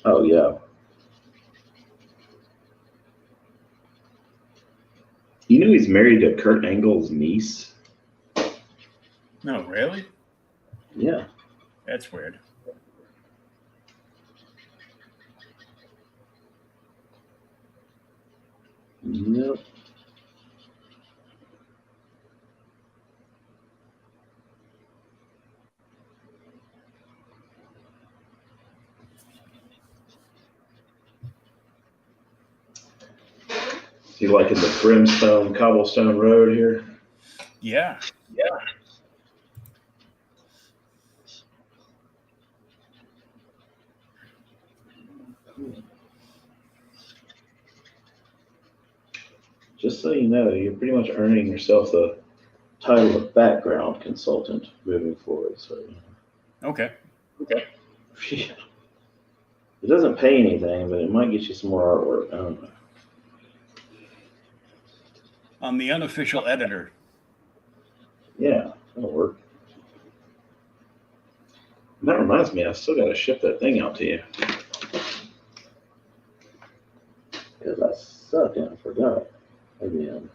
Speaker 2: Oh, yeah. You know he's married to Kurt Angle's niece?
Speaker 1: No, really?
Speaker 2: Yeah.
Speaker 1: That's weird.
Speaker 2: Yep. You liking the brimstone cobblestone road here?
Speaker 1: Yeah.
Speaker 2: Just so you know, you're pretty much earning yourself the title of background consultant moving forward. So,
Speaker 1: Okay.
Speaker 2: it doesn't pay anything, but it might get you some more artwork. I don't know.
Speaker 1: I'm the unofficial editor.
Speaker 2: Yeah, that'll work. And that reminds me, I still got to ship that thing out to you. Because I suck and I forgot again.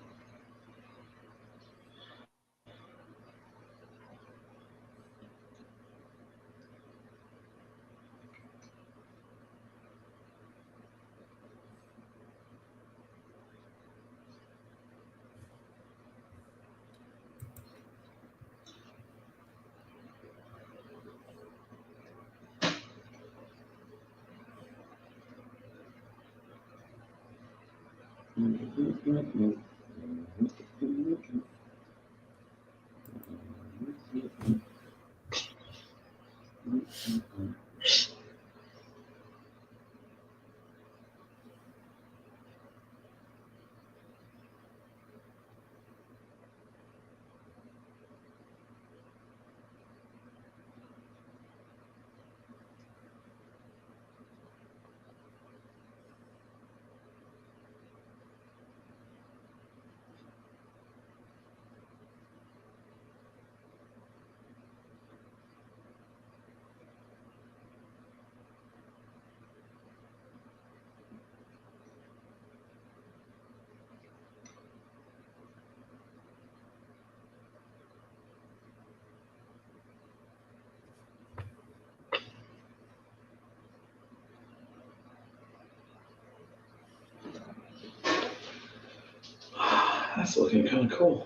Speaker 2: That's looking kind of cool.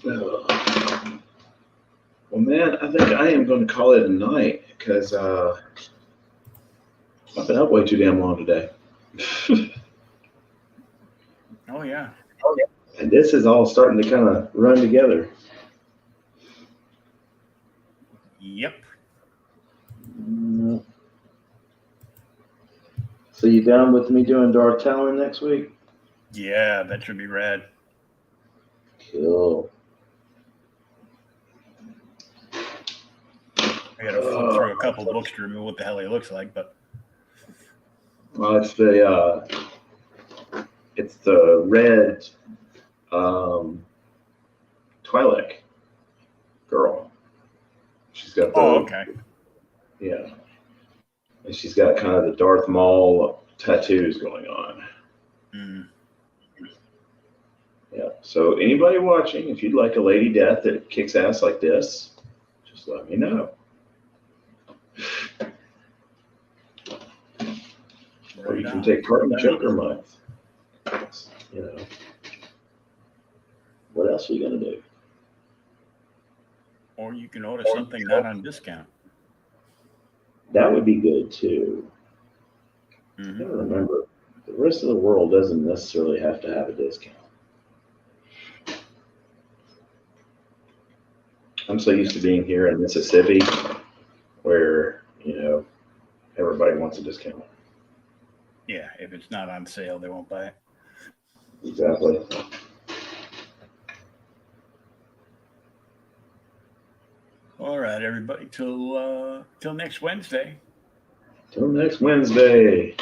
Speaker 2: Well, man, I think I am going to call it a night because I've been up way too damn long today.
Speaker 1: Oh, yeah.
Speaker 2: And this is all starting to kind of run together.
Speaker 1: Yep.
Speaker 2: So you down with me doing Dark Talon next week?
Speaker 1: Yeah, that should be rad.
Speaker 2: Cool.
Speaker 1: I got to flip through a couple books to remember what the hell he looks like, but.
Speaker 2: Well, it's the red Twi'lek girl. She's got the.
Speaker 1: Oh, okay.
Speaker 2: Yeah. And she's got kind of the Darth Maul tattoos going on.
Speaker 1: Mm.
Speaker 2: Yeah. So anybody watching, if you'd like a Lady Death that kicks ass like this, just let me know. Or you can take part in the Joker month. You know. What else are you gonna do?
Speaker 1: Or you can order something not on discount.
Speaker 2: That would be good too.
Speaker 1: Mm-hmm.
Speaker 2: I gotta remember, the rest of the world doesn't necessarily have to have a discount. I'm so used to being here in Mississippi where, you know, everybody wants a discount.
Speaker 1: Yeah, if it's not on sale, they won't buy it.
Speaker 2: Exactly.
Speaker 1: All right, everybody. Till next Wednesday.
Speaker 2: Till next Wednesday.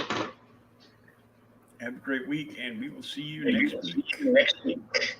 Speaker 1: Have a great week, and we will see you next week.